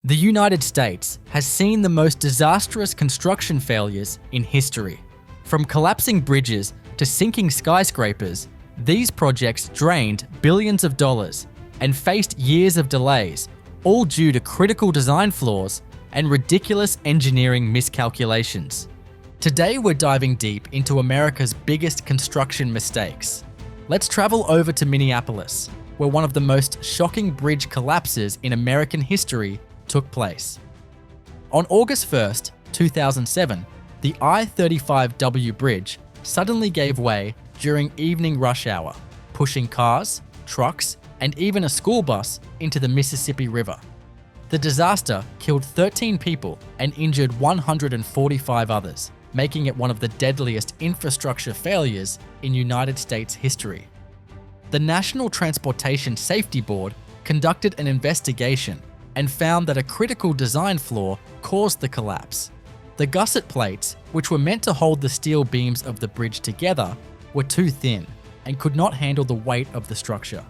The United States has seen the most disastrous construction failures in history. From collapsing bridges to sinking skyscrapers, these projects drained billions of dollars and faced years of delays, all due to critical design flaws and ridiculous engineering miscalculations. Today we're diving deep into America's biggest construction mistakes. Let's travel over to Minneapolis, where one of the most shocking bridge collapses in American history took place. On August 1st, 2007, the I-35W bridge suddenly gave way during evening rush hour, pushing cars, trucks, and even a school bus into the Mississippi River. The disaster killed 13 people and injured 145 others, making it one of the deadliest infrastructure failures in United States history. The National Transportation Safety Board conducted an investigation and found that a critical design flaw caused the collapse. The gusset plates, which were meant to hold the steel beams of the bridge together, were too thin and could not handle the weight of the structure.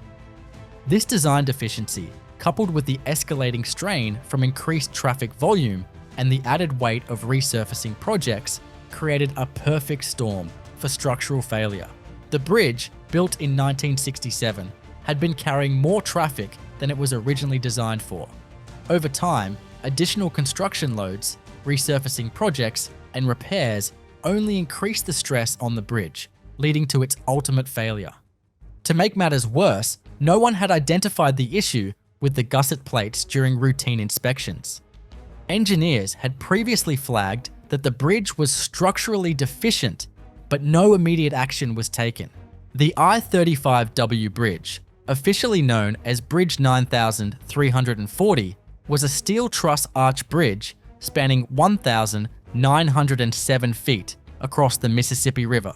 This design deficiency, coupled with the escalating strain from increased traffic volume and the added weight of resurfacing projects, created a perfect storm for structural failure. The bridge, built in 1967, had been carrying more traffic than it was originally designed for. Over time, additional construction loads, resurfacing projects, and repairs only increased the stress on the bridge, leading to its ultimate failure. To make matters worse, no one had identified the issue with the gusset plates during routine inspections. Engineers had previously flagged that the bridge was structurally deficient, but no immediate action was taken. The I-35W bridge, officially known as Bridge 9340, was a steel truss arch bridge spanning 1,907 feet across the Mississippi River.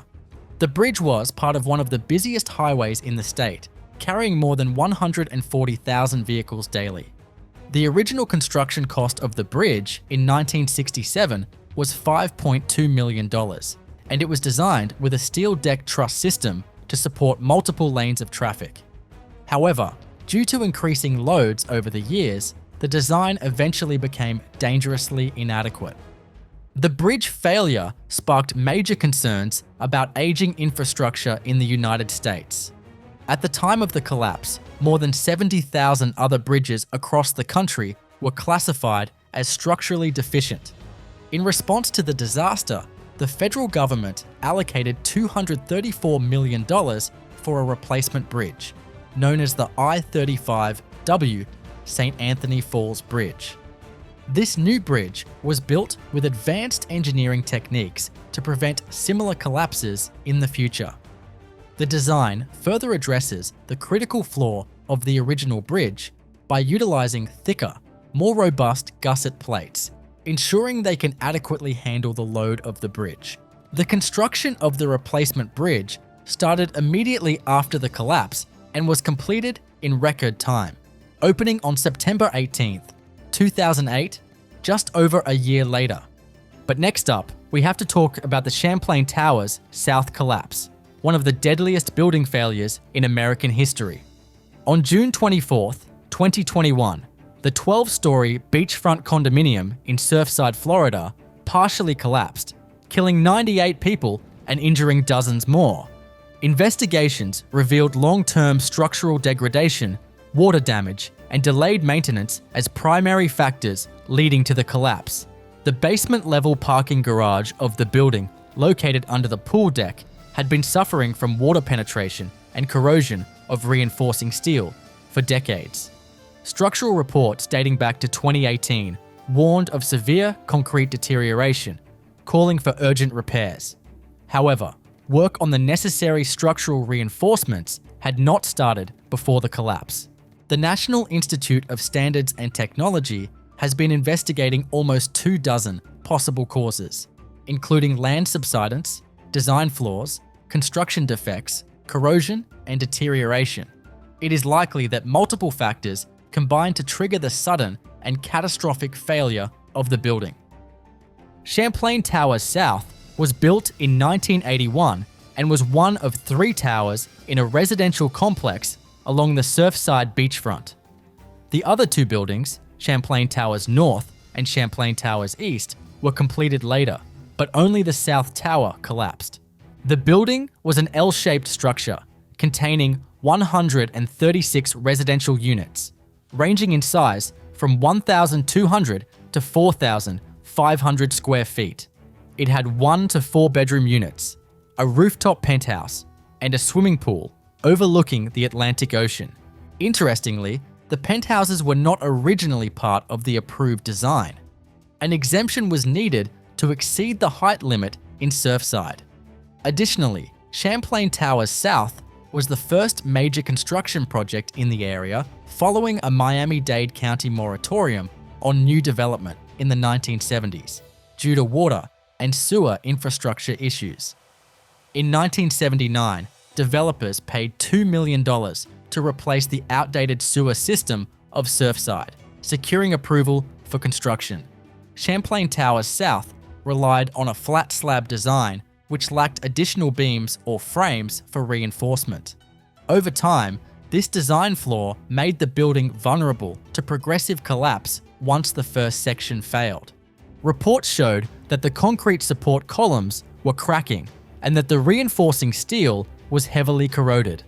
The bridge was part of one of the busiest highways in the state, carrying more than 140,000 vehicles daily. The original construction cost of the bridge in 1967 was $5.2 million, and it was designed with a steel deck truss system to support multiple lanes of traffic. However, due to increasing loads over the years, the design eventually became dangerously inadequate. The bridge failure sparked major concerns about aging infrastructure in the United States. At the time of the collapse, more than 70,000 other bridges across the country were classified as structurally deficient. In response to the disaster, the federal government allocated $234 million for a replacement bridge, known as the I-35W St. Anthony Falls Bridge. This new bridge was built with advanced engineering techniques to prevent similar collapses in the future. The design further addresses the critical flaw of the original bridge by utilizing thicker, more robust gusset plates, ensuring they can adequately handle the load of the bridge. The construction of the replacement bridge started immediately after the collapse and was completed in record time, opening on September 18th, 2008, just over a year later. But next up, we have to talk about the Champlain Towers South collapse, one of the deadliest building failures in American history. On June 24th, 2021, the 12-story beachfront condominium in Surfside, Florida, partially collapsed, killing 98 people and injuring dozens more. Investigations revealed long-term structural degradation, water damage, and delayed maintenance as primary factors leading to the collapse. The basement-level parking garage of the building, located under the pool deck, had been suffering from water penetration and corrosion of reinforcing steel for decades. Structural reports dating back to 2018 warned of severe concrete deterioration, calling for urgent repairs. However, work on the necessary structural reinforcements had not started before the collapse. The National Institute of Standards and Technology has been investigating almost 24 possible causes, including land subsidence, design flaws, construction defects, corrosion, and deterioration. It is likely that multiple factors combined to trigger the sudden and catastrophic failure of the building. Champlain Towers South was built in 1981 and was one of 3 towers in a residential complex along the Surfside beachfront. The other 2 buildings, Champlain Towers North and Champlain Towers East, were completed later, but only the South Tower collapsed. The building was an L-shaped structure containing 136 residential units, ranging in size from 1,200 to 4,500 square feet. It had 1 to 4 bedroom units, a rooftop penthouse, and a swimming pool overlooking the Atlantic Ocean. Interestingly, the penthouses were not originally part of the approved design. An exemption was needed to exceed the height limit in Surfside. Additionally, Champlain Towers South was the first major construction project in the area following a Miami-Dade County moratorium on new development in the 1970s due to water and sewer infrastructure issues. In 1979, developers paid $2 million to replace the outdated sewer system of Surfside, securing approval for construction. Champlain Towers South relied on a flat slab design which lacked additional beams or frames for reinforcement. Over time, this design flaw made the building vulnerable to progressive collapse once the first section failed. Reports showed that the concrete support columns were cracking and that the reinforcing steel was heavily corroded.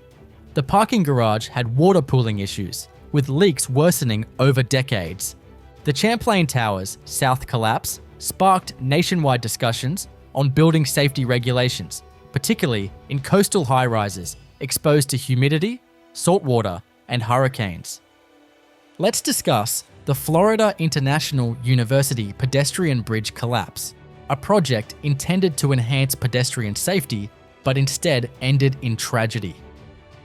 The parking garage had water pooling issues, with leaks worsening over decades. The Champlain Towers South collapse sparked nationwide discussions on building safety regulations, particularly in coastal high-rises exposed to humidity, salt water, and hurricanes. Let's discuss the Florida International University Pedestrian Bridge collapse, a project intended to enhance pedestrian safety, but instead ended in tragedy.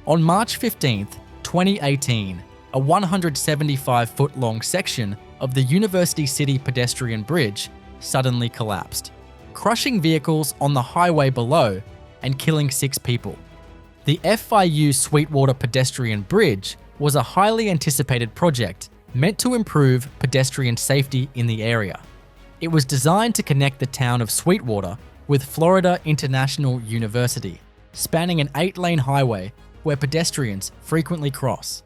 On March 15, 2018, a 175-foot-long section of the University City Pedestrian Bridge suddenly collapsed, crushing vehicles on the highway below and killing 6 people. The FIU Sweetwater Pedestrian Bridge was a highly anticipated project meant to improve pedestrian safety in the area. It was designed to connect the town of Sweetwater with Florida International University, spanning an 8-lane highway where pedestrians frequently cross.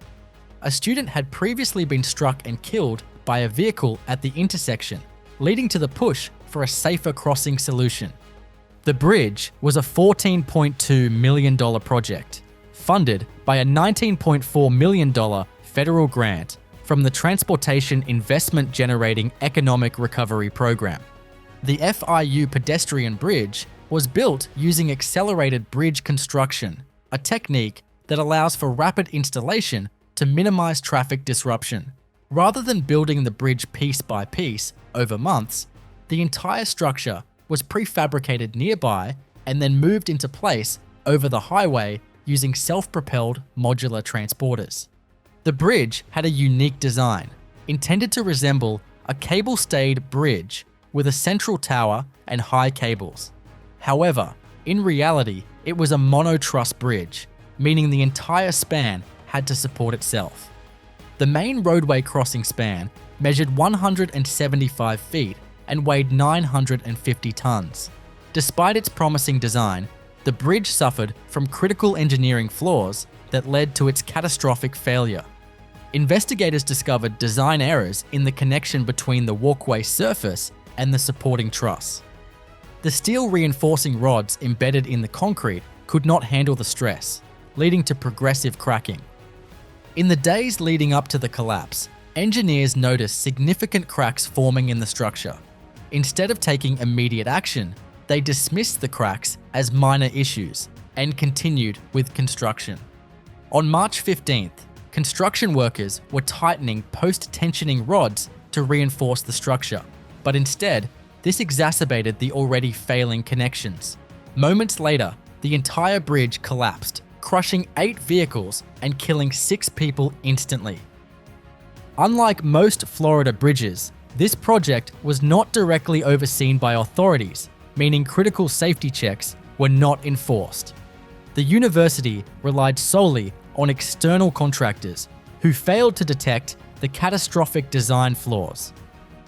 A student had previously been struck and killed by a vehicle at the intersection, leading to the push for a safer crossing solution. The bridge was a $14.2 million project, funded by a $19.4 million federal grant from the Transportation Investment Generating Economic Recovery Program. The FIU pedestrian bridge was built using accelerated bridge construction, a technique that allows for rapid installation to minimize traffic disruption. Rather than building the bridge piece by piece over months, the entire structure was prefabricated nearby and then moved into place over the highway using self-propelled modular transporters. The bridge had a unique design, intended to resemble a cable-stayed bridge with a central tower and high cables. However, in reality, it was a monotruss bridge, meaning the entire span had to support itself. The main roadway crossing span measured 175 feet and weighed 950 tons. Despite its promising design, the bridge suffered from critical engineering flaws that led to its catastrophic failure. Investigators discovered design errors in the connection between the walkway surface and the supporting truss. The steel reinforcing rods embedded in the concrete could not handle the stress, leading to progressive cracking. In the days leading up to the collapse, engineers noticed significant cracks forming in the structure. Instead of taking immediate action, they dismissed the cracks as minor issues and continued with construction. On March 15th, construction workers were tightening post-tensioning rods to reinforce the structure, but instead, this exacerbated the already failing connections. Moments later, the entire bridge collapsed, crushing 8 vehicles and killing 6 people instantly. Unlike most Florida bridges, this project was not directly overseen by authorities, meaning critical safety checks were not enforced. The university relied solely on external contractors who failed to detect the catastrophic design flaws.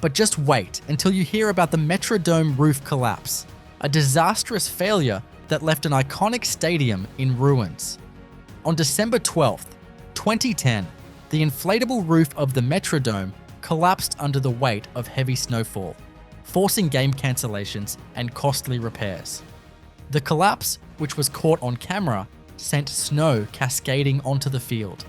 But just wait until you hear about the Metrodome roof collapse, a disastrous failure that left an iconic stadium in ruins. On December 12th, 2010, the inflatable roof of the Metrodome collapsed under the weight of heavy snowfall, forcing game cancellations and costly repairs. The collapse, which was caught on camera, sent snow cascading onto the field.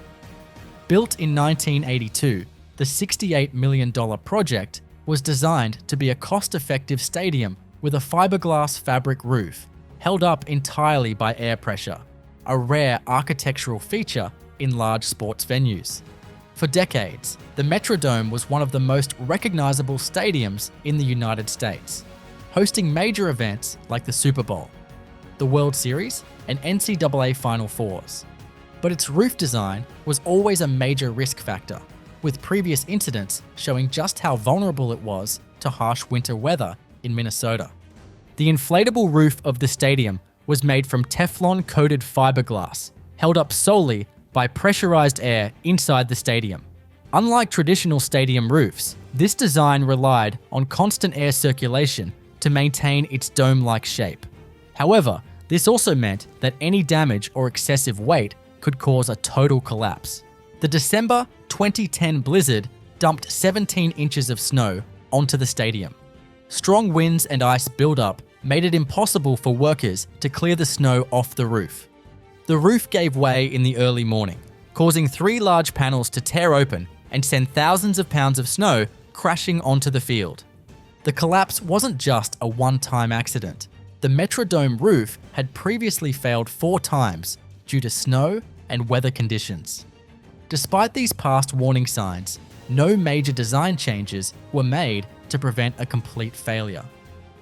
Built in 1982, the $68 million project was designed to be a cost-effective stadium with a fiberglass fabric roof, held up entirely by air pressure, a rare architectural feature in large sports venues. For decades, the Metrodome was one of the most recognizable stadiums in the United States, hosting major events like the Super Bowl, the World Series, and NCAA Final Fours. But its roof design was always a major risk factor, with previous incidents showing just how vulnerable it was to harsh winter weather in Minnesota. The inflatable roof of the stadium was made from Teflon-coated fiberglass, held up solely by pressurized air inside the stadium. Unlike traditional stadium roofs, this design relied on constant air circulation to maintain its dome-like shape. However, this also meant that any damage or excessive weight could cause a total collapse. The December 2010 blizzard dumped 17 inches of snow onto the stadium. Strong winds and ice buildup made it impossible for workers to clear the snow off the roof. The roof gave way in the early morning, causing 3 large panels to tear open and send thousands of pounds of snow crashing onto the field. The collapse wasn't just a one-time accident. The Metrodome roof had previously failed 4 times due to snow and weather conditions. Despite these past warning signs, no major design changes were made to prevent a complete failure.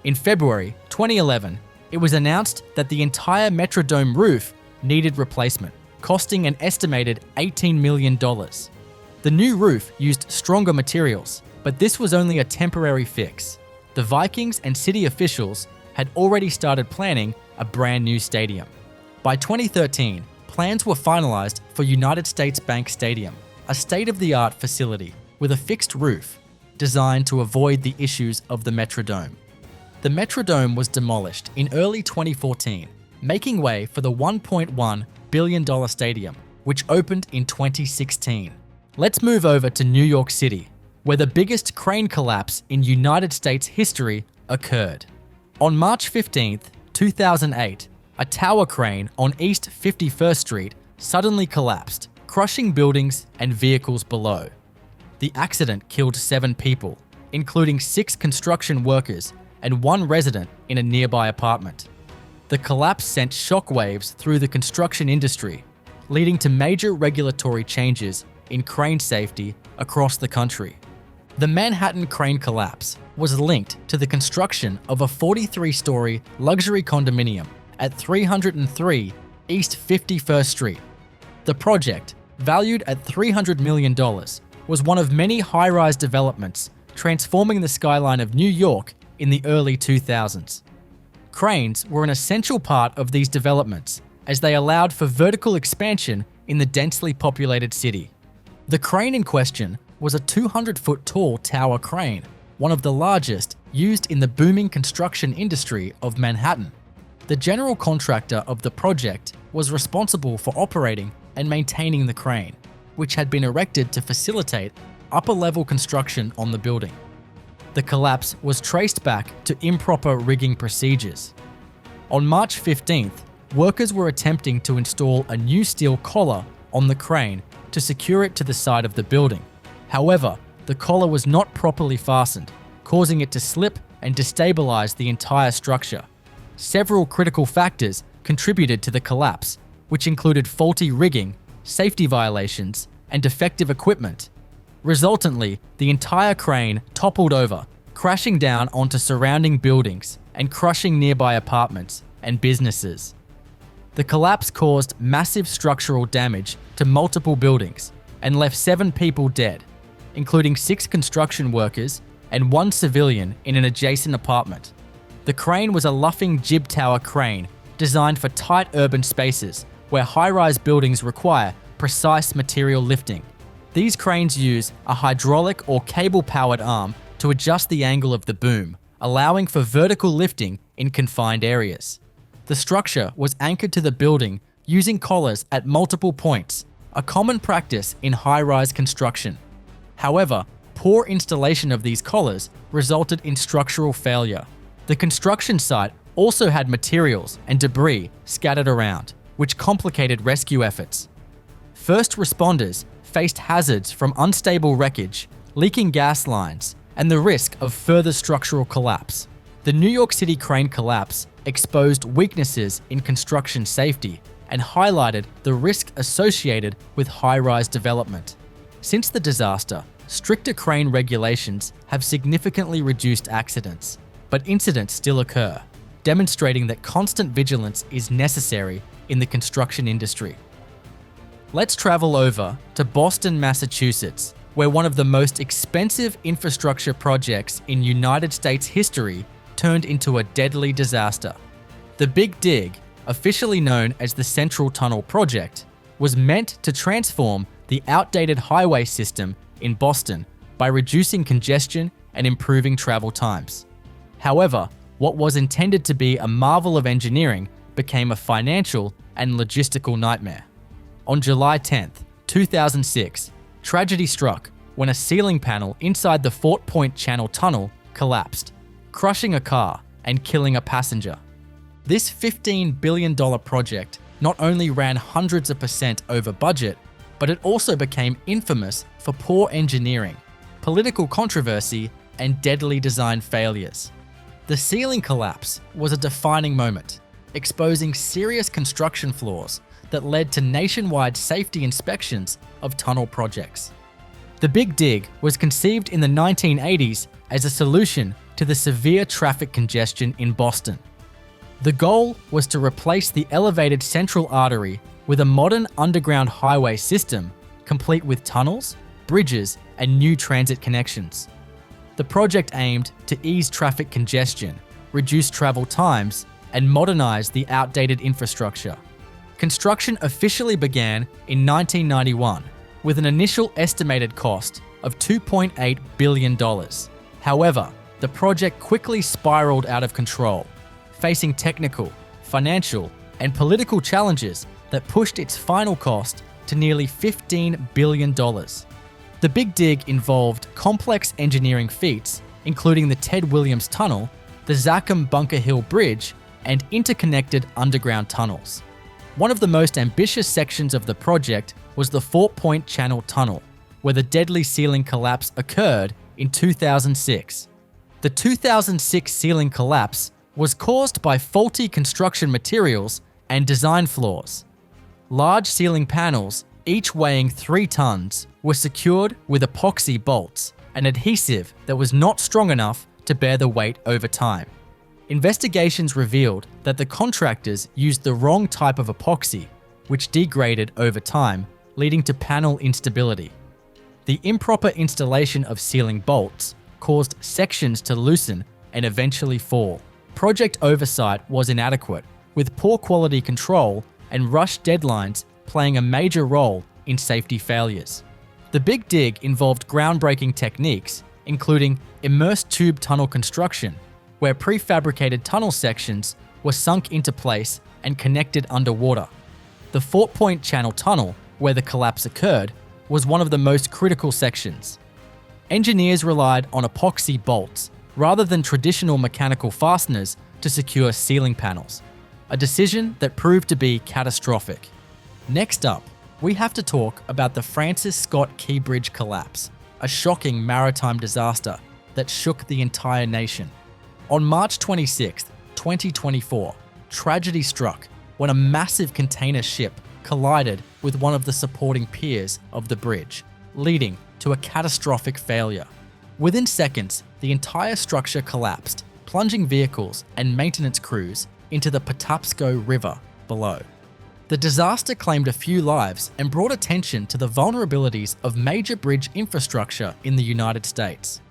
In February 2011, it was announced that the entire Metrodome roof needed replacement, costing an estimated $18 million. The new roof used stronger materials, but this was only a temporary fix. The Vikings and city officials had already started planning a brand new stadium. By 2013, plans were finalized for United States Bank Stadium, a state-of-the-art facility with a fixed roof designed to avoid the issues of the Metrodome. The Metrodome was demolished in early 2014, making way for the $1.1 billion stadium, which opened in 2016. Let's move over to New York City, where the biggest crane collapse in United States history occurred. On March 15, 2008, a tower crane on East 51st Street suddenly collapsed, crushing buildings and vehicles below. The accident killed 7 people, including 6 construction workers and 1 resident in a nearby apartment. The collapse sent shockwaves through the construction industry, leading to major regulatory changes in crane safety across the country. The Manhattan crane collapse was linked to the construction of a 43-story luxury condominium at 303 East 51st Street. The project, valued at $300 million, was one of many high-rise developments transforming the skyline of New York in the early 2000s. Cranes were an essential part of these developments as they allowed for vertical expansion in the densely populated city. The crane in question was a 200-foot tall tower crane, one of the largest used in the booming construction industry of Manhattan. The general contractor of the project was responsible for operating and maintaining the crane, which had been erected to facilitate upper-level construction on the building. The collapse was traced back to improper rigging procedures. On March 15th, workers were attempting to install a new steel collar on the crane to secure it to the side of the building. However, the collar was not properly fastened, causing it to slip and destabilize the entire structure. Several critical factors contributed to the collapse, which included faulty rigging, safety violations, and defective equipment. Resultantly, the entire crane toppled over, crashing down onto surrounding buildings and crushing nearby apartments and businesses. The collapse caused massive structural damage to multiple buildings and left 7 people dead, including 6 construction workers and 1 civilian in an adjacent apartment. The crane was a luffing jib tower crane designed for tight urban spaces where high-rise buildings require precise material lifting. These cranes use a hydraulic or cable-powered arm to adjust the angle of the boom, allowing for vertical lifting in confined areas. The structure was anchored to the building using collars at multiple points, a common practice in high-rise construction. However, poor installation of these collars resulted in structural failure. The construction site also had materials and debris scattered around, which complicated rescue efforts. First responders faced hazards from unstable wreckage, leaking gas lines, and the risk of further structural collapse. The New York City crane collapse exposed weaknesses in construction safety and highlighted the risk associated with high-rise development. Since the disaster, stricter crane regulations have significantly reduced accidents, but incidents still occur, demonstrating that constant vigilance is necessary in the construction industry. Let's travel over to Boston, Massachusetts, where one of the most expensive infrastructure projects in United States history turned into a deadly disaster. The Big Dig, officially known as the Central Tunnel Project, was meant to transform the outdated highway system in Boston by reducing congestion and improving travel times. However, what was intended to be a marvel of engineering became a financial and logistical nightmare. On July 10, 2006, tragedy struck when a ceiling panel inside the Fort Point Channel Tunnel collapsed, crushing a car and killing a passenger. This $15 billion project not only ran hundreds of percent over budget, but it also became infamous for poor engineering, political controversy, and deadly design failures. The ceiling collapse was a defining moment, exposing serious construction flaws that led to nationwide safety inspections of tunnel projects. The Big Dig was conceived in the 1980s as a solution to the severe traffic congestion in Boston. The goal was to replace the elevated central artery with a modern underground highway system, complete with tunnels, bridges, and new transit connections. The project aimed to ease traffic congestion, reduce travel times, and modernize the outdated infrastructure. Construction officially began in 1991 with an initial estimated cost of $2.8 billion. However, the project quickly spiraled out of control, facing technical, financial, and political challenges that pushed its final cost to nearly $15 billion. The Big Dig involved complex engineering feats, including the Ted Williams Tunnel, the Zachem Bunker Hill Bridge, and interconnected underground tunnels. One of the most ambitious sections of the project was the Fort Point Channel Tunnel, where the deadly ceiling collapse occurred in 2006. The 2006 ceiling collapse was caused by faulty construction materials and design flaws. Large ceiling panels, each weighing 3 tons, were secured with epoxy bolts, an adhesive that was not strong enough to bear the weight over time. Investigations revealed that the contractors used the wrong type of epoxy, which degraded over time, leading to panel instability. The improper installation of ceiling bolts caused sections to loosen and eventually fall. Project oversight was inadequate, with poor quality control and rushed deadlines playing a major role in safety failures. The Big Dig involved groundbreaking techniques, including immersed tube tunnel construction, where prefabricated tunnel sections were sunk into place and connected underwater. The Fort Point Channel Tunnel, where the collapse occurred, was one of the most critical sections. Engineers relied on epoxy bolts rather than traditional mechanical fasteners to secure ceiling panels, a decision that proved to be catastrophic. Next up, we have to talk about the Francis Scott Key Bridge collapse, a shocking maritime disaster that shook the entire nation. On March 26, 2024, tragedy struck when a massive container ship collided with one of the supporting piers of the bridge, leading to a catastrophic failure. Within seconds, the entire structure collapsed, plunging vehicles and maintenance crews into the Patapsco River below. The disaster claimed a few lives and brought attention to the vulnerabilities of major bridge infrastructure in the United States.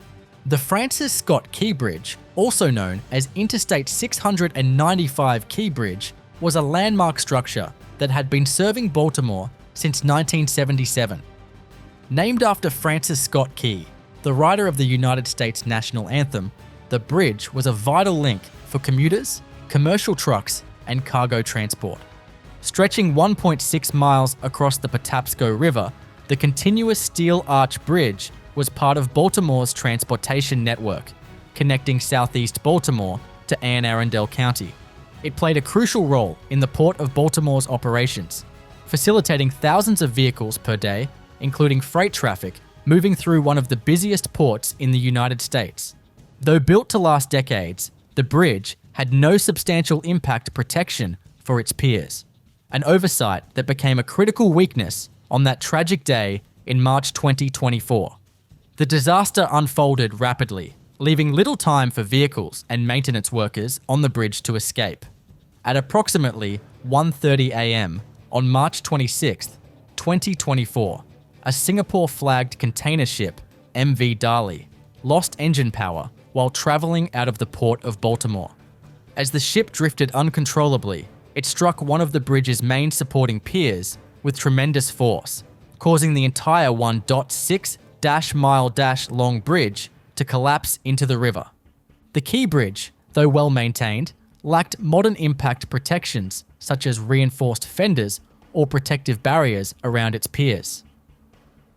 The Francis Scott Key Bridge, also known as Interstate 695 Key Bridge, was a landmark structure that had been serving Baltimore since 1977. Named after Francis Scott Key, the writer of the United States national anthem, the bridge was a vital link for commuters, commercial trucks, and cargo transport. Stretching 1.6 miles across the Patapsco River, the continuous steel arch bridge was part of Baltimore's transportation network, connecting southeast Baltimore to Anne Arundel County. It played a crucial role in the Port of Baltimore's operations, facilitating thousands of vehicles per day, including freight traffic, moving through one of the busiest ports in the United States. Though built to last decades, the bridge had no substantial impact protection for its piers, an oversight that became a critical weakness on that tragic day in March 2024. The disaster unfolded rapidly, leaving little time for vehicles and maintenance workers on the bridge to escape. At approximately 1:30 a.m. on March 26, 2024, a Singapore-flagged container ship, MV Dali, lost engine power while traveling out of the Port of Baltimore. As the ship drifted uncontrollably, it struck one of the bridge's main supporting piers with tremendous force, causing the entire 1.6-mile-long bridge to collapse into the river. The key bridge, though well maintained, lacked modern impact protections such as reinforced fenders or protective barriers around its piers.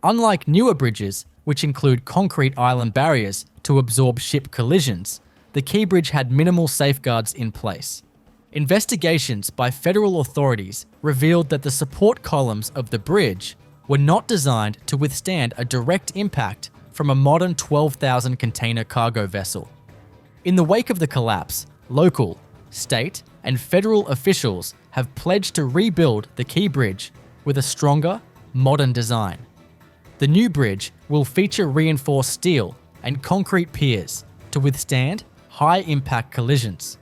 Unlike newer bridges, which include concrete island barriers to absorb ship collisions, the key bridge had minimal safeguards in place. Investigations by federal authorities revealed that the support columns of the bridge were not designed to withstand a direct impact from a modern 12,000 container cargo vessel. In the wake of the collapse, local, state, and federal officials have pledged to rebuild the key bridge with a stronger, modern design. The new bridge will feature reinforced steel and concrete piers to withstand high-impact collisions.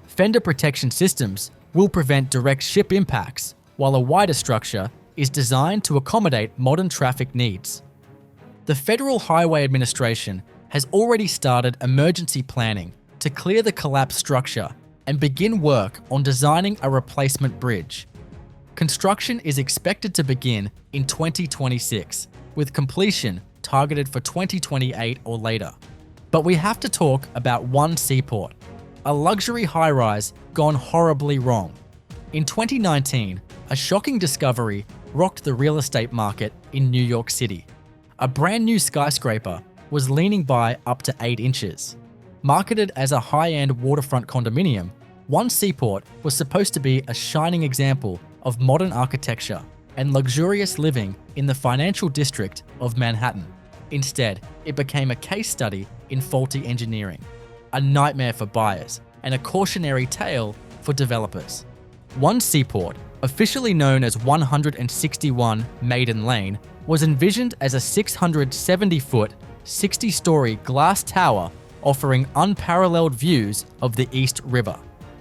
Fender protection systems will prevent direct ship impacts, while a wider structure is designed to accommodate modern traffic needs. The Federal Highway Administration has already started emergency planning to clear the collapsed structure and begin work on designing a replacement bridge. Construction is expected to begin in 2026, with completion targeted for 2028 or later. But we have to talk about one seaport, a luxury high-rise gone horribly wrong. In 2019, a shocking discovery rocked the real estate market in New York City. A brand new skyscraper was leaning by up to 8 inches. Marketed as a high-end waterfront condominium, One Seaport was supposed to be a shining example of modern architecture and luxurious living in the financial district of Manhattan. Instead, it became a case study in faulty engineering, a nightmare for buyers, and a cautionary tale for developers. One Seaport, officially known as 161 Maiden Lane, was envisioned as a 670-foot, 60-story glass tower offering unparalleled views of the East River.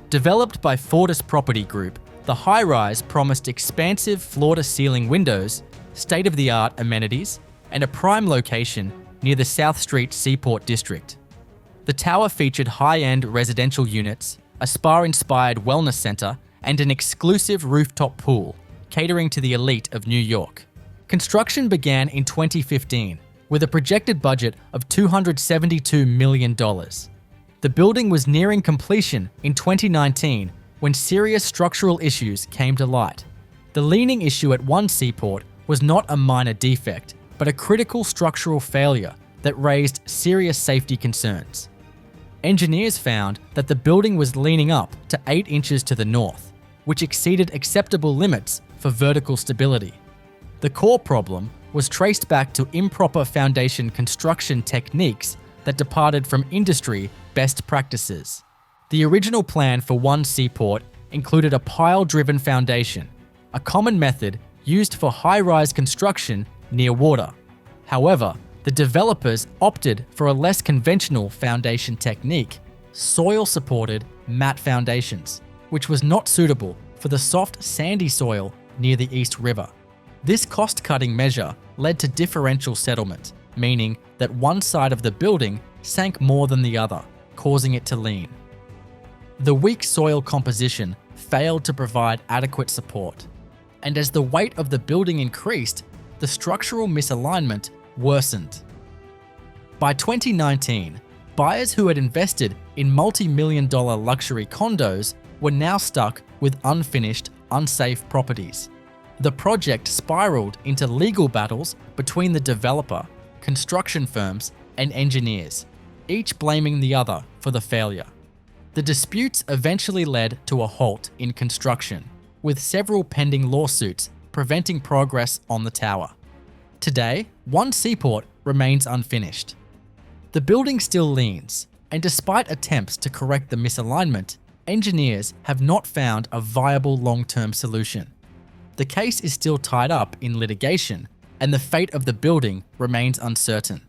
Developed by Fortis Property Group, the high-rise promised expansive floor-to-ceiling windows, state-of-the-art amenities, and a prime location near the South Street Seaport District. The tower featured high-end residential units, a spa-inspired wellness center, and an exclusive rooftop pool, catering to the elite of New York. Construction began in 2015, with a projected budget of $272 million. The building was nearing completion in 2019 when serious structural issues came to light. The leaning issue at One Seaport was not a minor defect, but a critical structural failure that raised serious safety concerns. Engineers found that the building was leaning up to 8 inches to the north, which exceeded acceptable limits for vertical stability. The core problem was traced back to improper foundation construction techniques that departed from industry best practices. The original plan for One Seaport included a pile-driven foundation, a common method used for high-rise construction near water. However, the developers opted for a less conventional foundation technique, soil-supported mat foundations, which was not suitable for the soft, sandy soil near the East River. This cost-cutting measure led to differential settlement, meaning that one side of the building sank more than the other, causing it to lean. The weak soil composition failed to provide adequate support, and as the weight of the building increased, the structural misalignment worsened. By 2019, buyers who had invested in multi-million-dollar luxury condos were now stuck with unfinished, unsafe properties. The project spiraled into legal battles between the developer, construction firms, and engineers, each blaming the other for the failure. The disputes eventually led to a halt in construction, with several pending lawsuits preventing progress on the tower. Today, one seaport remains unfinished. The building still leans, and despite attempts to correct the misalignment, engineers have not found a viable long-term solution. The case is still tied up in litigation, and the fate of the building remains uncertain.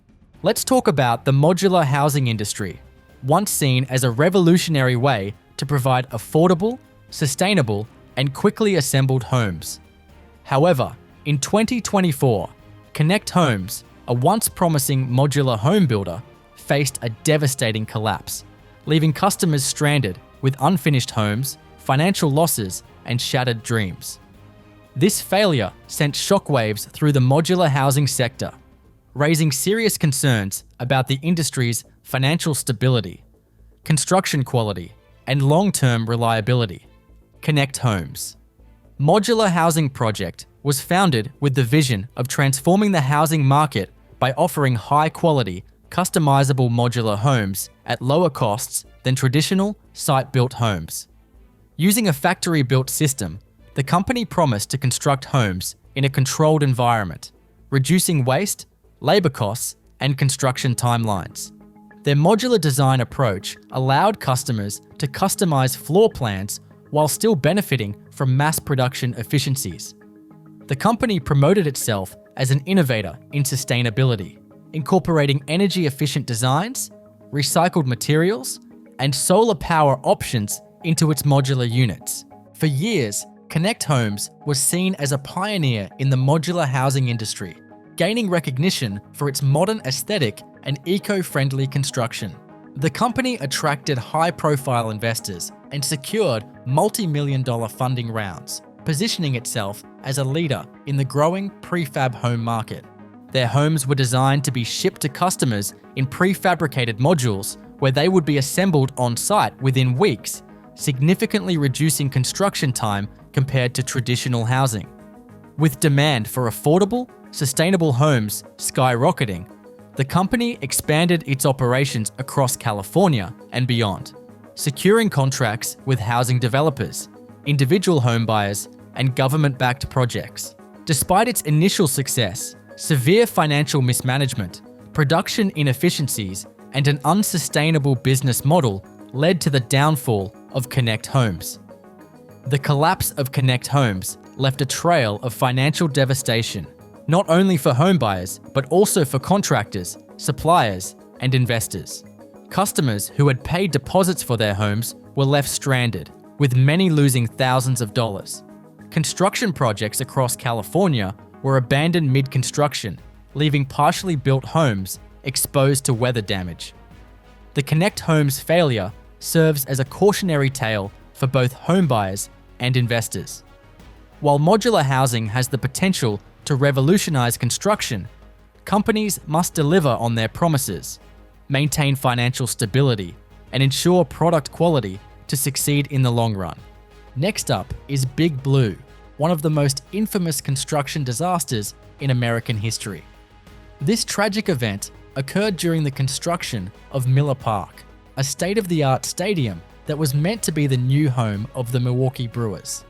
Let's talk about the modular housing industry, once seen as a revolutionary way to provide affordable, sustainable, and quickly assembled homes. However, in 2024, Connect Homes, a once promising modular home builder, faced a devastating collapse, leaving customers stranded with unfinished homes, financial losses, and shattered dreams. This failure sent shockwaves through the modular housing sector, raising serious concerns about the industry's financial stability, construction quality, and long-term reliability. Connect Homes. Modular Housing Project was founded with the vision of transforming the housing market by offering high-quality, customizable modular homes at lower costs than traditional site-built homes. Using a factory-built system, the company promised to construct homes in a controlled environment, reducing waste, labor costs, and construction timelines. Their modular design approach allowed customers to customize floor plans while still benefiting from mass production efficiencies. The company promoted itself as an innovator in sustainability, incorporating energy-efficient designs, recycled materials, and solar power options into its modular units. For years, Connect Homes was seen as a pioneer in the modular housing industry, gaining recognition for its modern aesthetic and eco-friendly construction. The company attracted high-profile investors and secured multi-million-dollar funding rounds, positioning itself as a leader in the growing prefab home market. Their homes were designed to be shipped to customers in prefabricated modules where they would be assembled on-site within weeks, significantly reducing construction time compared to traditional housing. With demand for affordable, sustainable homes skyrocketing, the company expanded its operations across California and beyond, securing contracts with housing developers, individual home buyers, and government-backed projects. Despite its initial success, severe financial mismanagement, production inefficiencies, and an unsustainable business model led to the downfall of Connect Homes. The collapse of Connect Homes left a trail of financial devastation, not only for homebuyers, but also for contractors, suppliers, and investors. Customers who had paid deposits for their homes were left stranded, with many losing thousands of dollars. Construction projects across California were abandoned mid-construction, leaving partially built homes exposed to weather damage. The Connect Homes failure serves as a cautionary tale for both homebuyers and investors. While modular housing has the potential to revolutionize construction, companies must deliver on their promises, maintain financial stability, and ensure product quality to succeed in the long run. Next up is Big Blue, one of the most infamous construction disasters in American history. This tragic event occurred during the construction of Miller Park, a state-of-the-art stadium that was meant to be the new home of the Milwaukee Brewers.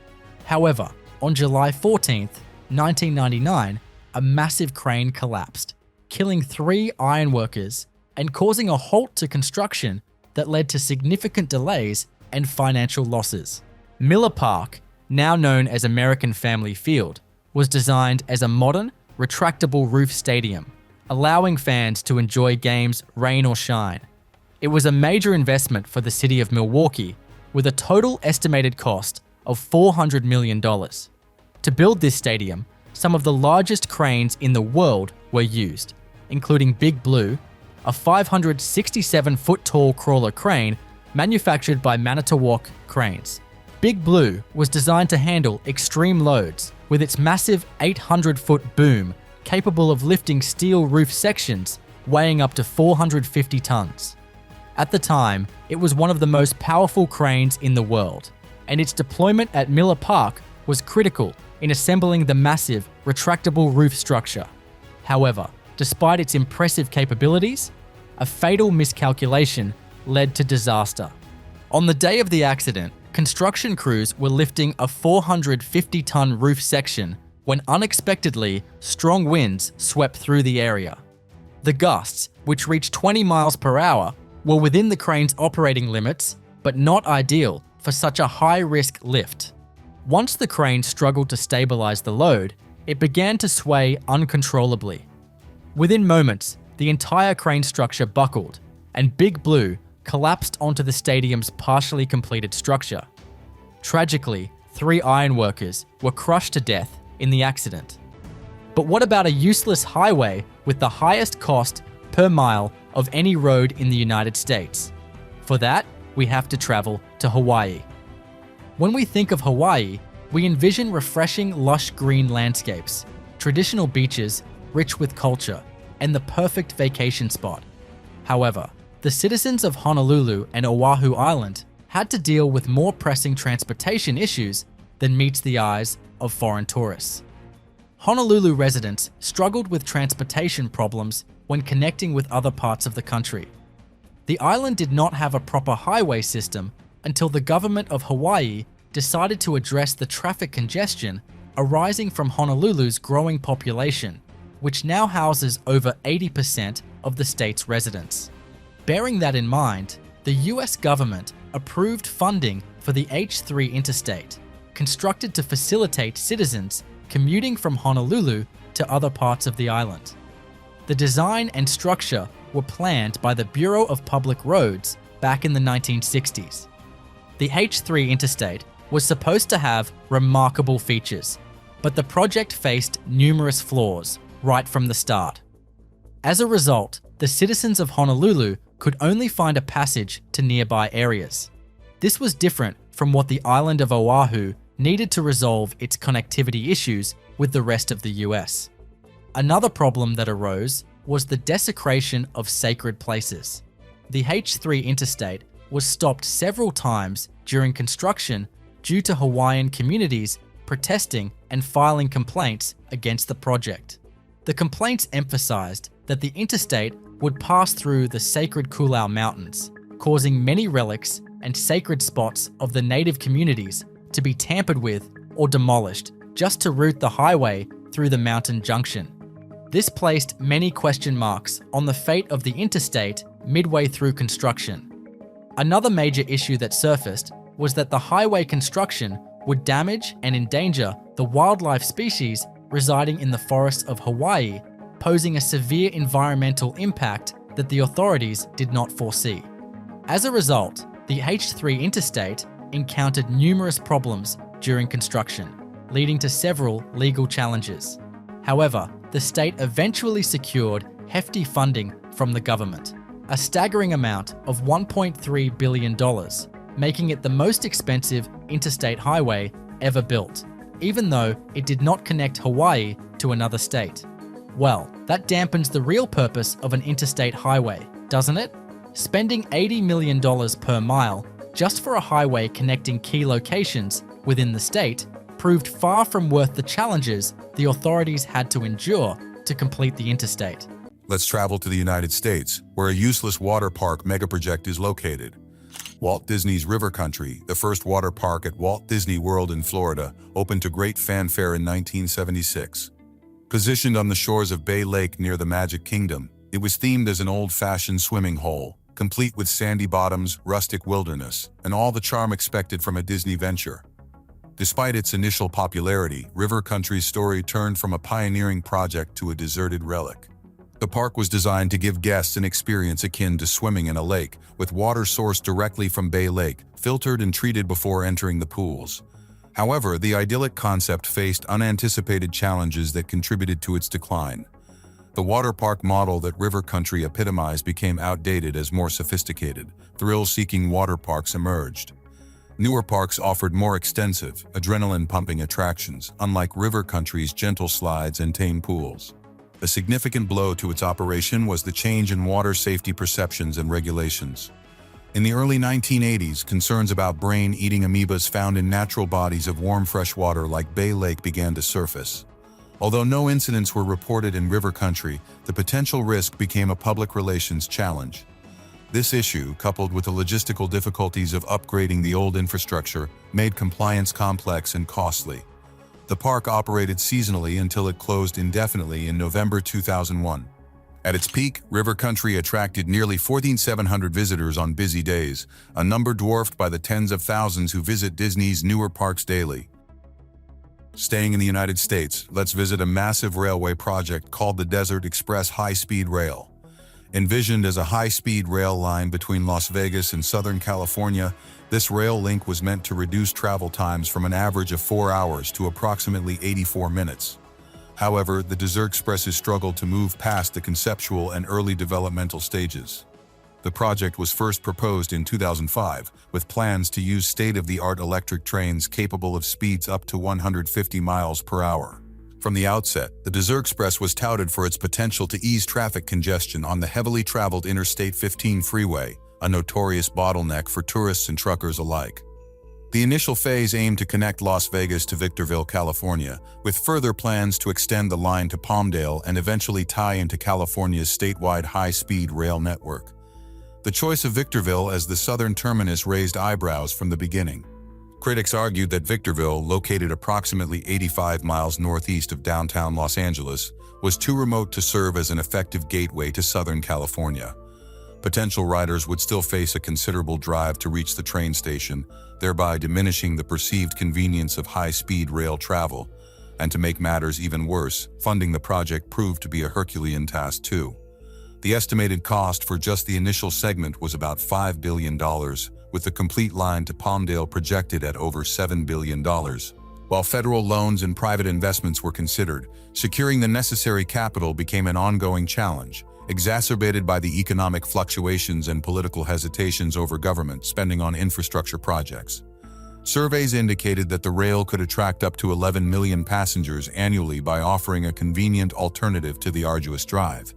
However, on July 14, 1999, a massive crane collapsed, killing 3 ironworkers and causing a halt to construction that led to significant delays and financial losses. Miller Park, now known as American Family Field, was designed as a modern, retractable roof stadium, allowing fans to enjoy games rain or shine. It was a major investment for the city of Milwaukee, with a total estimated cost of $400 million. To build this stadium, some of the largest cranes in the world were used, including Big Blue, a 567-foot-tall crawler crane manufactured by Manitowoc Cranes. Big Blue was designed to handle extreme loads, with its massive 800-foot boom capable of lifting steel roof sections weighing up to 450 tons. At the time, it was one of the most powerful cranes in the world, and its deployment at Miller Park was critical in assembling the massive, retractable roof structure. However, Despite its impressive capabilities, a fatal miscalculation led to disaster. On the day of the accident, construction crews were lifting a 450-ton roof section when unexpectedly strong winds swept through the area. The gusts, which reached 20 miles per hour, were within the crane's operating limits, but not ideal for such a high-risk lift. Once the crane struggled to stabilize the load, it began to sway uncontrollably. Within moments, the entire crane structure buckled, and Big Blue collapsed onto the stadium's partially completed structure. Tragically, 3 ironworkers were crushed to death in the accident. But what about a useless highway with the highest cost per mile of any road in the United States? For that, we have to travel to Hawaii. When we think of Hawaii, we envision refreshing, lush green landscapes, traditional beaches rich with culture, and the perfect vacation spot. However, the citizens of Honolulu and Oahu Island had to deal with more pressing transportation issues than meets the eyes of foreign tourists. Honolulu residents struggled with transportation problems when connecting with other parts of the country. The island did not have a proper highway system until the government of Hawaii decided to address the traffic congestion arising from Honolulu's growing population, which now houses over 80% of the state's residents. Bearing that in mind, the US government approved funding for the H3 interstate, constructed to facilitate citizens commuting from Honolulu to other parts of the island. The design and structure were planned by the Bureau of Public Roads back in the 1960s. The H3 interstate was supposed to have remarkable features, but the project faced numerous flaws right from the start. As a result, the citizens of Honolulu could only find a passage to nearby areas. This was different from what the island of Oahu needed to resolve its connectivity issues with the rest of the US. Another problem that arose was the desecration of sacred places. The H3 interstate was stopped several times during construction due to Hawaiian communities protesting and filing complaints against the project. The complaints emphasized that the interstate would pass through the sacred Koolau Mountains, causing many relics and sacred spots of the native communities to be tampered with or demolished just to route the highway through the mountain junction. This placed many question marks on the fate of the interstate midway through construction. Another major issue that surfaced was that the highway construction would damage and endanger the wildlife species residing in the forests of Hawaii, posing a severe environmental impact that the authorities did not foresee. As a result, the H3 interstate encountered numerous problems during construction, leading to several legal challenges. However, the state eventually secured hefty funding from the government, a staggering amount of $1.3 billion, making it the most expensive interstate highway ever built, even though it did not connect Hawaii to another state. Well, that dampens the real purpose of an interstate highway, doesn't it? Spending $80 million per mile just for a highway connecting key locations within the state proved far from worth the challenges the authorities had to endure to complete the interstate. Let's travel to the United States, where a useless water park megaproject is located. Walt Disney's River Country, the first water park at Walt Disney World in Florida, opened to great fanfare in 1976. Positioned on the shores of Bay Lake near the Magic Kingdom, it was themed as an old-fashioned swimming hole, complete with sandy bottoms, rustic wilderness, and all the charm expected from a Disney venture. Despite its initial popularity, River Country's story turned from a pioneering project to a deserted relic. The park was designed to give guests an experience akin to swimming in a lake, with water sourced directly from Bay Lake, filtered and treated before entering the pools. However, the idyllic concept faced unanticipated challenges that contributed to its decline. The water park model that River Country epitomized became outdated as more sophisticated, thrill-seeking water parks emerged. Newer parks offered more extensive, adrenaline-pumping attractions, unlike River Country's gentle slides and tame pools. A significant blow to its operation was the change in water safety perceptions and regulations. In the early 1980s, concerns about brain-eating amoebas found in natural bodies of warm fresh water like Bay Lake began to surface. Although no incidents were reported in river country, the potential risk became a public relations challenge. This issue, coupled with the logistical difficulties of upgrading the old infrastructure, made compliance complex and costly. The park operated seasonally until it closed indefinitely in November 2001. At its peak, river country attracted nearly 14,700 visitors on busy days, a number dwarfed by the tens of thousands who visit Disney's newer parks daily. Staying in the United States, let's visit a massive railway project called the Desert Express High-Speed Rail. Envisioned as a high-speed rail line between Las Vegas and Southern California, this rail link was meant to reduce travel times from an average of 4 hours to approximately 84 minutes. However, the Desert Express has struggled to move past the conceptual and early developmental stages. The project was first proposed in 2005, with plans to use state-of-the-art electric trains capable of speeds up to 150 miles per hour. From the outset, the Desert Express was touted for its potential to ease traffic congestion on the heavily traveled Interstate 15 freeway, a notorious bottleneck for tourists and truckers alike. The initial phase aimed to connect Las Vegas to Victorville, California, with further plans to extend the line to Palmdale and eventually tie into California's statewide high-speed rail network. The choice of Victorville as the southern terminus raised eyebrows from the beginning. Critics argued that Victorville, located approximately 85 miles northeast of downtown Los Angeles, was too remote to serve as an effective gateway to Southern California. Potential riders would still face a considerable drive to reach the train station, thereby diminishing the perceived convenience of high-speed rail travel. And to make matters even worse, funding the project proved to be a Herculean task too. The estimated cost for just the initial segment was about $5 billion, with the complete line to Palmdale projected at over $7 billion. While federal loans and private investments were considered, securing the necessary capital became an ongoing challenge, exacerbated by the economic fluctuations and political hesitations over government spending on infrastructure projects. Surveys indicated that the rail could attract up to 11 million passengers annually by offering a convenient alternative to the arduous drive.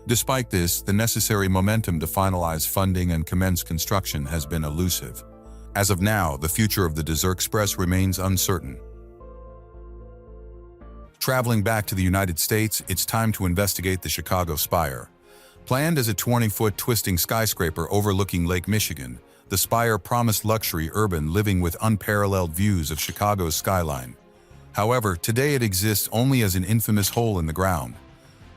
Despite this, the necessary momentum to finalize funding and commence construction has been elusive. As of now, the future of the Desert Express remains uncertain. Traveling back to the United States, it's time to investigate the Chicago Spire. Planned as a 20-foot twisting skyscraper overlooking Lake Michigan, the Spire promised luxury urban living with unparalleled views of Chicago's skyline. However, today it exists only as an infamous hole in the ground.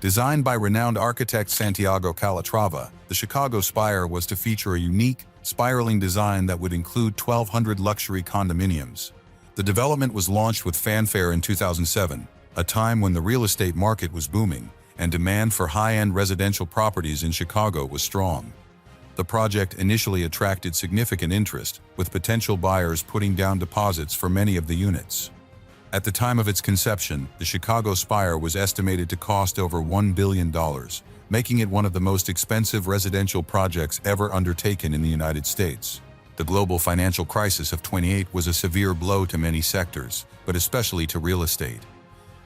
Designed by renowned architect Santiago Calatrava, the Chicago Spire was to feature a unique, spiraling design that would include 1,200 luxury condominiums. The development was launched with fanfare in 2007, a time when the real estate market was booming and demand for high-end residential properties in Chicago was strong. The project initially attracted significant interest, with potential buyers putting down deposits for many of the units. At the time of its conception, the Chicago Spire was estimated to cost over $1 billion, making it one of the most expensive residential projects ever undertaken in the United States. The global financial crisis of 2008 was a severe blow to many sectors, but especially to real estate.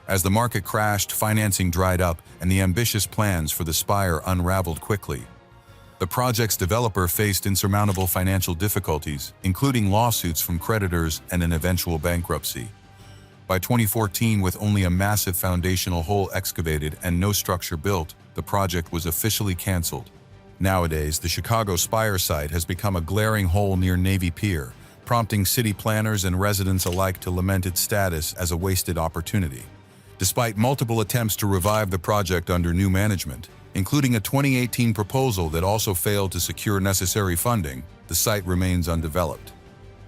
As the market crashed, financing dried up, and the ambitious plans for the Spire unraveled quickly. The project's developer faced insurmountable financial difficulties, including lawsuits from creditors and an eventual bankruptcy. By 2014, with only a massive foundational hole excavated and no structure built, the project was officially canceled. Nowadays, the Chicago Spire site has become a glaring hole near Navy Pier, prompting city planners and residents alike to lament its status as a wasted opportunity. Despite multiple attempts to revive the project under new management, including a 2018 proposal that also failed to secure necessary funding, the site remains undeveloped.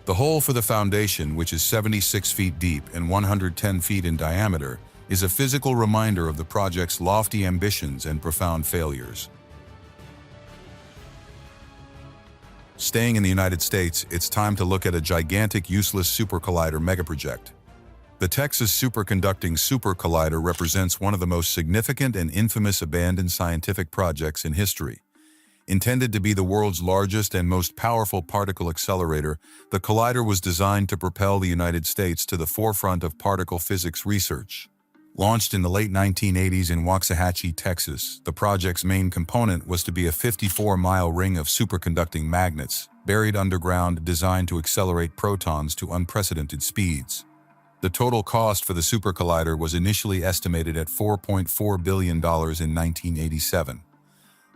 The hole for the foundation, which is 76 feet deep and 110 feet in diameter, is a physical reminder of the project's lofty ambitions and profound failures. Staying in the United States, it's time to look at a gigantic useless supercollider megaproject. The Texas Superconducting Super Collider represents one of the most significant and infamous abandoned scientific projects in history. Intended to be the world's largest and most powerful particle accelerator, the collider was designed to propel the United States to the forefront of particle physics research. Launched in the late 1980s in Waxahachie, Texas, the project's main component was to be a 54-mile ring of superconducting magnets, buried underground, designed to accelerate protons to unprecedented speeds. The total cost for the super collider was initially estimated at $4.4 billion in 1987.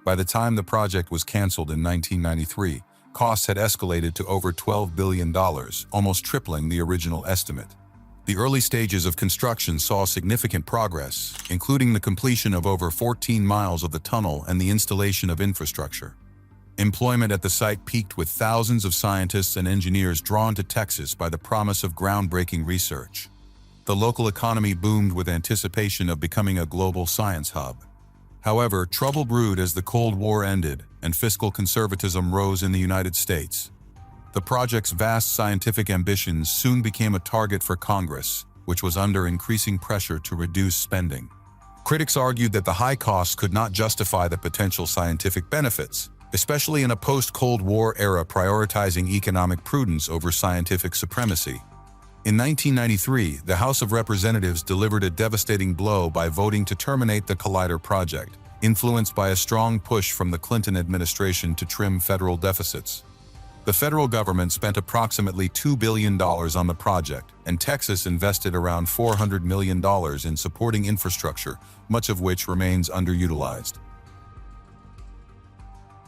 By the time the project was canceled in 1993, costs had escalated to over $12 billion, almost tripling the original estimate. The early stages of construction saw significant progress, including the completion of over 14 miles of the tunnel and the installation of infrastructure. Employment at the site peaked with thousands of scientists and engineers drawn to Texas by the promise of groundbreaking research. The local economy boomed with anticipation of becoming a global science hub. However, trouble brewed as the Cold War ended and fiscal conservatism rose in the United States. The project's vast scientific ambitions soon became a target for Congress, which was under increasing pressure to reduce spending. Critics argued that the high costs could not justify the potential scientific benefits, especially in a post-Cold War era prioritizing economic prudence over scientific supremacy. In 1993, the House of Representatives delivered a devastating blow by voting to terminate the Collider project, influenced by a strong push from the Clinton administration to trim federal deficits. The federal government spent approximately $2 billion on the project, and Texas invested around $400 million in supporting infrastructure, much of which remains underutilized.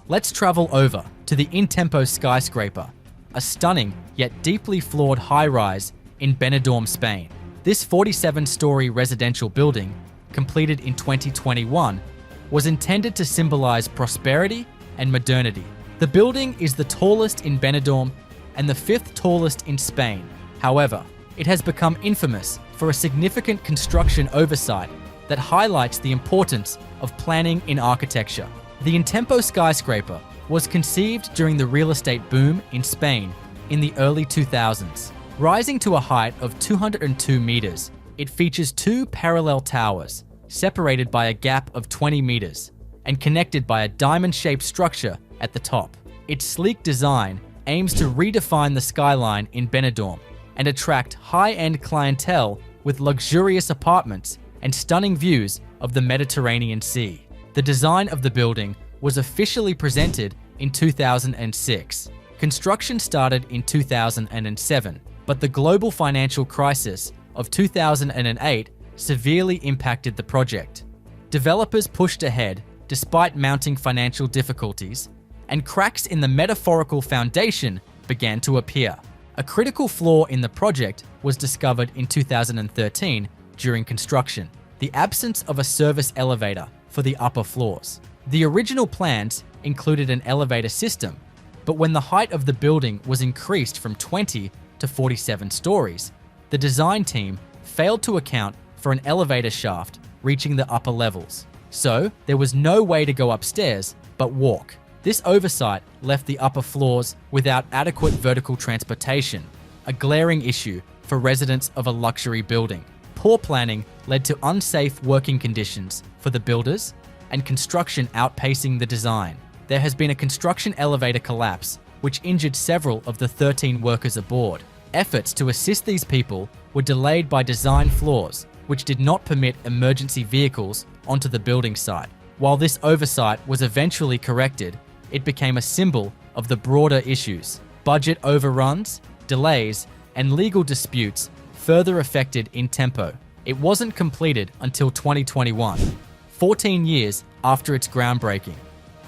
Let's travel over to the in-tempo skyscraper, a stunning yet deeply flawed high-rise in Benidorm, Spain. This 47-story residential building, completed in 2021, was intended to symbolize prosperity and modernity. The building is the tallest in Benidorm and the 5th tallest in Spain. However, it has become infamous for a significant construction oversight that highlights the importance of planning in architecture. The in-tempo skyscraper was conceived during the real estate boom in Spain in the early 2000s. Rising to a height of 202 meters, it features 2 parallel towers, separated by a gap of 20 meters, and connected by a diamond-shaped structure at the top. Its sleek design aims to redefine the skyline in Benidorm and attract high-end clientele with luxurious apartments and stunning views of the Mediterranean Sea. The design of the building was officially presented in 2006. Construction started in 2007, but the global financial crisis of 2008 severely impacted the project. Developers pushed ahead despite mounting financial difficulties, and cracks in the metaphorical foundation began to appear. A critical flaw in the project was discovered in 2013 during construction: the absence of a service elevator for the upper floors. The original plans included an elevator system, but when the height of the building was increased from 20 to 47 stories, the design team failed to account for an elevator shaft reaching the upper levels. So there was no way to go upstairs but walk. This oversight left the upper floors without adequate vertical transportation, a glaring issue for residents of a luxury building. Poor planning led to unsafe working conditions for the builders and construction outpacing the design. There has been a construction elevator collapse, which injured several of the 13 workers aboard. Efforts to assist these people were delayed by design flaws, which did not permit emergency vehicles onto the building site. While this oversight was eventually corrected, it became a symbol of the broader issues. Budget overruns, delays, and legal disputes further affected in-tempo. It wasn't completed until 2021, 14 years after its groundbreaking.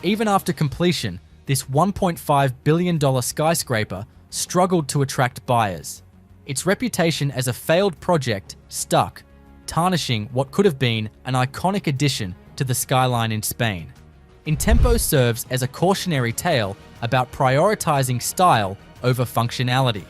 Even after completion, this $1.5 billion skyscraper struggled to attract buyers. Its reputation as a failed project stuck, tarnishing what could have been an iconic addition to the skyline in Spain. In-tempo serves as a cautionary tale about prioritizing style over functionality.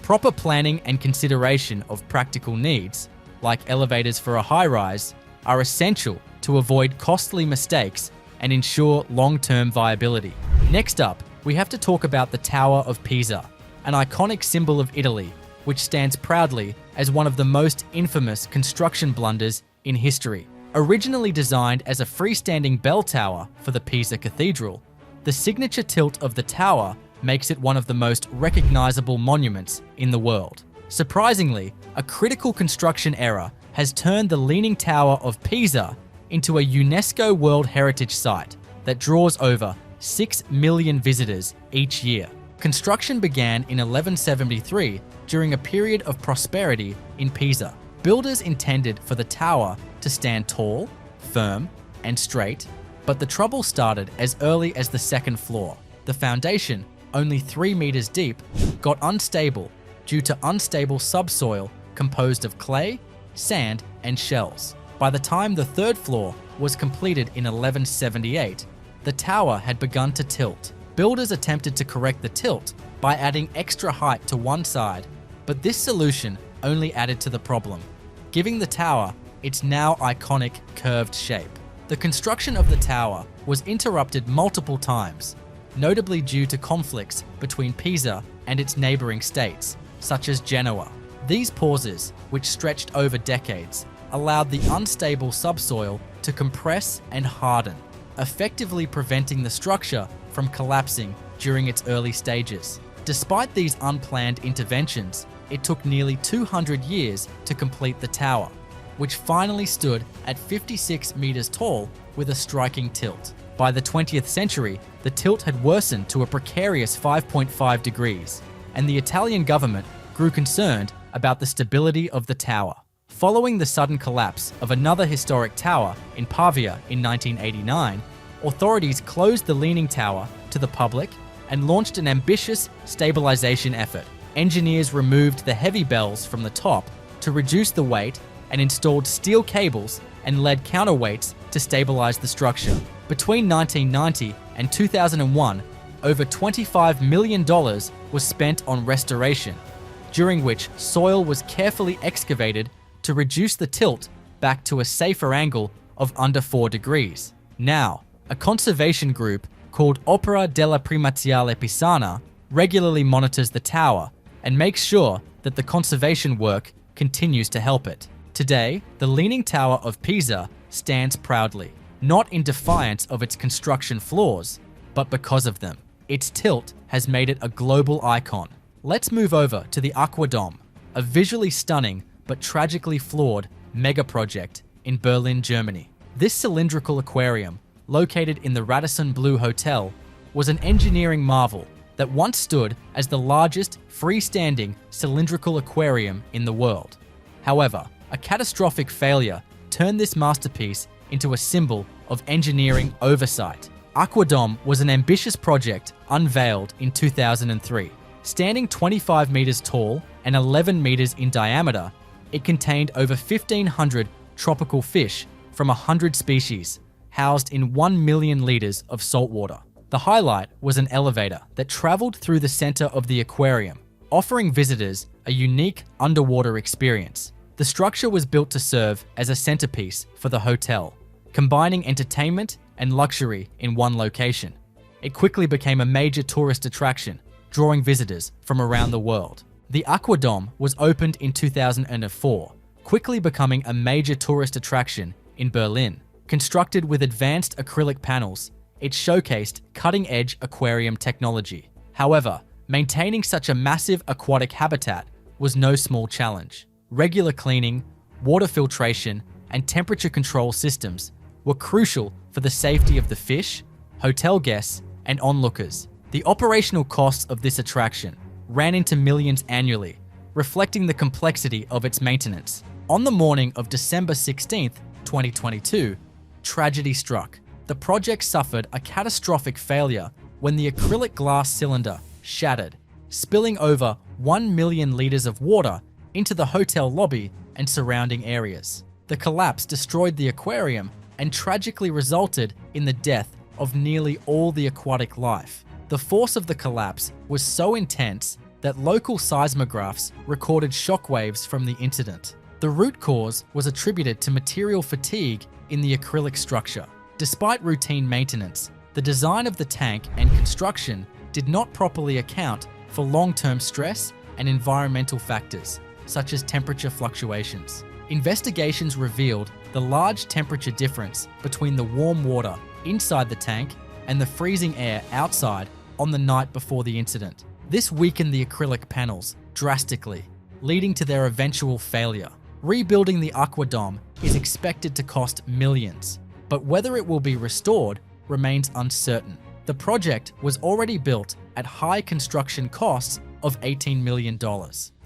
Proper planning and consideration of practical needs, like elevators for a high-rise, are essential to avoid costly mistakes and ensure long-term viability. Next up, we have to talk about the Tower of Pisa, an iconic symbol of Italy, which stands proudly as one of the most infamous construction blunders in history. Originally designed as a freestanding bell tower for the Pisa Cathedral, the signature tilt of the tower makes it one of the most recognizable monuments in the world. Surprisingly, a critical construction error has turned the Leaning Tower of Pisa into a UNESCO World Heritage Site that draws over 6 million visitors each year. Construction began in 1173 during a period of prosperity in Pisa. Builders intended for the tower to stand tall, firm, and straight, but the trouble started as early as the second floor. The foundation, only 3 meters deep, got unstable due to unstable subsoil composed of clay, sand, and shells. By the time the third floor was completed in 1178, the tower had begun to tilt. Builders attempted to correct the tilt by adding extra height to one side, but this solution only added to the problem, giving the tower its now iconic curved shape. The construction of the tower was interrupted multiple times, notably due to conflicts between Pisa and its neighboring states, such as Genoa. These pauses, which stretched over decades, allowed the unstable subsoil to compress and harden, effectively preventing the structure from collapsing during its early stages. Despite these unplanned interventions, it took nearly 200 years to complete the tower, which finally stood at 56 meters tall with a striking tilt. By the 20th century, the tilt had worsened to a precarious 5.5 degrees, and the Italian government grew concerned about the stability of the tower. Following the sudden collapse of another historic tower in Pavia in 1989, authorities closed the leaning tower to the public and launched an ambitious stabilization effort. Engineers removed the heavy bells from the top to reduce the weight and installed steel cables and lead counterweights to stabilize the structure. Between 1990 and 2001, over $25 million was spent on restoration, during which soil was carefully excavated to reduce the tilt back to a safer angle of under 4 degrees. Now, a conservation group called Opera della Primaziale Pisana regularly monitors the tower and makes sure that the conservation work continues to help it. Today, the Leaning Tower of Pisa stands proudly, not in defiance of its construction flaws, but because of them. Its tilt has made it a global icon. Let's move over to the Aquadome, a visually stunning but tragically flawed mega project in Berlin, Germany. This cylindrical aquarium, located in the Radisson Blu Hotel, was an engineering marvel that once stood as the largest freestanding cylindrical aquarium in the world. However, a catastrophic failure turned this masterpiece into a symbol of engineering oversight. Aquadome was an ambitious project unveiled in 2003. Standing 25 meters tall and 11 meters in diameter, it contained over 1,500 tropical fish from 100 species, housed in 1 million liters of saltwater. The highlight was an elevator that traveled through the center of the aquarium, offering visitors a unique underwater experience. The structure was built to serve as a centerpiece for the hotel, combining entertainment and luxury in one location. It quickly became a major tourist attraction, drawing visitors from around the world. The Aquadome was opened in 2004, quickly becoming a major tourist attraction in Berlin. Constructed with advanced acrylic panels, it showcased cutting-edge aquarium technology. However, maintaining such a massive aquatic habitat was no small challenge. Regular cleaning, water filtration, and temperature control systems were crucial for the safety of the fish, hotel guests, and onlookers. The operational costs of this attraction ran into millions annually, reflecting the complexity of its maintenance. On the morning of December 16, 2022, tragedy struck. The project suffered a catastrophic failure when the acrylic glass cylinder shattered, spilling over 1 million liters of water into the hotel lobby and surrounding areas. The collapse destroyed the aquarium and tragically resulted in the death of nearly all the aquatic life. The force of the collapse was so intense that local seismographs recorded shockwaves from the incident. The root cause was attributed to material fatigue in the acrylic structure. Despite routine maintenance, the design of the tank and construction did not properly account for long-term stress and environmental factors, such as temperature fluctuations. Investigations revealed the large temperature difference between the warm water inside the tank and the freezing air outside on the night before the incident. This weakened the acrylic panels drastically, leading to their eventual failure. Rebuilding the Aquadome is expected to cost millions, but whether it will be restored remains uncertain. The The project was already built at high construction costs of $18 million.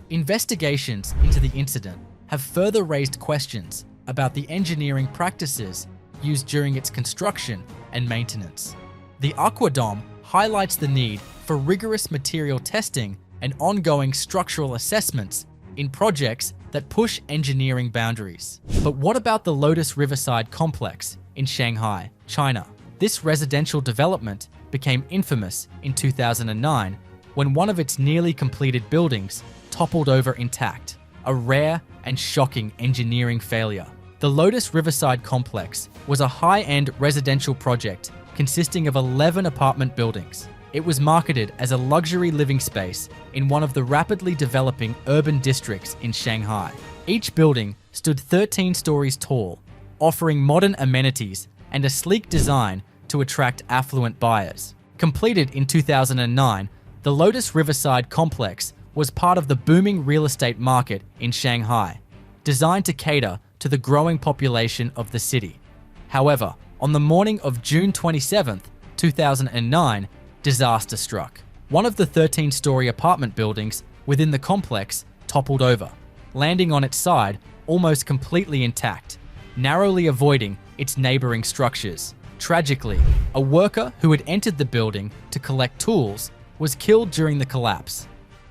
Investigations into the incident have further raised questions about the engineering practices used during its construction and maintenance. The Aquarium highlights the need for rigorous material testing and ongoing structural assessments in projects that push engineering boundaries. But what about the Lotus Riverside complex in Shanghai, China? This residential development became infamous in 2009 when one of its nearly completed buildings toppled over intact, a rare and shocking engineering failure. The Lotus Riverside complex was a high-end residential project consisting of 11 apartment buildings. It was marketed as a luxury living space in one of the rapidly developing urban districts in Shanghai. Each building stood 13 stories tall, offering modern amenities and a sleek design to attract affluent buyers. Completed in 2009, the Lotus Riverside complex was part of the booming real estate market in Shanghai, designed to cater to the growing population of the city. However, on the morning of June 27, 2009, disaster struck. One of the 13-story apartment buildings within the complex toppled over, landing on its side almost completely intact, narrowly avoiding its neighboring structures. Tragically, a worker who had entered the building to collect tools was killed during the collapse.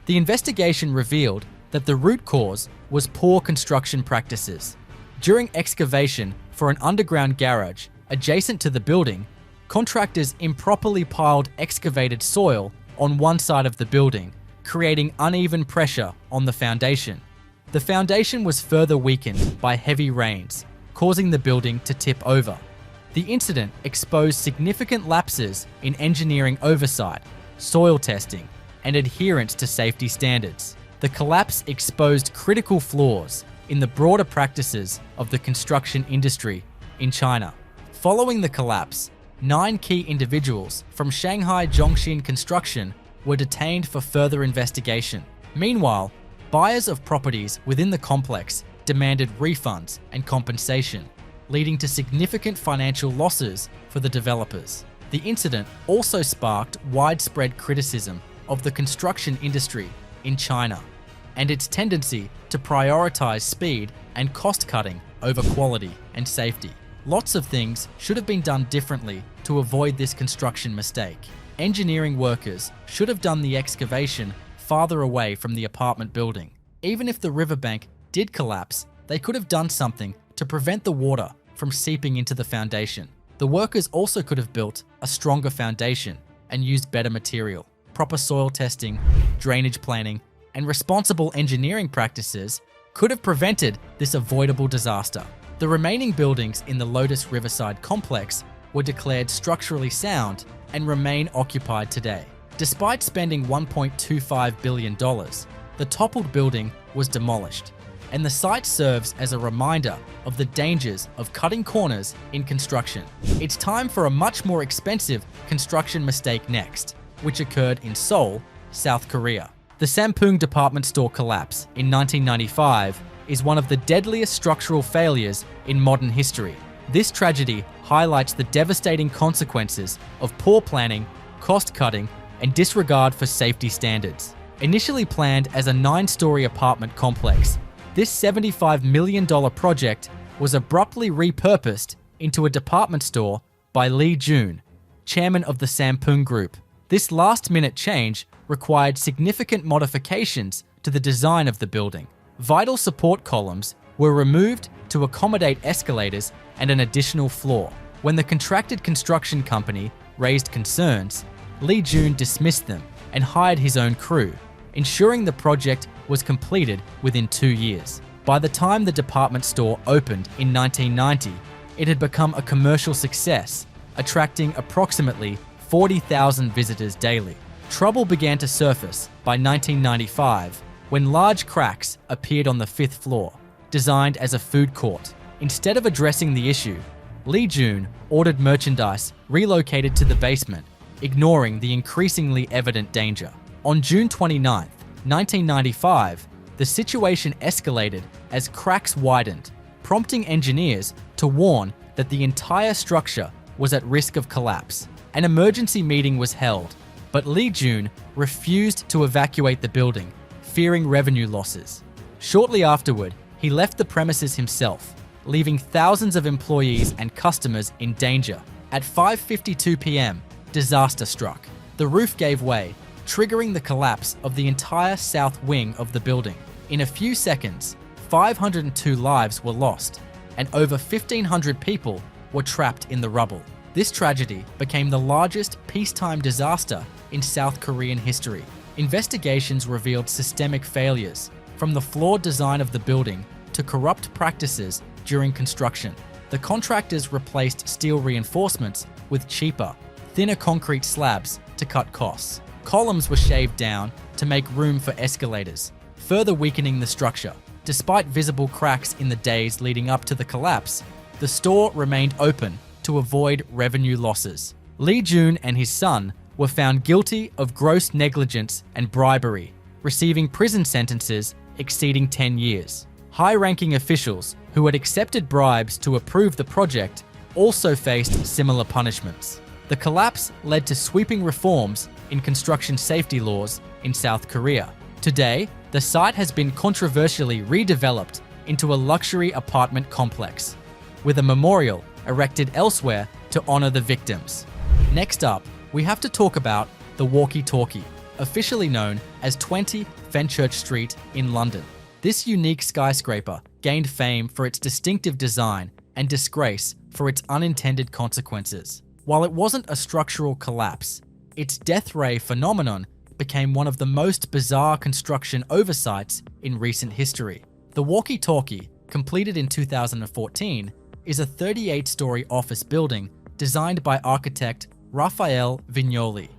The investigation revealed that the root cause was poor construction practices. During excavation for an underground garage adjacent to the building, contractors improperly piled excavated soil on one side of the building, creating uneven pressure on the foundation. The foundation was further weakened by heavy rains, causing the building to tip over. The incident exposed significant lapses in engineering oversight, soil testing, and adherence to safety standards. The collapse exposed critical flaws in the broader practices of the construction industry in China. Following the collapse, 9 key individuals from Shanghai Zhongxin Construction were detained for further investigation. Meanwhile, buyers of properties within the complex demanded refunds and compensation, leading to significant financial losses for the developers. The incident also sparked widespread criticism of the construction industry in China and its tendency to prioritize speed and cost-cutting over quality and safety. Lots of things should have been done differently to avoid this construction mistake. Engineering workers should have done the excavation farther away from the apartment building. Even if the riverbank did collapse, they could have done something to prevent the water from seeping into the foundation. The workers also could have built a stronger foundation and used better material. Proper soil testing, drainage planning, and responsible engineering practices could have prevented this avoidable disaster. The remaining buildings in the Lotus Riverside complex were declared structurally sound and remain occupied today. Despite spending $1.25 billion, the toppled building was demolished, and the site serves as a reminder of the dangers of cutting corners in construction. It's time for a much more expensive construction mistake next, which occurred in Seoul, South Korea. The Sampoong department store collapse in 1995 is one of the deadliest structural failures in modern history. This tragedy highlights the devastating consequences of poor planning, cost-cutting, and disregard for safety standards. Initially planned as a 9-story apartment complex, this $75 million project was abruptly repurposed into a department store by Lee Jun, chairman of the Sampoong Group. This last-minute change required significant modifications to the design of the building. Vital support columns were removed to accommodate escalators and an additional floor. When the contracted construction company raised concerns, Lee Jun dismissed them and hired his own crew, ensuring the project was completed within 2 years. By the time the department store opened in 1990, it had become a commercial success, attracting approximately 40,000 visitors daily. Trouble began to surface by 1995 when large cracks appeared on the 5th floor, designed as a food court. Instead of addressing the issue, Lee Jun ordered merchandise relocated to the basement, ignoring the increasingly evident danger. On June 29, 1995, the situation escalated as cracks widened, prompting engineers to warn that the entire structure was at risk of collapse. An emergency meeting was held, but Lee Jun refused to evacuate the building, fearing revenue losses. Shortly afterward, he left the premises himself, leaving thousands of employees and customers in danger. At 5:52 p.m., disaster struck. The roof gave way, triggering the collapse of the entire south wing of the building. In a few seconds, 502 lives were lost, and over 1,500 people were trapped in the rubble. This tragedy became the largest peacetime disaster in South Korean history. Investigations revealed systemic failures, from the flawed design of the building to corrupt practices during construction. The contractors replaced steel reinforcements with cheaper, thinner concrete slabs to cut costs. Columns were shaved down to make room for escalators, further weakening the structure. Despite visible cracks in the days leading up to the collapse, the store remained open to avoid revenue losses. Lee Jun and his son were found guilty of gross negligence and bribery, receiving prison sentences exceeding 10 years. High-ranking officials who had accepted bribes to approve the project also faced similar punishments. The collapse led to sweeping reforms in construction safety laws in South Korea. Today, the site has been controversially redeveloped into a luxury apartment complex, with a memorial erected elsewhere to honor the victims. Next up, we have to talk about the walkie-talkie, officially known as 20 Fenchurch Street in London. This unique skyscraper gained fame for its distinctive design and disgrace for its unintended consequences. While it wasn't a structural collapse, its death ray phenomenon became one of the most bizarre construction oversights in recent history. The walkie-talkie, completed in 2014, is a 38-story office building designed by architect Raffaele Vignoli.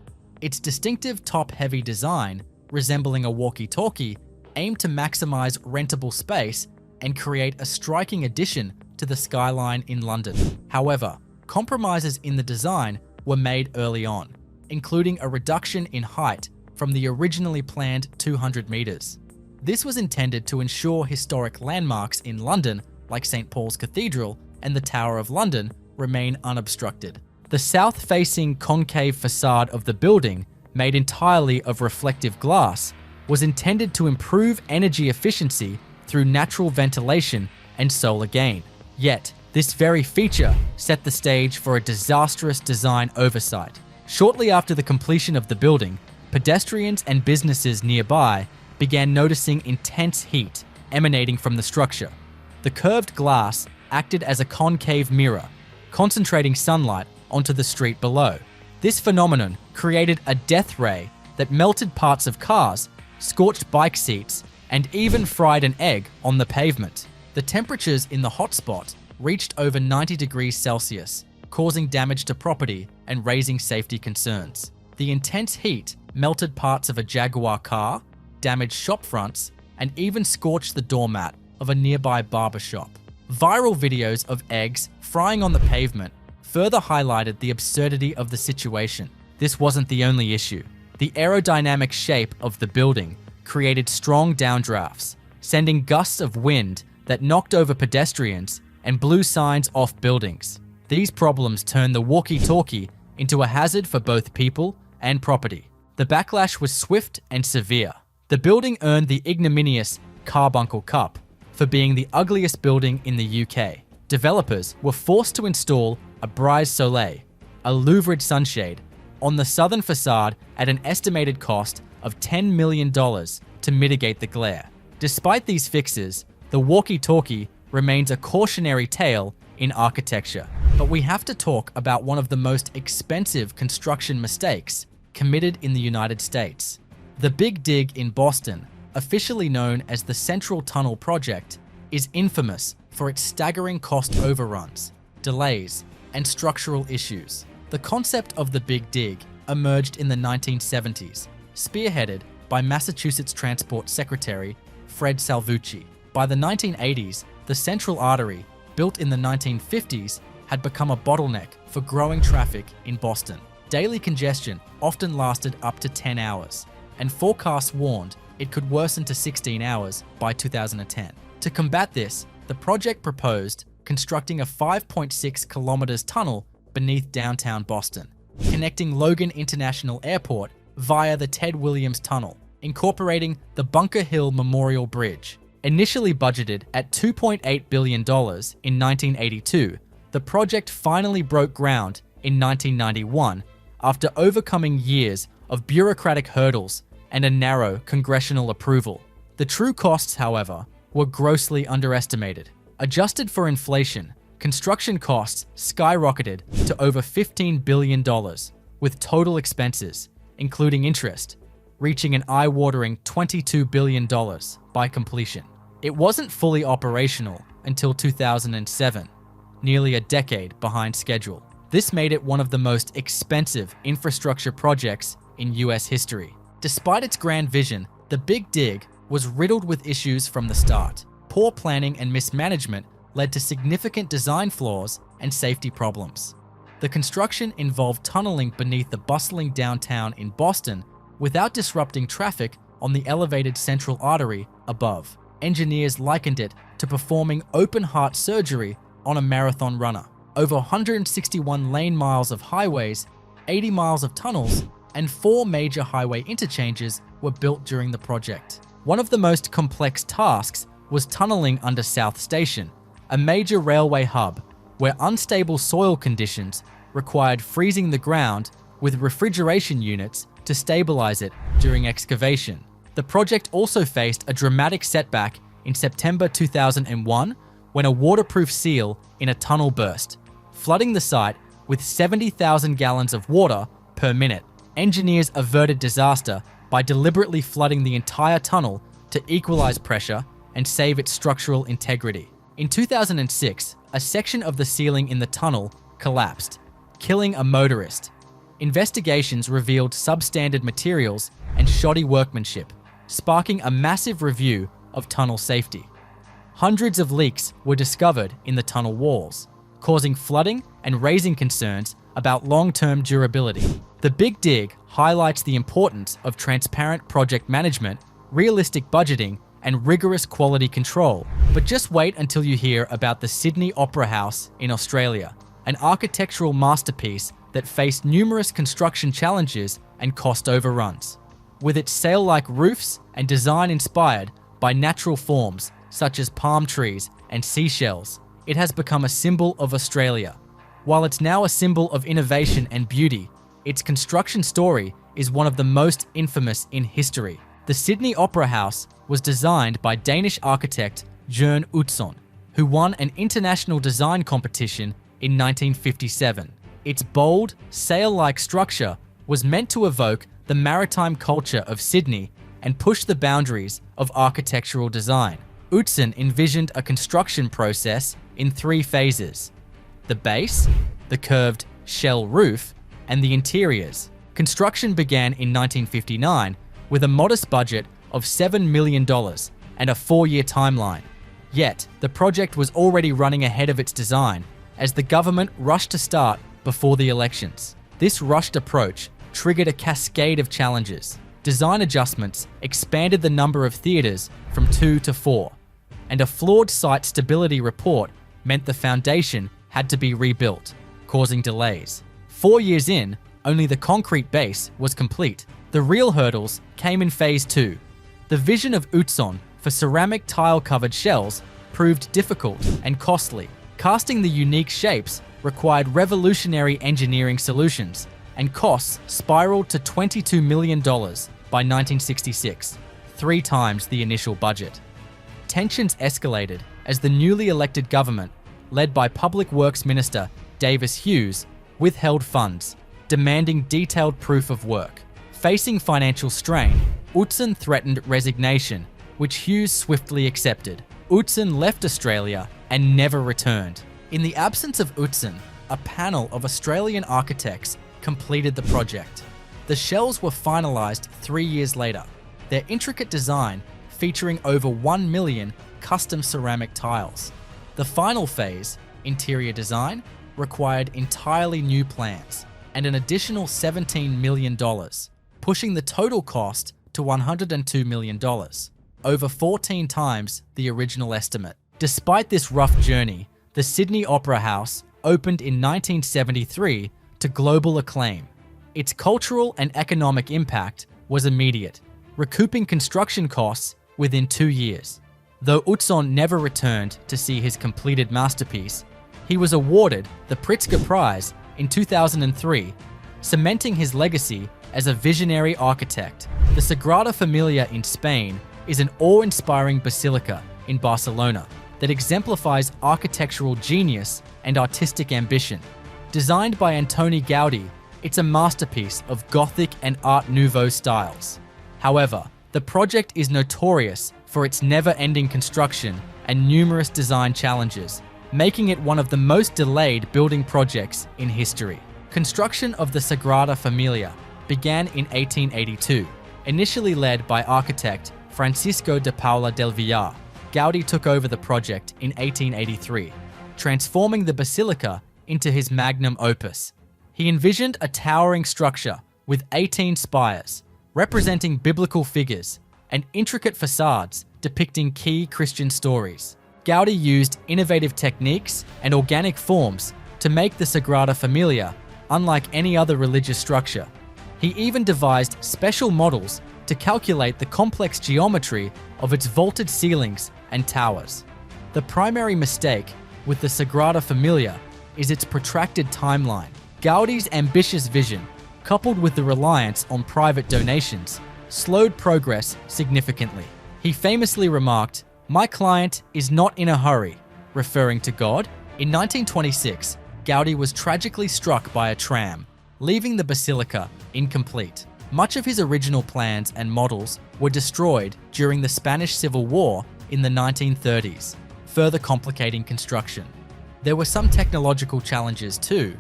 Its distinctive top-heavy design, resembling a walkie-talkie, aimed to maximize rentable space and create a striking addition to the skyline in London. However, compromises in the design were made early on, including a reduction in height from the originally planned 200 meters. This was intended to ensure historic landmarks in London, like St. Paul's Cathedral and the Tower of London, remain unobstructed. The south-facing concave facade of the building, made entirely of reflective glass, was intended to improve energy efficiency through natural ventilation and solar gain. Yet, this very feature set the stage for a disastrous design oversight. Shortly after the completion of the building, pedestrians and businesses nearby began noticing intense heat emanating from the structure. The curved glass acted as a concave mirror, concentrating sunlight onto the street below. This phenomenon created a death ray that melted parts of cars, scorched bike seats, and even fried an egg on the pavement. The temperatures in the hotspot reached over 90 degrees Celsius, causing damage to property and raising safety concerns. The intense heat melted parts of a Jaguar car, damaged shop fronts, and even scorched the doormat of a nearby barber shop. Viral videos of eggs frying on the pavement further highlighted the absurdity of the situation. This wasn't the only issue. The aerodynamic shape of the building created strong downdrafts, sending gusts of wind that knocked over pedestrians and blew signs off buildings. These problems turned the walkie-talkie into a hazard for both people and property. The backlash was swift and severe. The building earned the ignominious Carbuncle Cup for being the ugliest building in the UK. Developers were forced to install a brise soleil, a louvered sunshade, on the southern facade at an estimated cost of $10 million to mitigate the glare. Despite these fixes, the walkie-talkie remains a cautionary tale in architecture. But we have to talk about one of the most expensive construction mistakes committed in the United States. The Big Dig in Boston, officially known as the Central Tunnel Project, is infamous for its staggering cost overruns, delays, and structural issues. The concept of the Big Dig emerged in the 1970s, spearheaded by Massachusetts Transport Secretary Fred Salvucci. By the 1980s, the Central Artery, built in the 1950s, had become a bottleneck for growing traffic in Boston. Daily congestion often lasted up to 10 hours, and forecasts warned it could worsen to 16 hours by 2010. To combat this, the project proposed constructing a 5.6 kilometers tunnel beneath downtown Boston. connecting Logan International Airport via the Ted Williams Tunnel, incorporating the Bunker Hill Memorial Bridge. Initially budgeted at $2.8 billion in 1982, the project finally broke ground in 1991 after overcoming years of bureaucratic hurdles and a narrow congressional approval. The true costs, however, were grossly underestimated. Adjusted for inflation, construction costs skyrocketed to over $15 billion, with total expenses, including interest, reaching an eye-watering $22 billion by completion. It wasn't fully operational until 2007, nearly a decade behind schedule. This made it one of the most expensive infrastructure projects in US history. Despite its grand vision, the Big Dig was riddled with issues from the start. Poor planning and mismanagement led to significant design flaws and safety problems. The construction involved tunneling beneath the bustling downtown in Boston without disrupting traffic on the elevated central artery above. Engineers likened it to performing open-heart surgery on a marathon runner. Over 161 lane miles of highways, 80 miles of tunnels, and 4 major highway interchanges were built during the project. One of the most complex tasks was tunneling under South Station, a major railway hub where unstable soil conditions required freezing the ground with refrigeration units to stabilize it during excavation. The project also faced a dramatic setback in September 2001 when a waterproof seal in a tunnel burst, flooding the site with 70,000 gallons of water per minute. Engineers averted disaster by deliberately flooding the entire tunnel to equalize pressure and save its structural integrity. In 2006, a section of the ceiling in the tunnel collapsed, killing a motorist. Investigations revealed substandard materials and shoddy workmanship, sparking a massive review of tunnel safety. Hundreds of leaks were discovered in the tunnel walls, causing flooding and raising concerns about long-term durability. The Big Dig highlights the importance of transparent project management, realistic budgeting, and rigorous quality control. But just wait until you hear about the Sydney Opera House in Australia, an architectural masterpiece that faced numerous construction challenges and cost overruns. With its sail-like roofs and design inspired by natural forms such as palm trees and seashells, it has become a symbol of Australia. While it's now a symbol of innovation and beauty, its construction story is one of the most infamous in history. The Sydney Opera House was designed by Danish architect Jørn Utzon, who won an international design competition in 1957. Its bold, sail-like structure was meant to evoke the maritime culture of Sydney and push the boundaries of architectural design. Utzon envisioned a construction process in 3 phases: the base, the curved shell roof, and the interiors. Construction began in 1959 with a modest budget of $7 million and a 4-year timeline. Yet, the project was already running ahead of its design as the government rushed to start before the elections. This rushed approach triggered a cascade of challenges. Design adjustments expanded the number of theaters from 2 to 4, and a flawed site stability report meant the foundation had to be rebuilt, causing delays. 4 years in, only the concrete base was complete. The real hurdles came in phase 2. The vision of Utzon for ceramic tile-covered shells proved difficult and costly. Casting the unique shapes required revolutionary engineering solutions, and costs spiraled to $22 million by 1966, 3 times the initial budget. Tensions escalated as the newly elected government, led by Public Works Minister Davis Hughes, withheld funds, demanding detailed proof of work. Facing financial strain, Utzon threatened resignation, which Hughes swiftly accepted. Utzon left Australia and never returned. In the absence of Utzon, a panel of Australian architects completed the project. The shells were finalized 3 years later, their intricate design featuring over 1 million custom ceramic tiles. The final phase, interior design, required entirely new plans and an additional $17 million, pushing the total cost to $102 million, over 14 times the original estimate. Despite this rough journey, the Sydney Opera House opened in 1973 to global acclaim. Its cultural and economic impact was immediate, recouping construction costs within 2 years. Though Utzon never returned to see his completed masterpiece, he was awarded the Pritzker Prize in 2003, cementing his legacy as a visionary architect. The Sagrada Familia in Spain is an awe-inspiring basilica in Barcelona that exemplifies architectural genius and artistic ambition. Designed by Antoni Gaudí, it's a masterpiece of Gothic and Art Nouveau styles. However, the project is notorious for its never-ending construction and numerous design challenges, making it one of the most delayed building projects in history. Construction of the Sagrada Familia began in 1882, initially led by architect Francisco de Paula del Villar. Gaudí took over the project in 1883, transforming the basilica into his magnum opus. He envisioned a towering structure with 18 spires, representing biblical figures, and intricate facades depicting key Christian stories. Gaudí used innovative techniques and organic forms to make the Sagrada Familia unlike any other religious structure. He even devised special models to calculate the complex geometry of its vaulted ceilings and towers. The primary mistake with the Sagrada Familia is its protracted timeline. Gaudí's ambitious vision, coupled with the reliance on private donations, slowed progress significantly. He famously remarked, "My client is not in a hurry," referring to God. In 1926, Gaudí was tragically struck by a tram, leaving the basilica incomplete. Much of his original plans and models were destroyed during the Spanish Civil War in the 1930s, further complicating construction. There were some technological challenges too.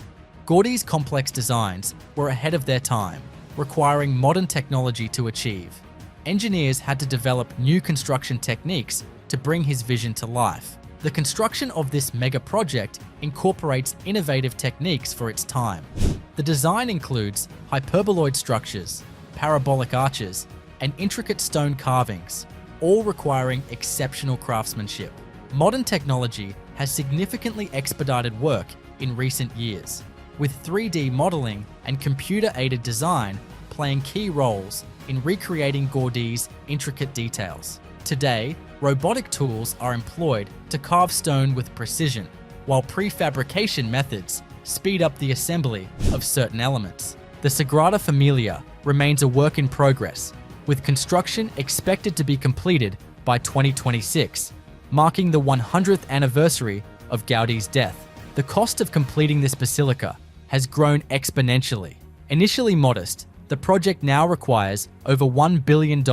Gaudí's complex designs were ahead of their time, requiring modern technology to achieve. Engineers had to develop new construction techniques to bring his vision to life. The construction of this mega project incorporates innovative techniques for its time. The design includes hyperboloid structures, parabolic arches, and intricate stone carvings, all requiring exceptional craftsmanship. Modern technology has significantly expedited work in recent years, with 3D modeling and computer-aided design playing key roles in recreating Gaudí's intricate details. Today, robotic tools are employed to carve stone with precision, while prefabrication methods speed up the assembly of certain elements. The Sagrada Familia remains a work in progress, with construction expected to be completed by 2026, marking the 100th anniversary of Gaudí's death. The cost of completing this basilica has grown exponentially. Initially modest, the project now requires over $1 billion,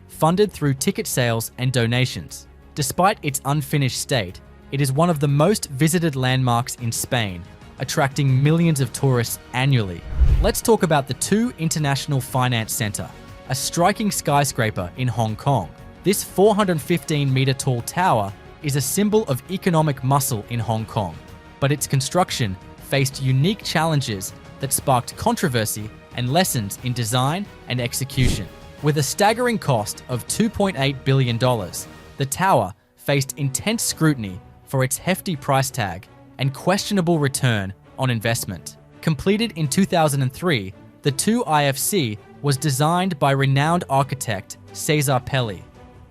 funded through ticket sales and donations. Despite its unfinished state, it is one of the most visited landmarks in Spain, attracting millions of tourists annually. Let's talk about the Two International Finance Center, a striking skyscraper in Hong Kong. This 415-meter tall tower is a symbol of economic muscle in Hong Kong, but its construction faced unique challenges that sparked controversy and lessons in design and execution. With a staggering cost of $2.8 billion, the tower faced intense scrutiny for its hefty price tag and questionable return on investment. Completed in 2003, the 2IFC was designed by renowned architect Cesar Pelli.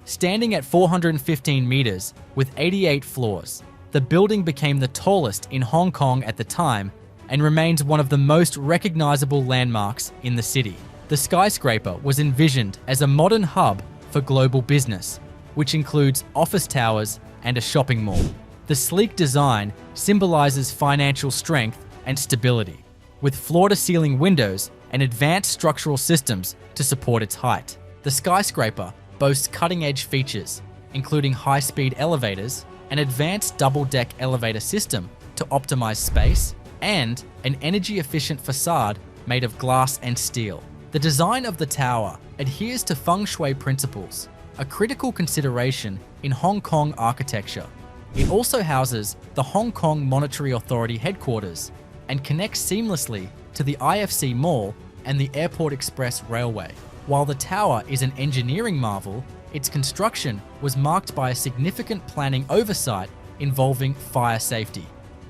Standing at 415 meters with 88 floors, the building became the tallest in Hong Kong at the time and remains one of the most recognizable landmarks in the city. The skyscraper was envisioned as a modern hub for global business, which includes office towers and a shopping mall. The sleek design symbolizes financial strength and stability, with floor-to-ceiling windows and advanced structural systems to support its height. The skyscraper boasts cutting-edge features, including high-speed elevators, an advanced double-deck elevator system to optimize space, and an energy-efficient facade made of glass and steel. The design of the tower adheres to feng shui principles, a critical consideration in Hong Kong architecture. It also houses the Hong Kong Monetary Authority headquarters and connects seamlessly to the IFC Mall and the Airport Express Railway. While the tower is an engineering marvel, its construction was marked by a significant planning oversight involving fire safety.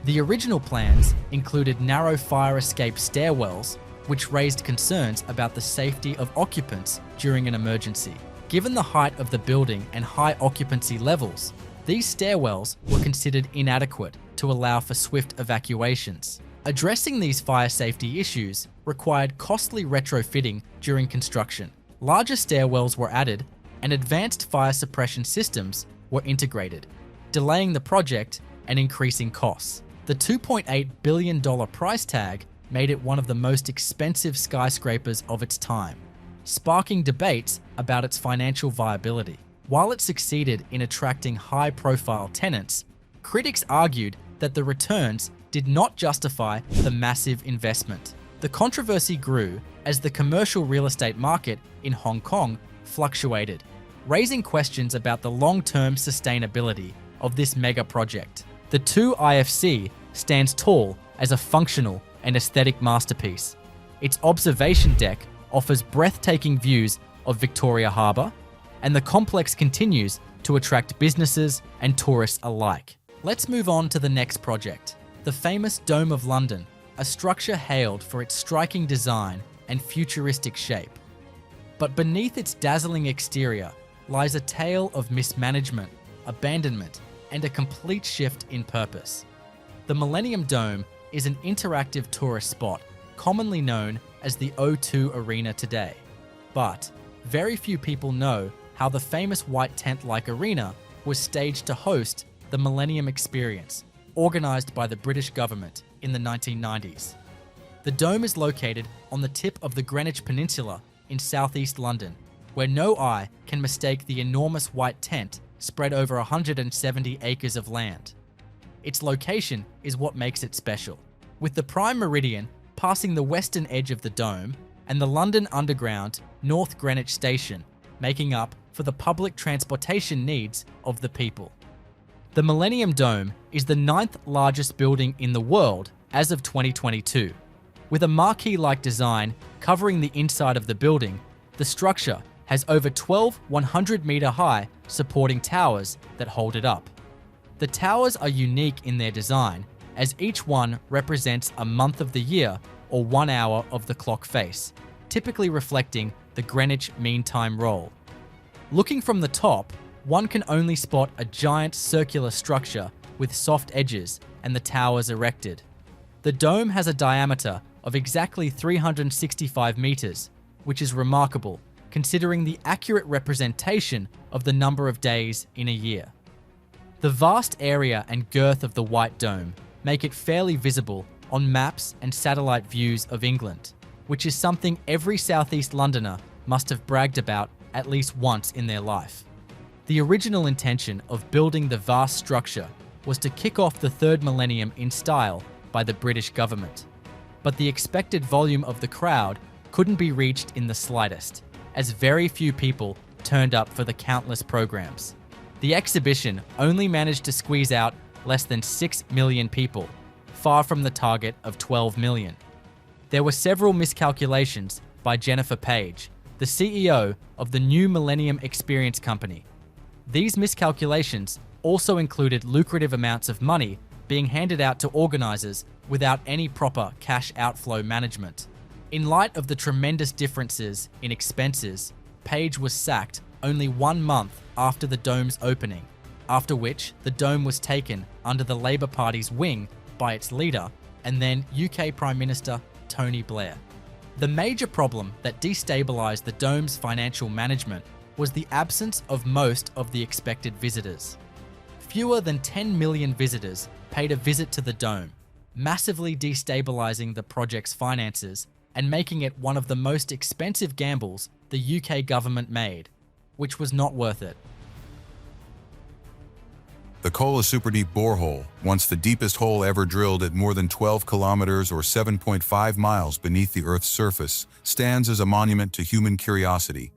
The original plans included narrow fire escape stairwells, which raised concerns about the safety of occupants during an emergency. Given the height of the building and high occupancy levels, these stairwells were considered inadequate to allow for swift evacuations. Addressing these fire safety issues required costly retrofitting during construction. Larger stairwells were added and advanced fire suppression systems were integrated, delaying the project and increasing costs. The $2.8 billion price tag made it one of the most expensive skyscrapers of its time, sparking debates about its financial viability. While it succeeded in attracting high-profile tenants, critics argued that the returns did not justify the massive investment. The controversy grew as the commercial real estate market in Hong Kong fluctuated, raising questions about the long-term sustainability of this mega project. The 2IFC stands tall as a functional and aesthetic masterpiece. Its observation deck offers breathtaking views of Victoria Harbour, and the complex continues to attract businesses and tourists alike. Let's move on to the next project, the famous Dome of London, a structure hailed for its striking design and futuristic shape. But beneath its dazzling exterior lies a tale of mismanagement, abandonment, and a complete shift in purpose. The Millennium Dome is an interactive tourist spot, commonly known as the O2 Arena today. But very few people know how the famous white tent-like arena was staged to host the Millennium Experience, organized by the British government in the 1990s. The dome is located on the tip of the Greenwich Peninsula in southeast London, where no eye can mistake the enormous white tent spread over 170 acres of land. Its location is what makes it special, with the prime meridian passing the western edge of the dome and the London Underground North Greenwich Station making up for the public transportation needs of the people. The Millennium Dome is the 9th largest building in the world as of 2022. With a marquee-like design covering the inside of the building, the structure has over 12 100-meter-high supporting towers that hold it up. The towers are unique in their design, as each one represents a month of the year or 1 hour of the clock face, typically reflecting the Greenwich Mean Time roll. Looking from the top, one can only spot a giant circular structure with soft edges and the towers erected. The dome has a diameter of exactly 365 meters, which is remarkable considering the accurate representation of the number of days in a year. The vast area and girth of the White Dome make it fairly visible on maps and satellite views of England, which is something every Southeast Londoner must have bragged about at least once in their life. The original intention of building the vast structure was to kick off the third millennium in style by the British government. But the expected volume of the crowd couldn't be reached in the slightest, as very few people turned up for the countless programs. The exhibition only managed to squeeze out less than 6 million people, far from the target of 12 million. There were several miscalculations by Jennifer Page, the CEO of the New Millennium Experience Company. These miscalculations also included lucrative amounts of money being handed out to organizers without any proper cash outflow management. In light of the tremendous differences in expenses, Page was sacked only 1 month after the dome's opening, after which the dome was taken under the Labour Party's wing by its leader and then UK Prime Minister Tony Blair. The major problem that destabilized the dome's financial management was the absence of most of the expected visitors. Fewer than 10 million visitors paid a visit to the dome, massively destabilizing the project's finances and making it one of the most expensive gambles the UK government made, which was not worth it. The Kola Superdeep Borehole, once the deepest hole ever drilled at more than 12 kilometers or 7.5 miles beneath the Earth's surface, stands as a monument to human curiosity.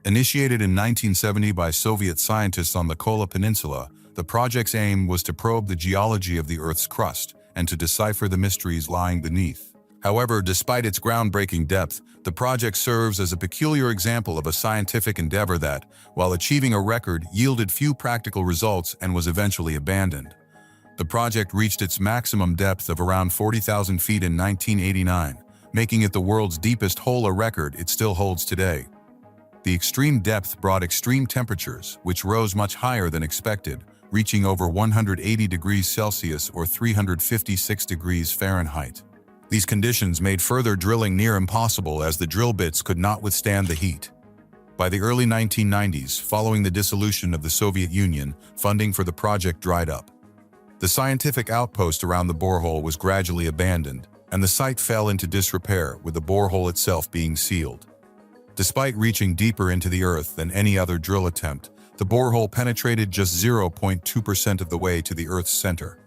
Initiated in 1970 by Soviet scientists on the Kola Peninsula, the project's aim was to probe the geology of the Earth's crust and to decipher the mysteries lying beneath. However, despite its groundbreaking depth, the project serves as a peculiar example of a scientific endeavor that, while achieving a record, yielded few practical results and was eventually abandoned. The project reached its maximum depth of around 40,000 feet in 1989, making it the world's deepest hole, a record it still holds today. The extreme depth brought extreme temperatures, which rose much higher than expected, reaching over 180 degrees Celsius or 356 degrees Fahrenheit. These conditions made further drilling near impossible as the drill bits could not withstand the heat. By the early 1990s, following the dissolution of the Soviet Union, funding for the project dried up. The scientific outpost around the borehole was gradually abandoned, and the site fell into disrepair, with the borehole itself being sealed. Despite reaching deeper into the earth than any other drill attempt, the borehole penetrated just 0.2% of the way to the Earth's center.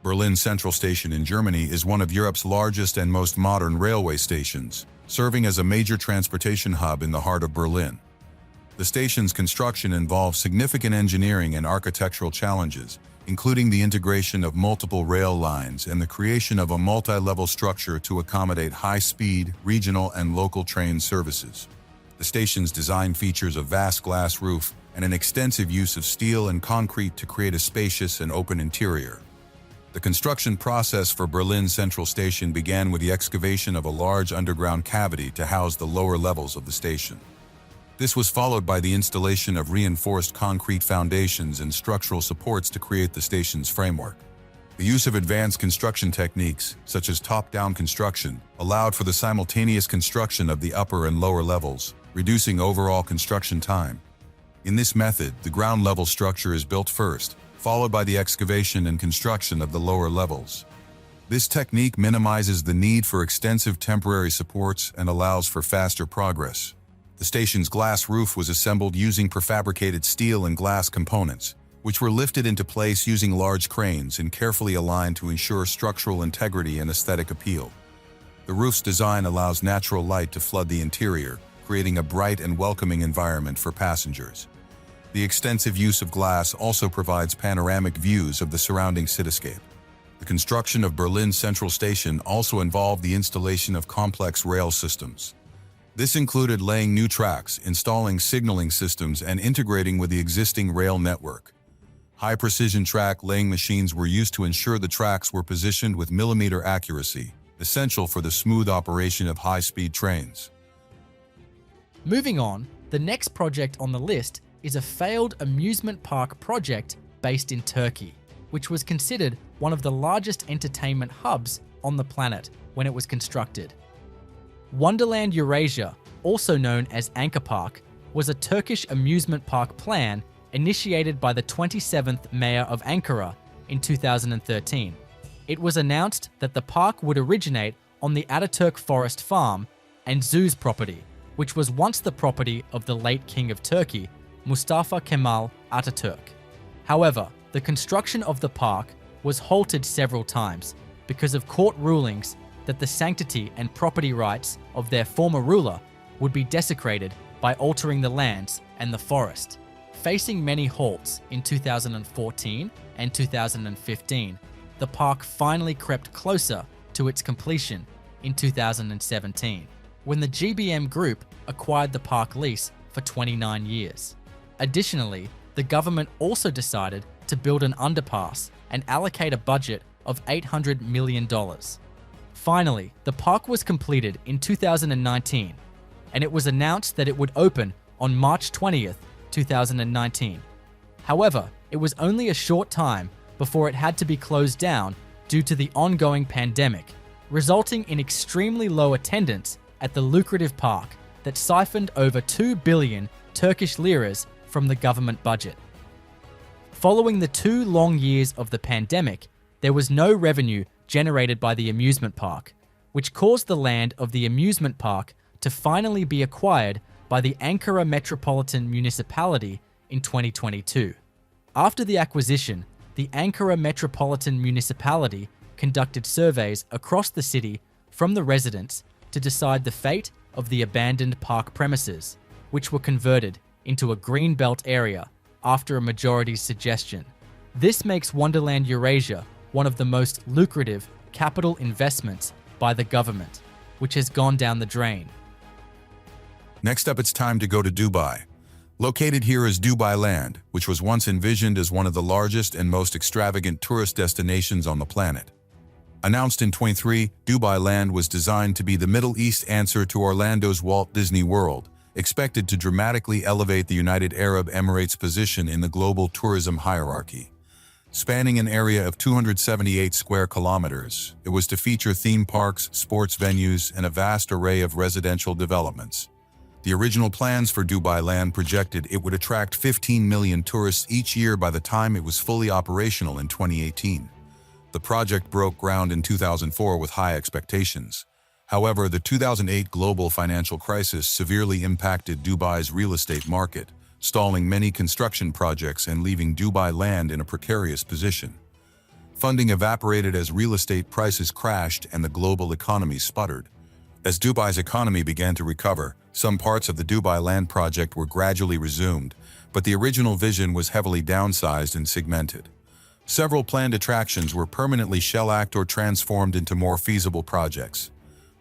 Berlin Central Station in Germany is one of Europe's largest and most modern railway stations, serving as a major transportation hub in the heart of Berlin. The station's construction involves significant engineering and architectural challenges, including the integration of multiple rail lines and the creation of a multi-level structure to accommodate high-speed, regional, and local train services. The station's design features a vast glass roof and an extensive use of steel and concrete to create a spacious and open interior. The construction process for Berlin Central Station began with the excavation of a large underground cavity to house the lower levels of the station. This was followed by the installation of reinforced concrete foundations and structural supports to create the station's framework. The use of advanced construction techniques, such as top-down construction, allowed for the simultaneous construction of the upper and lower levels, reducing overall construction time. In this method, the ground-level structure is built first, followed by the excavation and construction of the lower levels. This technique minimizes the need for extensive temporary supports and allows for faster progress. The station's glass roof was assembled using prefabricated steel and glass components, which were lifted into place using large cranes and carefully aligned to ensure structural integrity and aesthetic appeal. The roof's design allows natural light to flood the interior, creating a bright and welcoming environment for passengers. The extensive use of glass also provides panoramic views of the surrounding cityscape. The construction of Berlin Central Station also involved the installation of complex rail systems. This included laying new tracks, installing signaling systems, and integrating with the existing rail network. High-precision track laying machines were used to ensure the tracks were positioned with millimeter accuracy, essential for the smooth operation of high-speed trains. Moving on, the next project on the list is a failed amusement park project based in Turkey, which was considered one of the largest entertainment hubs on the planet when it was constructed. Wonderland Eurasia, also known as Anchor Park, was a Turkish amusement park plan initiated by the 27th Mayor of Ankara in 2013. It was announced that the park would originate on the Ataturk Forest Farm and Zoos property, which was once the property of the late King of Turkey, Mustafa Kemal Ataturk. However, the construction of the park was halted several times because of court rulings that the sanctity and property rights of their former ruler would be desecrated by altering the lands and the forest. Facing many halts in 2014 and 2015, the park finally crept closer to its completion in 2017, when the GBM Group acquired the park lease for 29 years. Additionally, the government also decided to build an underpass and allocate a budget of $800 million. Finally, the park was completed in 2019, and it was announced that it would open on March 20th, 2019. However, it was only a short time before it had to be closed down due to the ongoing pandemic, resulting in extremely low attendance at the lucrative park that siphoned over 2 billion Turkish liras from the government budget. Following the 2 long years of the pandemic, there was no revenue generated by the amusement park, which caused the land of the amusement park to finally be acquired by the Ankara Metropolitan Municipality in 2022. After the acquisition, the Ankara Metropolitan Municipality conducted surveys across the city from the residents to decide the fate of the abandoned park premises, which were converted into a greenbelt area after a majority's suggestion. This makes Wonderland Eurasia one of the most lucrative capital investments by the government, which has gone down the drain. Next up, it's time to go to Dubai. Located here is Dubai Land, which was once envisioned as one of the largest and most extravagant tourist destinations on the planet. Announced in 23, Dubai Land was designed to be the Middle East answer to Orlando's Walt Disney World, expected to dramatically elevate the United Arab Emirates' position in the global tourism hierarchy. Spanning an area of 278 square kilometers, it was to feature theme parks, sports venues, and a vast array of residential developments. The original plans for Dubai Land projected it would attract 15 million tourists each year by the time it was fully operational in 2018. The project broke ground in 2004 with high expectations. However, the 2008 global financial crisis severely impacted Dubai's real estate market, stalling many construction projects and leaving Dubai Land in a precarious position. Funding evaporated as real estate prices crashed and the global economy sputtered. As Dubai's economy began to recover, some parts of the Dubai Land project were gradually resumed, but the original vision was heavily downsized and segmented. Several planned attractions were permanently shellacked or transformed into more feasible projects.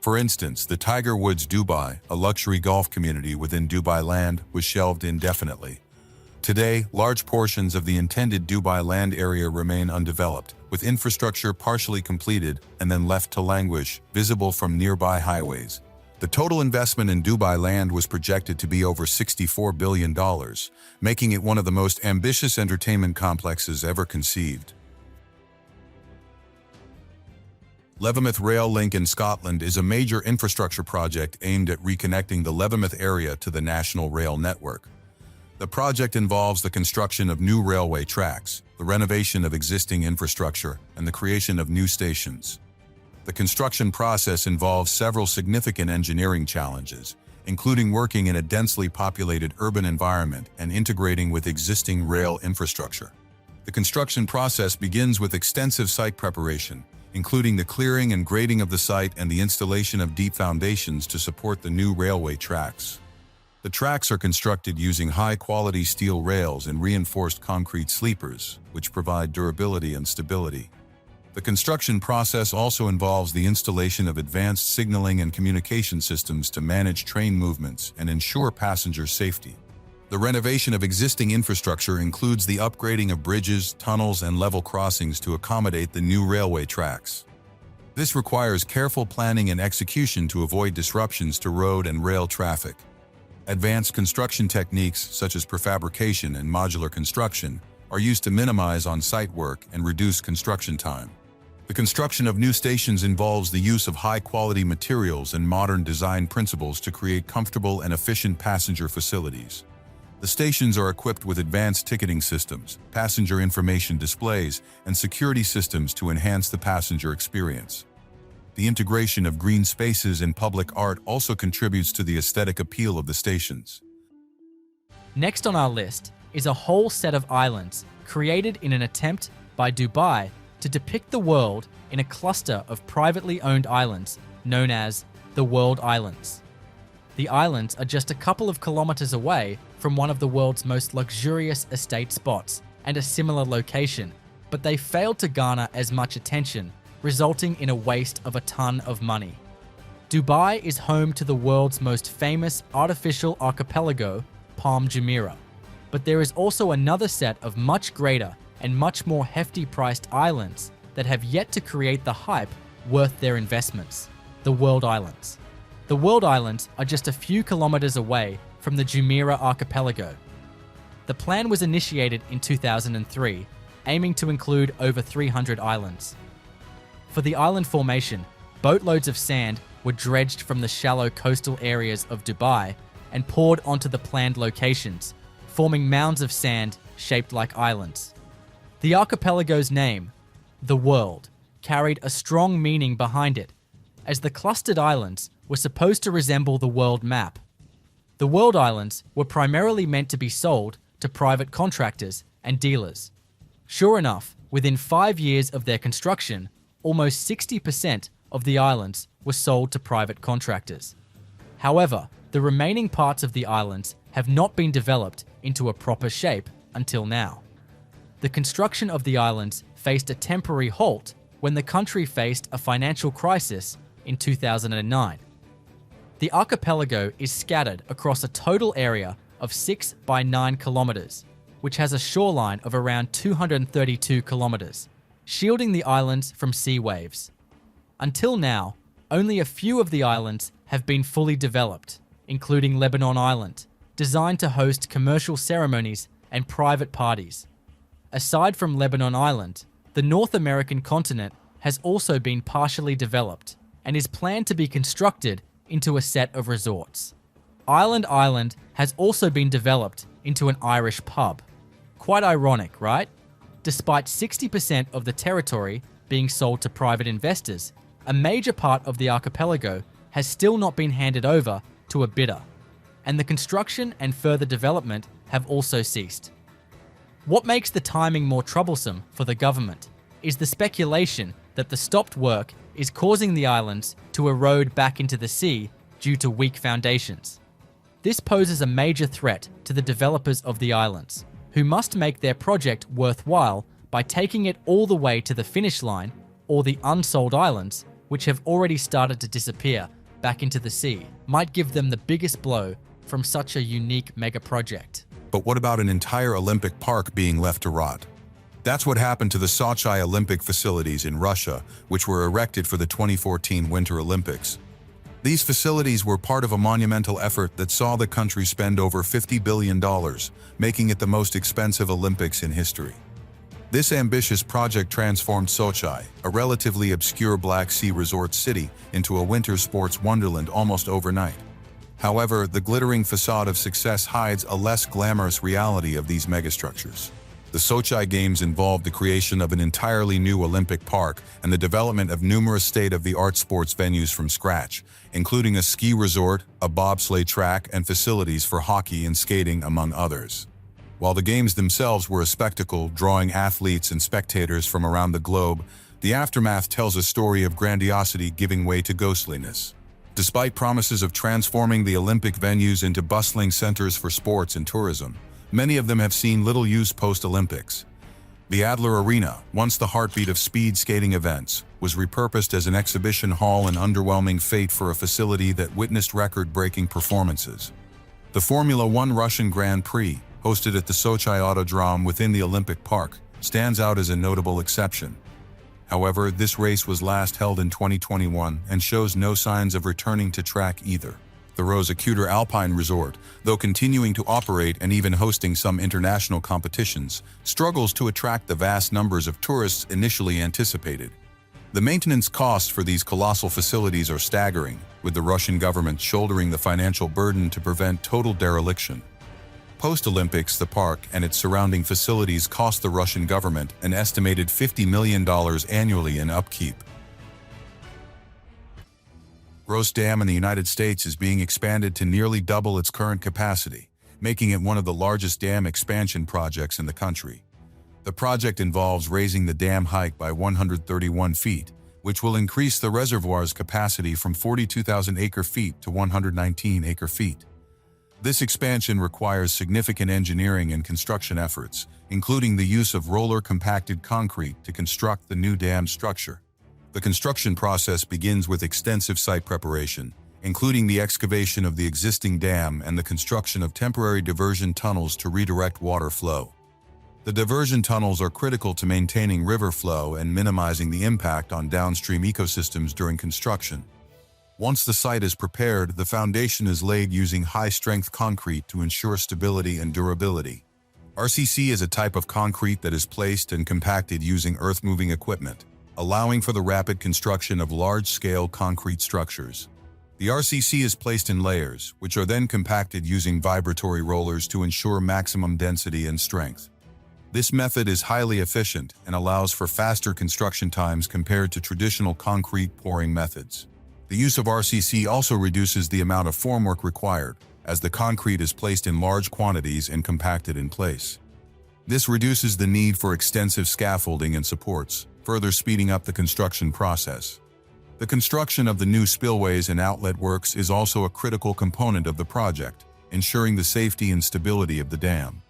For instance, the Tiger Woods Dubai, a luxury golf community within Dubai Land, was shelved indefinitely. Today, large portions of the intended Dubai Land area remain undeveloped, with infrastructure partially completed and then left to languish, visible from nearby highways. The total investment in Dubai Land was projected to be over $64 billion, making it one of the most ambitious entertainment complexes ever conceived. Leathermouth Rail Link in Scotland is a major infrastructure project aimed at reconnecting the Leathermouth area to the national rail network. The project involves the construction of new railway tracks, the renovation of existing infrastructure, and the creation of new stations. The construction process involves several significant engineering challenges, including working in a densely populated urban environment and integrating with existing rail infrastructure. The construction process begins with extensive site preparation, including the clearing and grading of the site and the installation of deep foundations to support the new railway tracks. The tracks are constructed using high-quality steel rails and reinforced concrete sleepers, which provide durability and stability. The construction process also involves the installation of advanced signaling and communication systems to manage train movements and ensure passenger safety. The renovation of existing infrastructure includes the upgrading of bridges, tunnels, and level crossings to accommodate the new railway tracks. This requires careful planning and execution to avoid disruptions to road and rail traffic. Advanced construction techniques such as prefabrication and modular construction are used to minimize on-site work and reduce construction time. The construction of new stations involves the use of high-quality materials and modern design principles to create comfortable and efficient passenger facilities. The stations are equipped with advanced ticketing systems, passenger information displays, and security systems to enhance the passenger experience. The integration of green spaces and public art also contributes to the aesthetic appeal of the stations. Next on our list is a whole set of islands created in an attempt by Dubai to depict the world in a cluster of privately owned islands known as the World Islands. The islands are just a couple of kilometers away from one of the world's most luxurious estate spots and a similar location, but they failed to garner as much attention, resulting in a waste of a ton of money. Dubai is home to the world's most famous artificial archipelago, Palm Jumeirah, but there is also another set of much greater and much more hefty-priced islands that have yet to create the hype worth their investments, the World Islands. The World Islands are just a few kilometers away from the Jumeirah archipelago. The plan was initiated in 2003, aiming to include over 300 islands. For the island formation, boatloads of sand were dredged from the shallow coastal areas of Dubai and poured onto the planned locations, forming mounds of sand shaped like islands. The archipelago's name, the World, carried a strong meaning behind it, as the clustered islands were supposed to resemble the world map. The World Islands were primarily meant to be sold to private contractors and dealers. Sure enough, within 5 years of their construction, almost 60% of the islands were sold to private contractors. However, the remaining parts of the islands have not been developed into a proper shape until now. The construction of the islands faced a temporary halt when the country faced a financial crisis in 2009. The archipelago is scattered across a total area of 6 by 9 kilometers, which has a shoreline of around 232 kilometers, shielding the islands from sea waves. Until now, only a few of the islands have been fully developed, including Lebanon Island, designed to host commercial ceremonies and private parties. Aside from Lebanon Island, the North American continent has also been partially developed and is planned to be constructed into a set of resorts. Island Island has also been developed into an Irish pub. Quite ironic, right? Despite 60% of the territory being sold to private investors, a major part of the archipelago has still not been handed over to a bidder, and the construction and further development have also ceased. What makes the timing more troublesome for the government is the speculation that the stopped work is causing the islands to erode back into the sea due to weak foundations. This poses a major threat to the developers of the islands, who must make their project worthwhile by taking it all the way to the finish line, or the unsold islands, which have already started to disappear back into the sea, might give them the biggest blow from such a unique mega project. But what about an entire Olympic park being left to rot? That's what happened to the Sochi Olympic facilities in Russia, which were erected for the 2014 Winter Olympics. These facilities were part of a monumental effort that saw the country spend over $50 billion, making it the most expensive Olympics in history. This ambitious project transformed Sochi, a relatively obscure Black Sea resort city, into a winter sports wonderland almost overnight. However, the glittering facade of success hides a less glamorous reality of these megastructures. The Sochi Games involved the creation of an entirely new Olympic park and the development of numerous state-of-the-art sports venues from scratch, including a ski resort, a bobsleigh track, and facilities for hockey and skating, among others. While the Games themselves were a spectacle, drawing athletes and spectators from around the globe, the aftermath tells a story of grandiosity giving way to ghostliness. Despite promises of transforming the Olympic venues into bustling centers for sports and tourism, many of them have seen little use post-Olympics. The Adler Arena, once the heartbeat of speed skating events, was repurposed as an exhibition hall, an underwhelming fate for a facility that witnessed record-breaking performances. The Formula One Russian Grand Prix, hosted at the Sochi Autodrome within the Olympic Park, stands out as a notable exception. However, this race was last held in 2021 and shows no signs of returning to track either. The Rosa-Kuter Alpine Resort, though continuing to operate and even hosting some international competitions, struggles to attract the vast numbers of tourists initially anticipated. The maintenance costs for these colossal facilities are staggering, with the Russian government shouldering the financial burden to prevent total dereliction. Post-Olympics, the park and its surrounding facilities cost the Russian government an estimated $50 million annually in upkeep. Gross Dam in the United States is being expanded to nearly double its current capacity, making it one of the largest dam expansion projects in the country. The project involves raising the dam height by 131 feet, which will increase the reservoir's capacity from 42,000 acre-feet to 119 acre-feet. This expansion requires significant engineering and construction efforts, including the use of roller-compacted concrete to construct the new dam structure. The construction process begins with extensive site preparation, including the excavation of the existing dam and the construction of temporary diversion tunnels to redirect water flow. The diversion tunnels are critical to maintaining river flow and minimizing the impact on downstream ecosystems during construction. Once the site is prepared, the foundation is laid using high-strength concrete to ensure stability and durability. RCC is a type of concrete that is placed and compacted using earth-moving equipment, allowing for the rapid construction of large-scale concrete structures. The RCC is placed in layers, which are then compacted using vibratory rollers to ensure maximum density and strength. This method is highly efficient and allows for faster construction times compared to traditional concrete pouring methods. The use of RCC also reduces the amount of formwork required, as the concrete is placed in large quantities and compacted in place. This reduces the need for extensive scaffolding and supports, further speeding up the construction process. The construction of the new spillways and outlet works is also a critical component of the project, ensuring the safety and stability of the dam.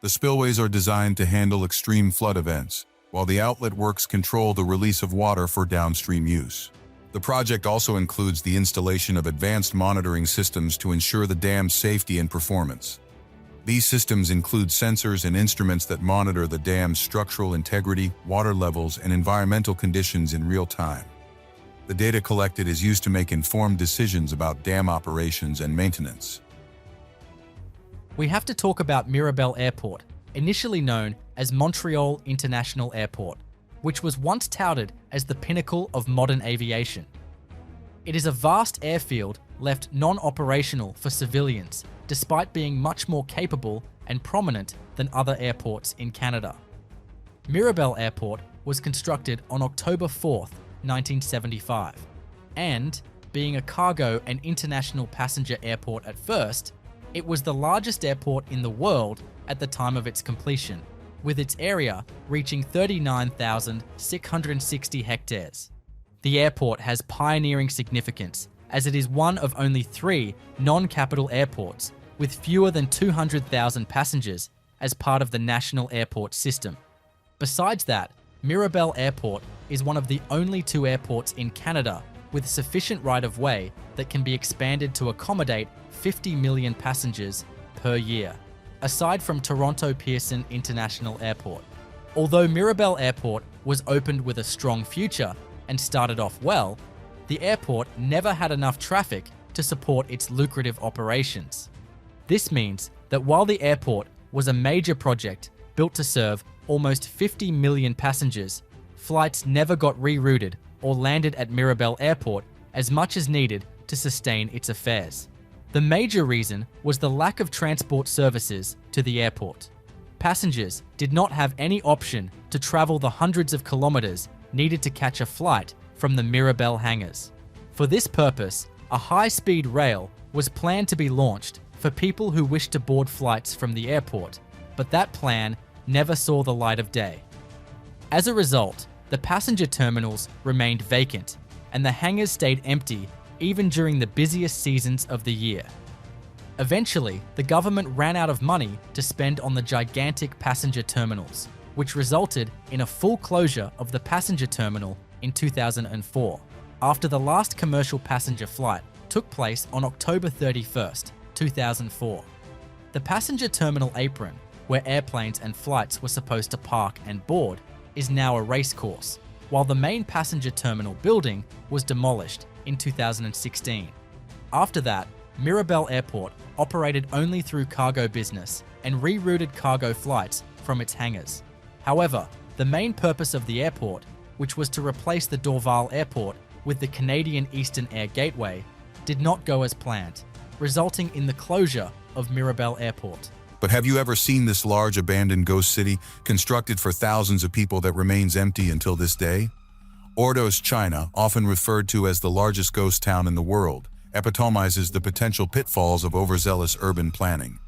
The spillways are designed to handle extreme flood events, while the outlet works control the release of water for downstream use. The project also includes the installation of advanced monitoring systems to ensure the dam's safety and performance. These systems include sensors and instruments that monitor the dam's structural integrity, water levels, and environmental conditions in real time. The data collected is used to make informed decisions about dam operations and maintenance. We have to talk about Mirabel Airport, initially known as Montreal International Airport, which was once touted as the pinnacle of modern aviation. It is a vast airfield left non-operational for civilians, despite being much more capable and prominent than other airports in Canada. Mirabel Airport was constructed on October 4th, 1975, and, being a cargo and international passenger airport at first, it was the largest airport in the world at the time of its completion, with its area reaching 39,660 hectares. The airport has pioneering significance, as it is one of only 3 non-capital airports with fewer than 200,000 passengers as part of the national airport system. Besides that, Mirabel Airport is one of the only 2 airports in Canada with sufficient right-of-way that can be expanded to accommodate 50 million passengers per year, aside from Toronto Pearson International Airport. Although Mirabel Airport was opened with a strong future and started off well, the airport never had enough traffic to support its lucrative operations. This means that while the airport was a major project built to serve almost 50 million passengers, flights never got rerouted or landed at Mirabel Airport as much as needed to sustain its affairs. The major reason was the lack of transport services to the airport. Passengers did not have any option to travel the hundreds of kilometers needed to catch a flight from the Mirabel hangars. For this purpose, a high-speed rail was planned to be launched for people who wished to board flights from the airport, but that plan never saw the light of day. As a result, the passenger terminals remained vacant, and the hangars stayed empty even during the busiest seasons of the year. Eventually, the government ran out of money to spend on the gigantic passenger terminals, which resulted in a full closure of the passenger terminal in 2004, after the last commercial passenger flight took place on October 31st, 2004. The passenger terminal apron, where airplanes and flights were supposed to park and board, is now a racecourse, while the main passenger terminal building was demolished in 2016. After that, Mirabel Airport operated only through cargo business and rerouted cargo flights from its hangars. However, the main purpose of the airport, which was to replace the Dorval Airport with the Canadian Eastern Air Gateway, did not go as planned, resulting in the closure of Mirabel Airport. But have you ever seen this large abandoned ghost city constructed for thousands of people that remains empty until this day? Ordos, China, often referred to as the largest ghost town in the world, epitomizes the potential pitfalls of overzealous urban planning.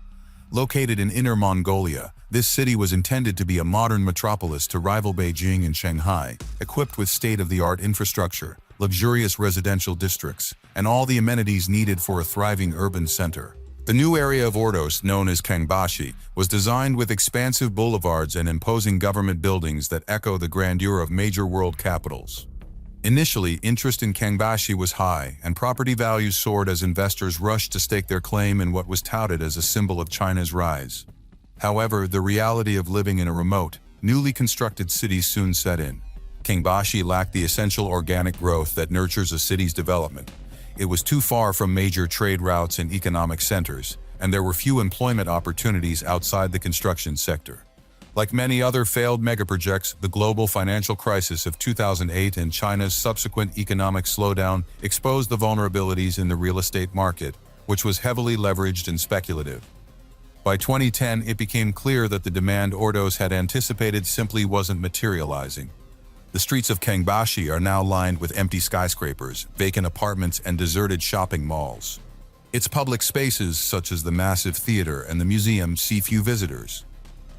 Located in Inner Mongolia, this city was intended to be a modern metropolis to rival Beijing and Shanghai, equipped with state-of-the-art infrastructure, luxurious residential districts, and all the amenities needed for a thriving urban center. The new area of Ordos, known as Kangbashi, was designed with expansive boulevards and imposing government buildings that echo the grandeur of major world capitals. Initially, interest in Kangbashi was high, and property values soared as investors rushed to stake their claim in what was touted as a symbol of China's rise. However, the reality of living in a remote, newly constructed city soon set in. Kangbashi lacked the essential organic growth that nurtures a city's development. It was too far from major trade routes and economic centers, and there were few employment opportunities outside the construction sector. Like many other failed megaprojects, the global financial crisis of 2008 and China's subsequent economic slowdown exposed the vulnerabilities in the real estate market, which was heavily leveraged and speculative. By 2010, it became clear that the demand Ordos had anticipated simply wasn't materializing. The streets of Kangbashi are now lined with empty skyscrapers, vacant apartments, and deserted shopping malls. Its public spaces, such as the massive theater and the museum, see few visitors.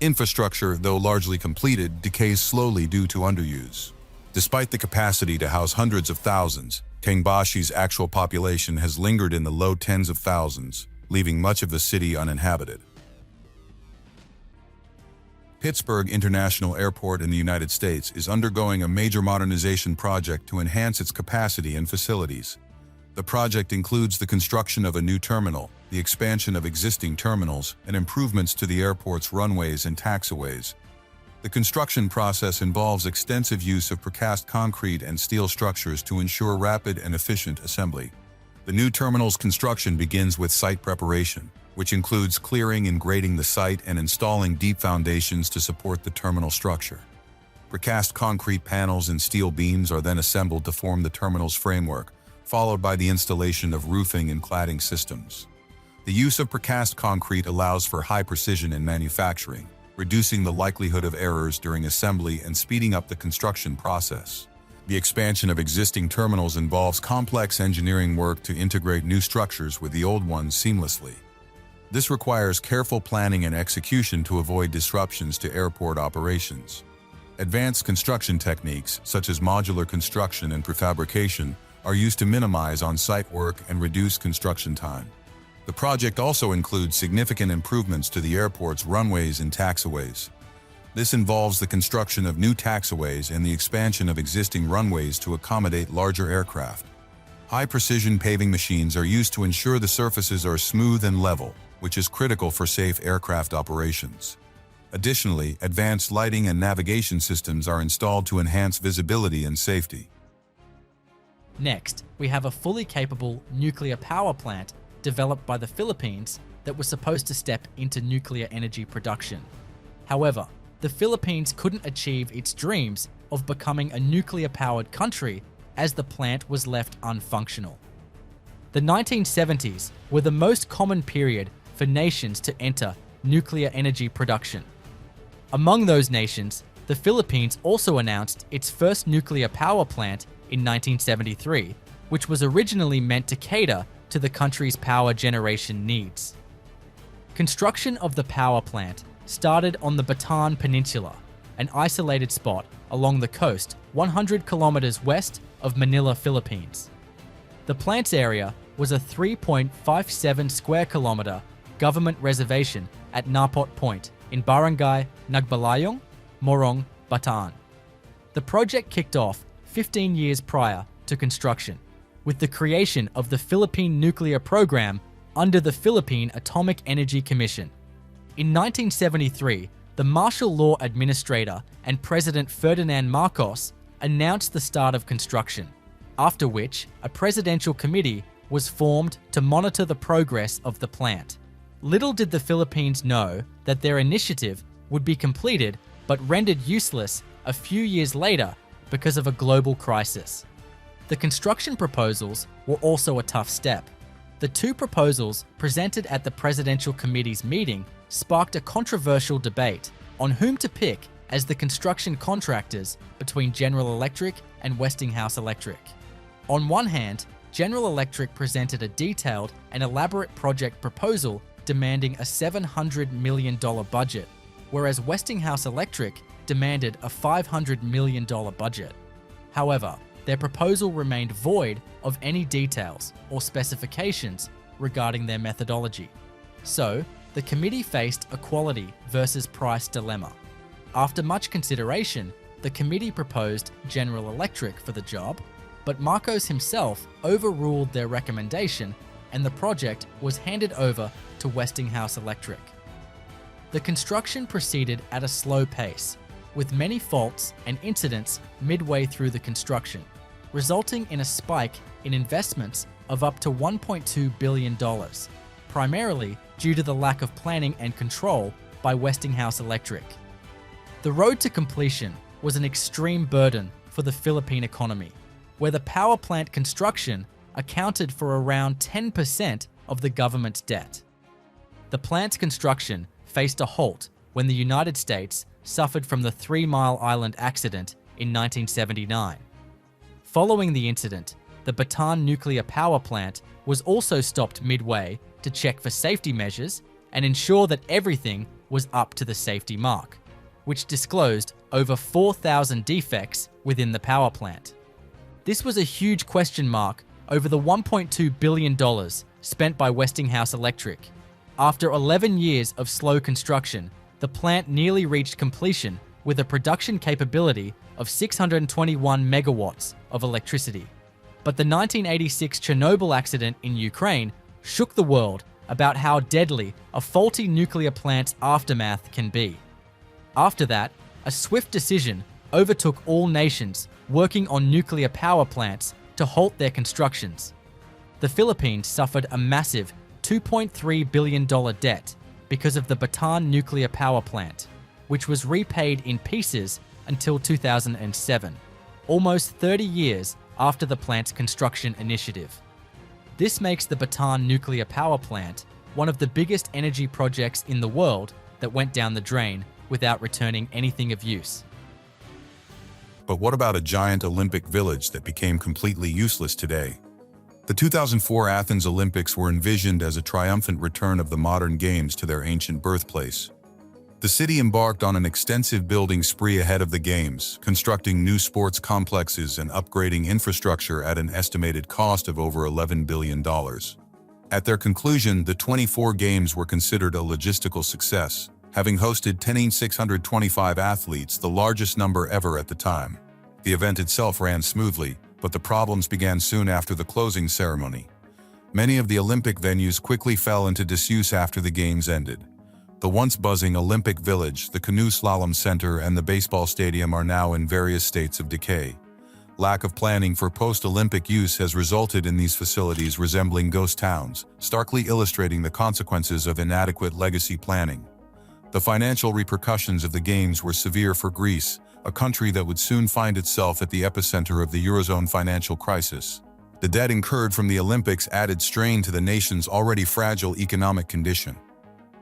Infrastructure, though largely completed, decays slowly due to underuse. Despite the capacity to house hundreds of thousands, Kangbashi's actual population has lingered in the low tens of thousands, leaving much of the city uninhabited. Pittsburgh International Airport in the United States is undergoing a major modernization project to enhance its capacity and facilities. The project includes the construction of a new terminal, the expansion of existing terminals, and improvements to the airport's runways and taxiways. The construction process involves extensive use of precast concrete and steel structures to ensure rapid and efficient assembly. The new terminal's construction begins with site preparation, which includes clearing and grading the site and installing deep foundations to support the terminal structure. Precast concrete panels and steel beams are then assembled to form the terminal's framework, followed by the installation of roofing and cladding systems. The use of precast concrete allows for high precision in manufacturing, reducing the likelihood of errors during assembly and speeding up the construction process. The expansion of existing terminals involves complex engineering work to integrate new structures with the old ones seamlessly. This requires careful planning and execution to avoid disruptions to airport operations. Advanced construction techniques, such as modular construction and prefabrication, are used to minimize on-site work and reduce construction time. The project also includes significant improvements to the airport's runways and taxiways. This involves the construction of new taxiways and the expansion of existing runways to accommodate larger aircraft. High-precision paving machines are used to ensure the surfaces are smooth and level, which is critical for safe aircraft operations. Additionally, advanced lighting and navigation systems are installed to enhance visibility and safety. Next, we have a fully capable nuclear power plant developed by the Philippines that was supposed to step into nuclear energy production. However, the Philippines couldn't achieve its dreams of becoming a nuclear-powered country as the plant was left unfunctional. The 1970s were the most common period for nations to enter nuclear energy production. Among those nations, the Philippines also announced its first nuclear power plant in 1973, which was originally meant to cater to the country's power generation needs. Construction of the power plant started on the Bataan Peninsula, an isolated spot along the coast 100 kilometers west of Manila, Philippines. The plant's area was a 3.57 square kilometer government reservation at Napot Point in Barangay Nagbalayong, Morong, Bataan. The project kicked off 15 years prior to construction, with the creation of the Philippine Nuclear Program under the Philippine Atomic Energy Commission. In 1973, the martial law administrator and President Ferdinand Marcos announced the start of construction, after which a presidential committee was formed to monitor the progress of the plant. Little did the Philippines know that their initiative would be completed but rendered useless a few years later because of a global crisis. The construction proposals were also a tough step. The two proposals presented at the Presidential Committee's meeting sparked a controversial debate on whom to pick as the construction contractors between General Electric and Westinghouse Electric. On one hand, General Electric presented a detailed and elaborate project proposal demanding a $700 million budget, whereas Westinghouse Electric demanded a $500 million budget. However, their proposal remained void of any details or specifications regarding their methodology. So, the committee faced a quality versus price dilemma. After much consideration, the committee proposed General Electric for the job, but Marcos himself overruled their recommendation and the project was handed over to Westinghouse Electric. The construction proceeded at a slow pace, with many faults and incidents midway through the construction, resulting in a spike in investments of up to $1.2 billion, primarily due to the lack of planning and control by Westinghouse Electric. The road to completion was an extreme burden for the Philippine economy, where the power plant construction accounted for around 10% of the government's debt. The plant's construction faced a halt when the United States suffered from the 3 Mile Island accident in 1979. Following the incident, the Bataan nuclear power plant was also stopped midway to check for safety measures and ensure that everything was up to the safety mark, which disclosed over 4,000 defects within the power plant. This was a huge question mark over the $1.2 billion spent by Westinghouse Electric. After 11 years of slow construction, the plant nearly reached completion with a production capability of 621 megawatts of electricity. But the 1986 Chernobyl accident in Ukraine shook the world about how deadly a faulty nuclear plant's aftermath can be. After that, a swift decision overtook all nations working on nuclear power plants to halt their constructions. The Philippines suffered a massive $2.3 billion debt because of the Bataan nuclear power plant, which was repaid in pieces until 2007, almost 30 years after the plant's construction initiative. This makes the Bataan nuclear power plant one of the biggest energy projects in the world that went down the drain without returning anything of use. But what about a giant Olympic village that became completely useless today? The 2004 Athens Olympics were envisioned as a triumphant return of the modern games to their ancient birthplace. The city embarked on an extensive building spree ahead of the games, constructing new sports complexes and upgrading infrastructure at an estimated cost of over $11 billion. At their conclusion, the 24 games were considered a logistical success, having hosted 10,625 athletes, the largest number ever at the time. The event itself ran smoothly, but the problems began soon after the closing ceremony. Many of the Olympic venues quickly fell into disuse after the games ended. The once buzzing Olympic Village, the Canoe Slalom Center, and the baseball stadium are now in various states of decay. Lack of planning for post-Olympic use has resulted in these facilities resembling ghost towns, starkly illustrating the consequences of inadequate legacy planning. The financial repercussions of the Games were severe for Greece, a country that would soon find itself at the epicenter of the Eurozone financial crisis. The debt incurred from the Olympics added strain to the nation's already fragile economic condition.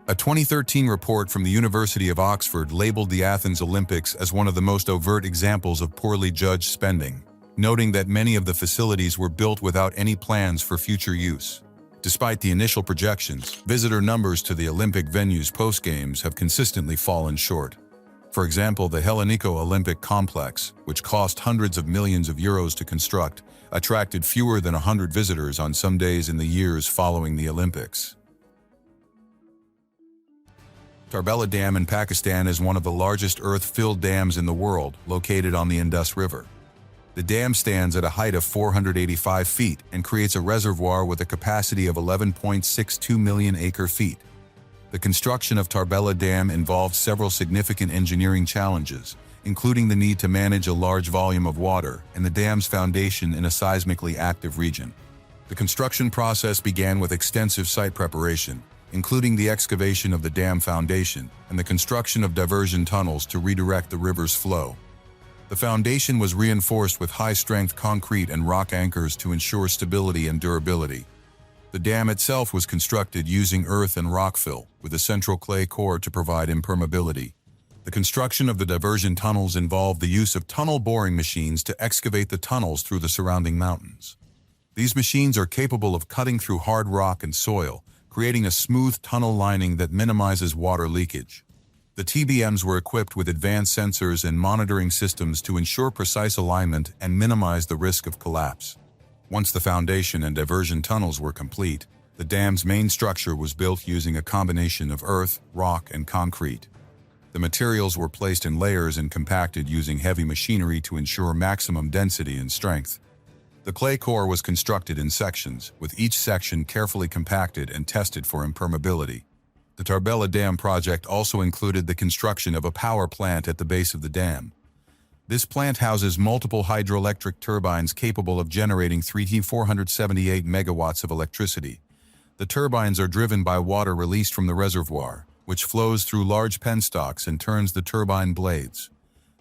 A 2013 report from the University of Oxford labeled the Athens Olympics as one of the most overt examples of poorly judged spending, noting that many of the facilities were built without any plans for future use. Despite the initial projections, visitor numbers to the Olympic venues post-games have consistently fallen short. For example, the Hellenico Olympic Complex, which cost hundreds of millions of euros to construct, attracted fewer than 100 visitors on some days in the years following the Olympics. Tarbela Dam in Pakistan is one of the largest earth-filled dams in the world, located on the Indus River. The dam stands at a height of 485 feet and creates a reservoir with a capacity of 11.62 million acre-feet. The construction of Tarbela Dam involved several significant engineering challenges, including the need to manage a large volume of water and the dam's foundation in a seismically active region. The construction process began with extensive site preparation, including the excavation of the dam foundation and the construction of diversion tunnels to redirect the river's flow. The foundation was reinforced with high-strength concrete and rock anchors to ensure stability and durability. The dam itself was constructed using earth and rock fill, with a central clay core to provide impermeability. The construction of the diversion tunnels involved the use of tunnel boring machines to excavate the tunnels through the surrounding mountains. These machines are capable of cutting through hard rock and soil, creating a smooth tunnel lining that minimizes water leakage. The TBMs were equipped with advanced sensors and monitoring systems to ensure precise alignment and minimize the risk of collapse. Once the foundation and diversion tunnels were complete, the dam's main structure was built using a combination of earth, rock, and concrete. The materials were placed in layers and compacted using heavy machinery to ensure maximum density and strength. The clay core was constructed in sections, with each section carefully compacted and tested for impermeability. The Tarbela Dam project also included the construction of a power plant at the base of the dam. This plant houses multiple hydroelectric turbines capable of generating 3,478 megawatts of electricity. The turbines are driven by water released from the reservoir, which flows through large penstocks and turns the turbine blades.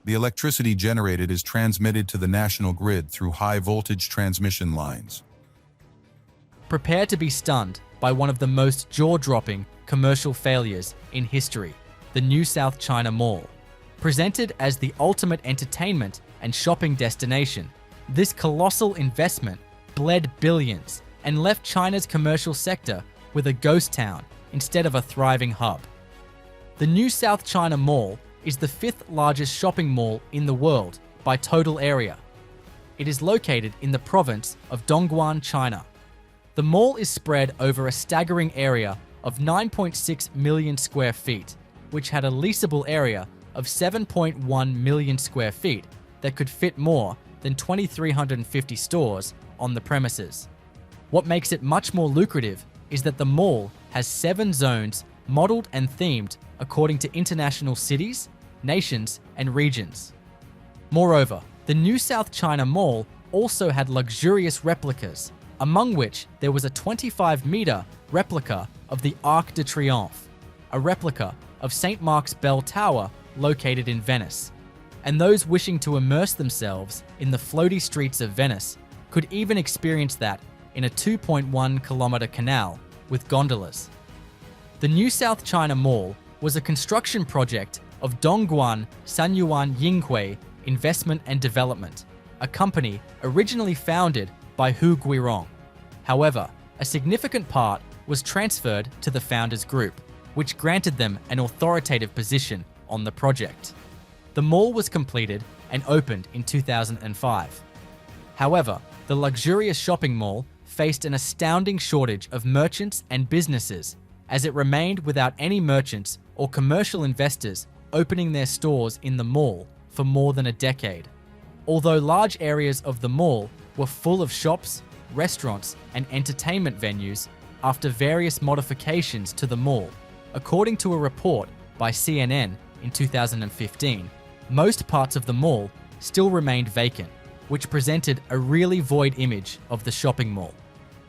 The electricity generated is transmitted to the national grid through high-voltage transmission lines. Prepare to be stunned by one of the most jaw-dropping commercial failures in history, the New South China Mall. Presented as the ultimate entertainment and shopping destination, this colossal investment bled billions and left China's commercial sector with a ghost town instead of a thriving hub. The New South China Mall is the 5th largest shopping mall in the world by total area. It is located in the province of Dongguan, China. The mall is spread over a staggering area of 9.6 million square feet, which had a leasable area of 7.1 million square feet that could fit more than 2,350 stores on the premises. What makes it much more lucrative is that the mall has 7 zones modeled and themed according to international cities, nations, and regions. Moreover, the New South China Mall also had luxurious replicas, among which there was a 25-meter replica of the Arc de Triomphe, a replica of St. Mark's Bell Tower located in Venice. And those wishing to immerse themselves in the floaty streets of Venice could even experience that in a 2.1-kilometer canal with gondolas. The New South China Mall was a construction project of Dongguan Sanyuan Yinghui Investment and Development, a company originally founded by Hu Guirong. However, a significant part was transferred to the founders' group, which granted them an authoritative position on the project. The mall was completed and opened in 2005. However, the luxurious shopping mall faced an astounding shortage of merchants and businesses, as it remained without any merchants or commercial investors opening their stores in the mall for more than a decade. Although large areas of the mall were full of shops, restaurants, and entertainment venues, after various modifications to the mall, according to a report by CNN in 2015, most parts of the mall still remained vacant, which presented a really void image of the shopping mall.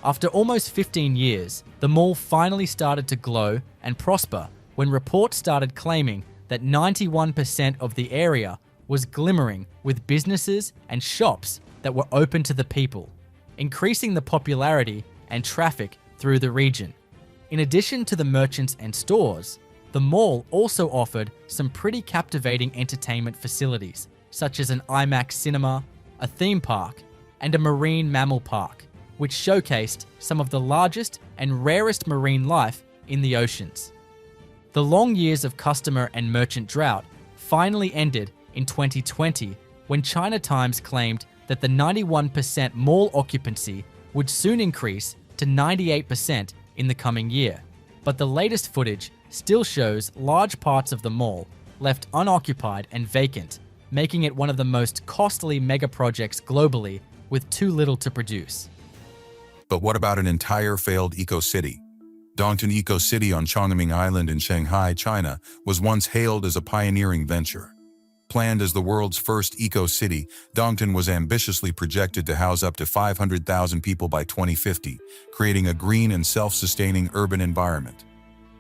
After almost 15 years, the mall finally started to glow and prosper when reports started claiming that 91% of the area was glimmering with businesses and shops that were open to the people, increasing the popularity and traffic through the region. In addition to the merchants and stores, the mall also offered some pretty captivating entertainment facilities, such as an IMAX cinema, a theme park, and a marine mammal park, which showcased some of the largest and rarest marine life in the oceans. The long years of customer and merchant drought finally ended in 2020 when China Times claimed that the 91% mall occupancy would soon increase to 98% in the coming year. But the latest footage still shows large parts of the mall left unoccupied and vacant, making it one of the most costly mega projects globally with too little to produce. But what about an entire failed eco-city? Dongtan Eco-City on Chongming Island in Shanghai, China, was once hailed as a pioneering venture. Planned as the world's first eco-city, Dongtan was ambitiously projected to house up to 500,000 people by 2050, creating a green and self-sustaining urban environment.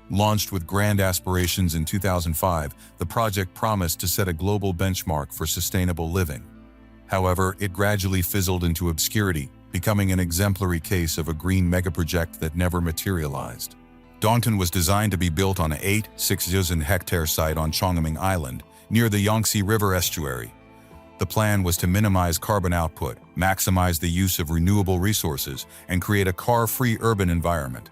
Launched with grand aspirations in 2005, the project promised to set a global benchmark for sustainable living. However, it gradually fizzled into obscurity, becoming an exemplary case of a green megaproject that never materialized. Dongtan was designed to be built on an 8,600-hectare site on Chongming Island, near the Yangtze River estuary. The plan was to minimize carbon output, maximize the use of renewable resources, and create a car-free urban environment.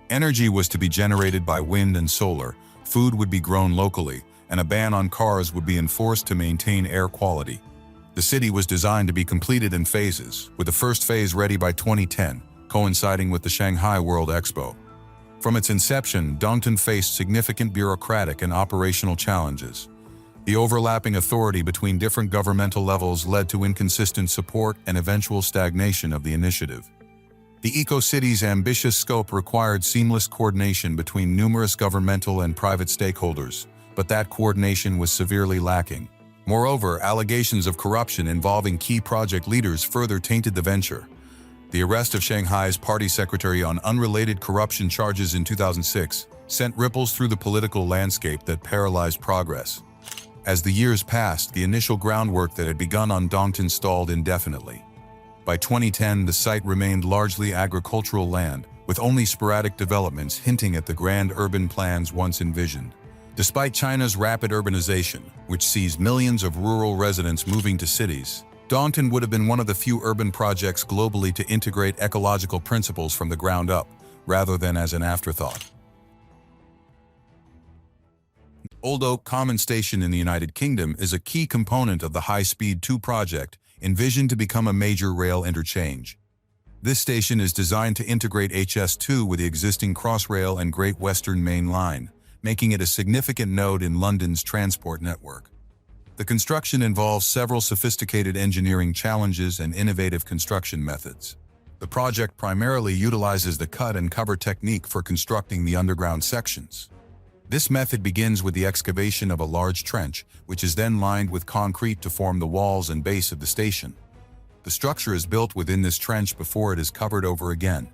Energy was to be generated by wind and solar, food would be grown locally, and a ban on cars would be enforced to maintain air quality. The city was designed to be completed in phases, with the first phase ready by 2010, coinciding with the Shanghai World Expo. From its inception, Dongtan faced significant bureaucratic and operational challenges. The overlapping authority between different governmental levels led to inconsistent support and eventual stagnation of the initiative. The eco-city's ambitious scope required seamless coordination between numerous governmental and private stakeholders, but that coordination was severely lacking. Moreover, allegations of corruption involving key project leaders further tainted the venture. The arrest of Shanghai's party secretary on unrelated corruption charges in 2006 sent ripples through the political landscape that paralyzed progress. As the years passed, the initial groundwork that had begun on Dongtan stalled indefinitely. By 2010, the site remained largely agricultural land, with only sporadic developments hinting at the grand urban plans once envisioned. Despite China's rapid urbanization, which sees millions of rural residents moving to cities, Dongtan would have been one of the few urban projects globally to integrate ecological principles from the ground up, rather than as an afterthought. Old Oak Common Station in the United Kingdom is a key component of the High Speed 2 project, envisioned to become a major rail interchange. This station is designed to integrate HS2 with the existing Crossrail and Great Western Main Line, making it a significant node in London's transport network. The construction involves several sophisticated engineering challenges and innovative construction methods. The project primarily utilizes the cut and cover technique for constructing the underground sections. This method begins with the excavation of a large trench, which is then lined with concrete to form the walls and base of the station. The structure is built within this trench before it is covered over again.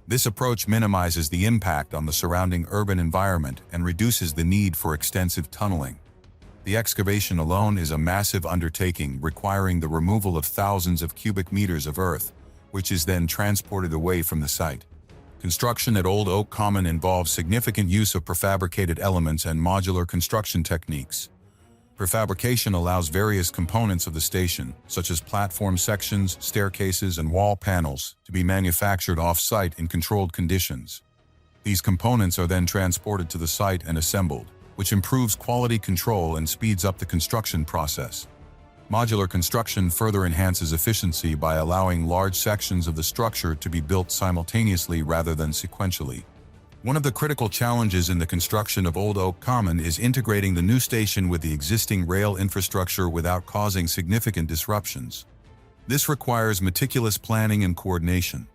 This approach minimizes the impact on the surrounding urban environment and reduces the need for extensive tunneling. The excavation alone is a massive undertaking requiring the removal of thousands of cubic meters of earth, which is then transported away from the site. Construction at Old Oak Common involves significant use of prefabricated elements and modular construction techniques. Prefabrication allows various components of the station, such as platform sections, staircases, and wall panels, to be manufactured off-site in controlled conditions. These components are then transported to the site and assembled, which improves quality control and speeds up the construction process. Modular construction further enhances efficiency by allowing large sections of the structure to be built simultaneously rather than sequentially. One of the critical challenges in the construction of Old Oak Common is integrating the new station with the existing rail infrastructure without causing significant disruptions. This requires meticulous planning and coordination.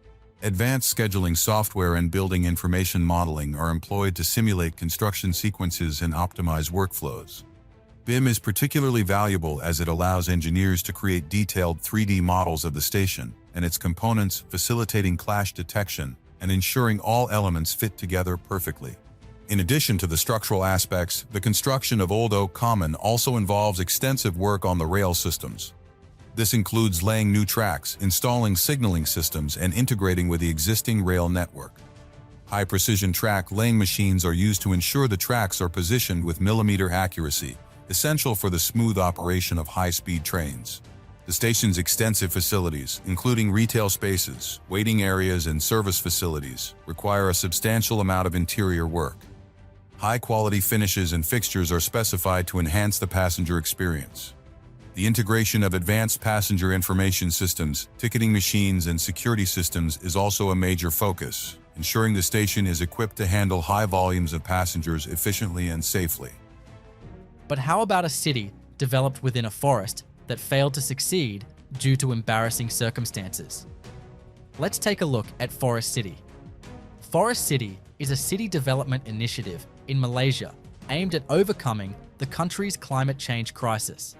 Advanced scheduling software and building information modeling are employed to simulate construction sequences and optimize workflows. BIM is particularly valuable as it allows engineers to create detailed 3D models of the station and its components, facilitating clash detection and ensuring all elements fit together perfectly. In addition to the structural aspects, the construction of Old Oak Common also involves extensive work on the rail systems. This includes laying new tracks, installing signaling systems, and integrating with the existing rail network. High-precision track laying machines are used to ensure the tracks are positioned with millimeter accuracy, essential for the smooth operation of high-speed trains. The station's extensive facilities, including retail spaces, waiting areas, and service facilities, require a substantial amount of interior work. High-quality finishes and fixtures are specified to enhance the passenger experience. The integration of advanced passenger information systems, ticketing machines, and security systems is also a major focus, ensuring the station is equipped to handle high volumes of passengers efficiently and safely. But how about a city developed within a forest that failed to succeed due to embarrassing circumstances? Let's take a look at Forest City. Forest City is a city development initiative in Malaysia aimed at overcoming the country's climate change crisis.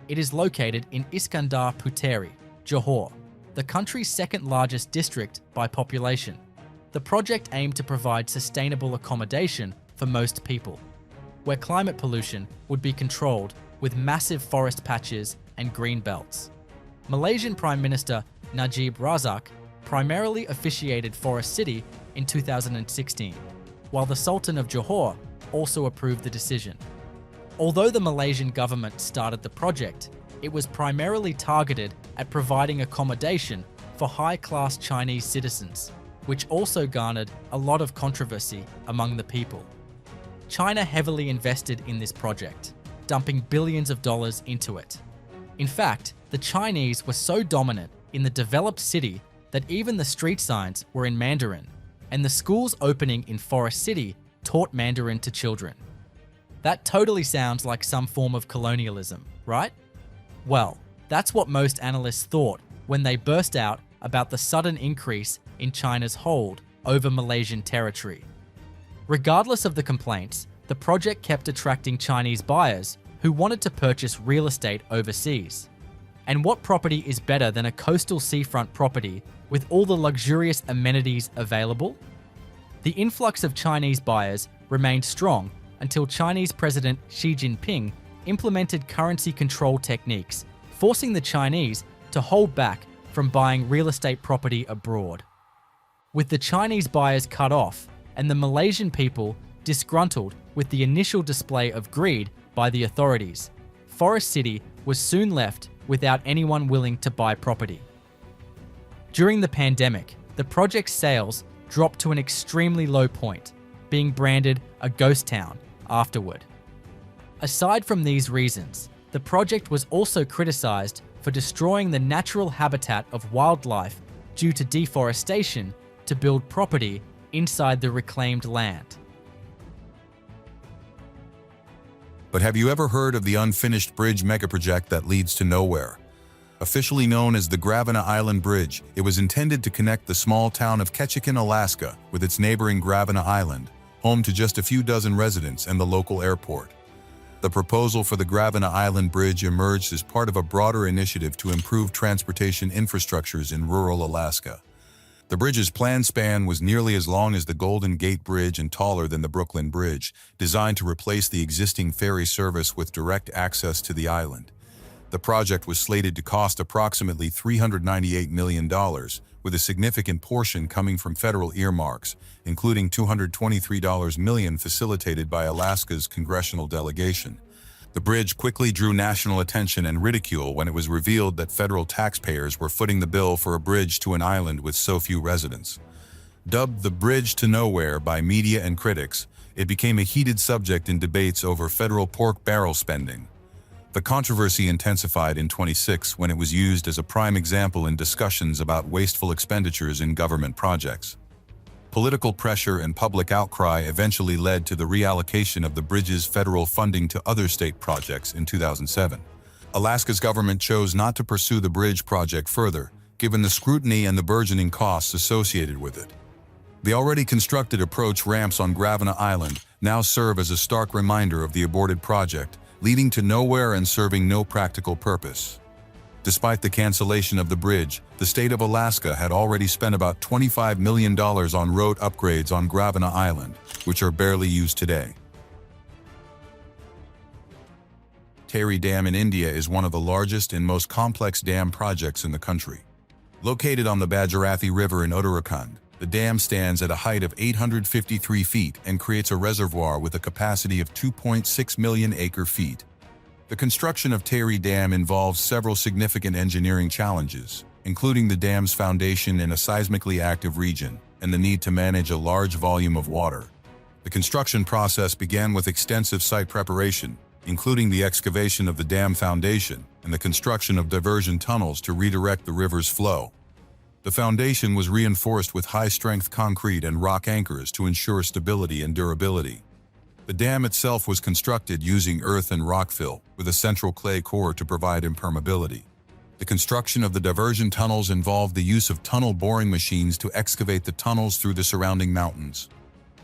It is located in Iskandar Puteri, Johor, the country's second largest district by population. The project aimed to provide sustainable accommodation for most people, where climate pollution would be controlled with massive forest patches and green belts. Malaysian Prime Minister Najib Razak primarily officiated Forest City in 2016, while the Sultan of Johor also approved the decision. Although the Malaysian government started the project, it was primarily targeted at providing accommodation for high-class Chinese citizens, which also garnered a lot of controversy among the people. China heavily invested in this project, dumping billions of dollars into it. In fact, the Chinese were so dominant in the developed city that even the street signs were in Mandarin, and the schools opening in Forest City taught Mandarin to children. That totally sounds like some form of colonialism, right? Well, that's what most analysts thought when they burst out about the sudden increase in China's hold over Malaysian territory. Regardless of the complaints, the project kept attracting Chinese buyers who wanted to purchase real estate overseas. And what property is better than a coastal seafront property with all the luxurious amenities available? The influx of Chinese buyers remained strong until Chinese President Xi Jinping implemented currency control techniques, forcing the Chinese to hold back from buying real estate property abroad. With the Chinese buyers cut off and the Malaysian people disgruntled with the initial display of greed by the authorities, Forest City was soon left without anyone willing to buy property. During the pandemic, the project's sales dropped to an extremely low point, being branded a ghost town afterward. Aside from these reasons, the project was also criticized for destroying the natural habitat of wildlife due to deforestation to build property inside the reclaimed land. But have you ever heard of the unfinished bridge megaproject that leads to nowhere? Officially known as the Gravina Island Bridge, it was intended to connect the small town of Ketchikan, Alaska, with its neighboring Gravina Island, home to just a few dozen residents and the local airport. The proposal for the Gravina Island Bridge emerged as part of a broader initiative to improve transportation infrastructures in rural Alaska. The bridge's planned span was nearly as long as the Golden Gate Bridge and taller than the Brooklyn Bridge, designed to replace the existing ferry service with direct access to the island. The project was slated to cost approximately $398 million, with a significant portion coming from federal earmarks, including $223 million facilitated by Alaska's congressional delegation. The bridge quickly drew national attention and ridicule when it was revealed that federal taxpayers were footing the bill for a bridge to an island with so few residents. Dubbed the Bridge to Nowhere by media and critics, it became a heated subject in debates over federal pork barrel spending. The controversy intensified in 2016 when it was used as a prime example in discussions about wasteful expenditures in government projects. Political pressure and public outcry eventually led to the reallocation of the bridge's federal funding to other state projects in 2007. Alaska's government chose not to pursue the bridge project further, given the scrutiny and the burgeoning costs associated with it. The already constructed approach ramps on Gravina Island now serve as a stark reminder of the aborted project, leading to nowhere and serving no practical purpose. Despite the cancellation of the bridge, the state of Alaska had already spent about $25 million on road upgrades on Gravina Island, which are barely used today. Tehri Dam in India is one of the largest and most complex dam projects in the country. Located on the Bhagirathi River in Uttarakhand, the dam stands at a height of 853 feet and creates a reservoir with a capacity of 2.6 million acre-feet. The construction of Tehri Dam involves several significant engineering challenges, including the dam's foundation in a seismically active region and the need to manage a large volume of water. The construction process began with extensive site preparation, including the excavation of the dam foundation and the construction of diversion tunnels to redirect the river's flow. The foundation was reinforced with high-strength concrete and rock anchors to ensure stability and durability. The dam itself was constructed using earth and rock fill, with a central clay core to provide impermeability. The construction of the diversion tunnels involved the use of tunnel boring machines to excavate the tunnels through the surrounding mountains.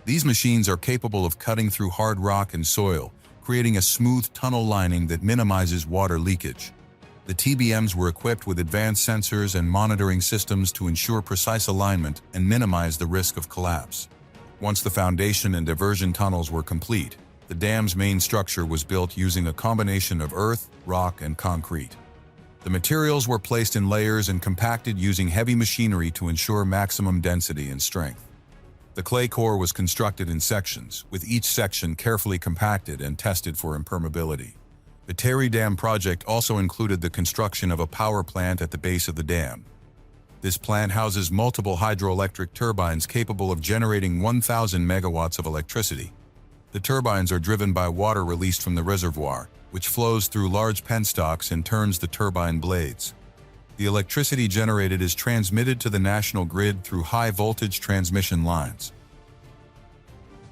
These machines are capable of cutting through hard rock and soil, creating a smooth tunnel lining that minimizes water leakage. The TBMs were equipped with advanced sensors and monitoring systems to ensure precise alignment and minimize the risk of collapse. Once the foundation and diversion tunnels were complete, the dam's main structure was built using a combination of earth, rock, and concrete. The materials were placed in layers and compacted using heavy machinery to ensure maximum density and strength. The clay core was constructed in sections, with each section carefully compacted and tested for impermeability. The Tehri Dam project also included the construction of a power plant at the base of the dam. This plant houses multiple hydroelectric turbines capable of generating 1,000 megawatts of electricity. The turbines are driven by water released from the reservoir, which flows through large penstocks and turns the turbine blades. The electricity generated is transmitted to the national grid through high-voltage transmission lines.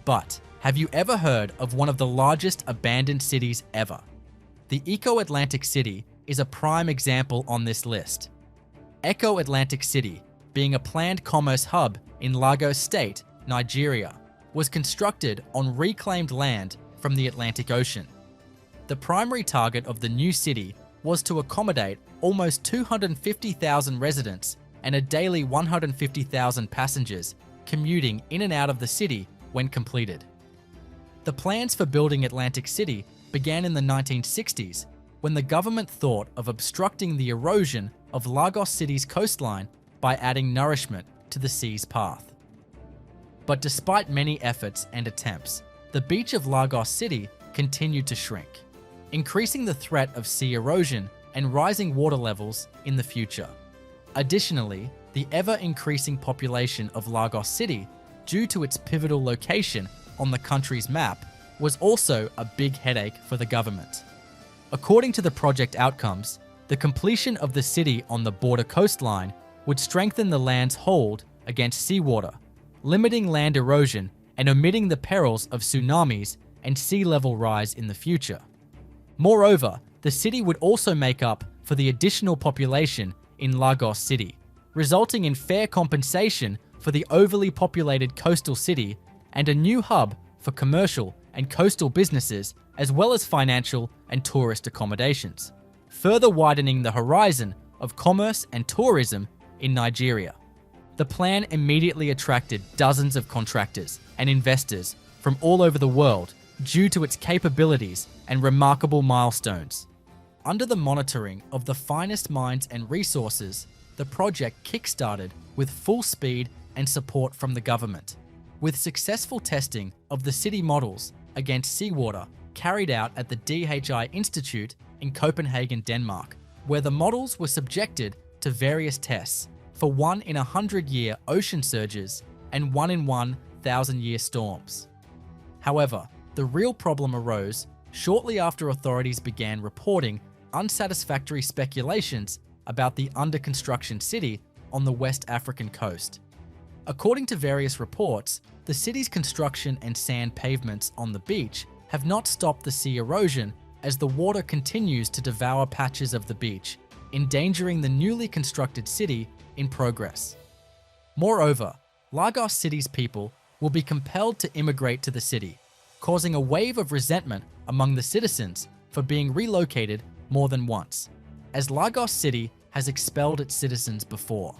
But have you ever heard of one of the largest abandoned cities ever? The Eco-Atlantic City is a prime example on this list. Eco-Atlantic City, being a planned commerce hub in Lagos State, Nigeria, was constructed on reclaimed land from the Atlantic Ocean. The primary target of the new city was to accommodate almost 250,000 residents and a daily 150,000 passengers commuting in and out of the city when completed. The plans for building Atlantic City began in the 1960s when the government thought of obstructing the erosion of Lagos City's coastline by adding nourishment to the sea's path. But despite many efforts and attempts, the beach of Lagos City continued to shrink, increasing the threat of sea erosion and rising water levels in the future. Additionally, the ever-increasing population of Lagos City, due to its pivotal location on the country's map, was also a big headache for the government. According to the project outcomes, the completion of the city on the border coastline would strengthen the land's hold against seawater, limiting land erosion and omitting the perils of tsunamis and sea level rise in the future. Moreover, the city would also make up for the additional population in Lagos City, resulting in fair compensation for the overly populated coastal city and a new hub for commercial and coastal businesses as well as financial and tourist accommodations, further widening the horizon of commerce and tourism in Nigeria. The plan immediately attracted dozens of contractors and investors from all over the world due to its capabilities and remarkable milestones. Under the monitoring of the finest minds and resources, the project kick-started with full speed and support from the government, with successful testing of the city models against seawater carried out at the DHI Institute in Copenhagen, Denmark, where the models were subjected to various tests for 1 in 100-year ocean surges and 1 in 1,000-year storms. However, the real problem arose shortly after authorities began reporting unsatisfactory speculations about the under-construction city on the West African coast. According to various reports, the city's construction and sand pavements on the beach have not stopped the sea erosion as the water continues to devour patches of the beach, endangering the newly constructed city in progress. Moreover, Lagos City's people will be compelled to immigrate to the city, causing a wave of resentment among the citizens for being relocated more than once, as Lagos City has expelled its citizens before.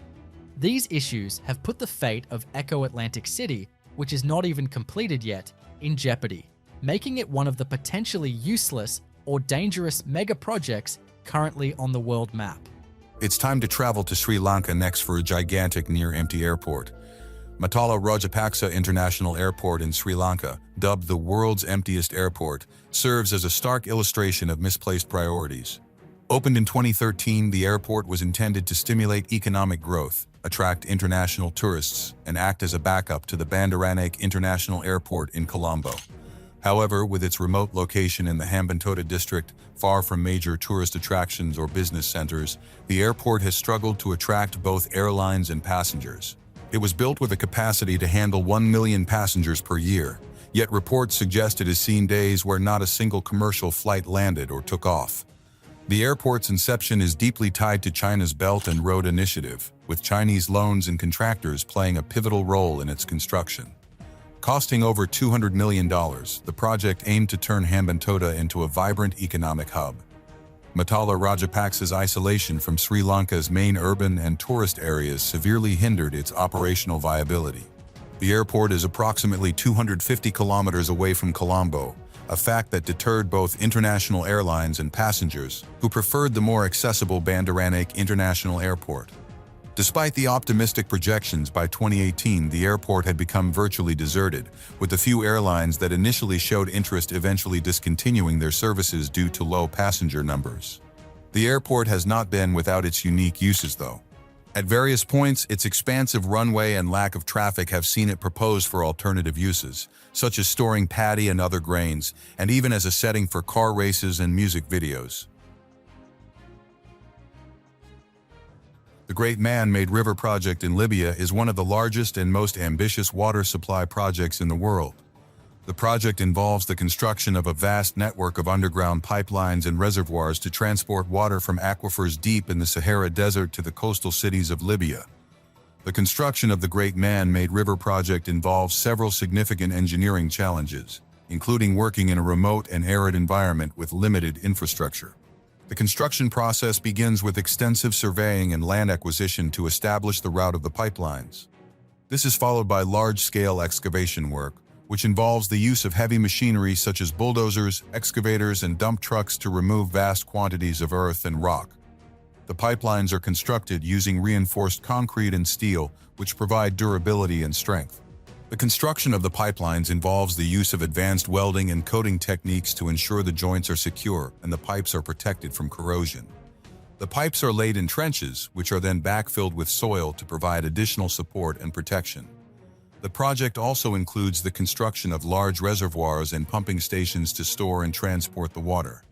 These issues have put the fate of Echo Atlantic City, which is not even completed yet, in jeopardy, making it one of the potentially useless or dangerous mega projects currently on the world map. It's time to travel to Sri Lanka next for a gigantic near-empty airport. Matala Rajapaksa International Airport in Sri Lanka, dubbed the world's emptiest airport, serves as a stark illustration of misplaced priorities. Opened in 2013, the airport was intended to stimulate economic growth, attract international tourists, and act as a backup to the Bandaranaike International Airport in Colombo. However, with its remote location in the Hambantota district, far from major tourist attractions or business centers, the airport has struggled to attract both airlines and passengers. It was built with a capacity to handle 1 million passengers per year, yet reports suggest it has seen days where not a single commercial flight landed or took off. The airport's inception is deeply tied to China's Belt and Road Initiative, with Chinese loans and contractors playing a pivotal role in its construction. Costing over $200 million, the project aimed to turn Hambantota into a vibrant economic hub. Matala Rajapaksa's isolation from Sri Lanka's main urban and tourist areas severely hindered its operational viability. The airport is approximately 250 kilometers away from Colombo, a fact that deterred both international airlines and passengers who preferred the more accessible Bandaranaike International Airport. Despite the optimistic projections, by 2018 the airport had become virtually deserted, with the few airlines that initially showed interest eventually discontinuing their services due to low passenger numbers. The airport has not been without its unique uses though. At various points, its expansive runway and lack of traffic have seen it proposed for alternative uses, such as storing paddy and other grains, and even as a setting for car races and music videos. The Great Man-Made River Project in Libya is one of the largest and most ambitious water supply projects in the world. The project involves the construction of a vast network of underground pipelines and reservoirs to transport water from aquifers deep in the Sahara Desert to the coastal cities of Libya. The construction of the Great Man-Made River Project involves several significant engineering challenges, including working in a remote and arid environment with limited infrastructure. The construction process begins with extensive surveying and land acquisition to establish the route of the pipelines. This is followed by large-scale excavation work, which involves the use of heavy machinery such as bulldozers, excavators, and dump trucks to remove vast quantities of earth and rock. The pipelines are constructed using reinforced concrete and steel, which provide durability and strength. The construction of the pipelines involves the use of advanced welding and coating techniques to ensure the joints are secure and the pipes are protected from corrosion. The pipes are laid in trenches, which are then backfilled with soil to provide additional support and protection. The project also includes the construction of large reservoirs and pumping stations to store and transport the water.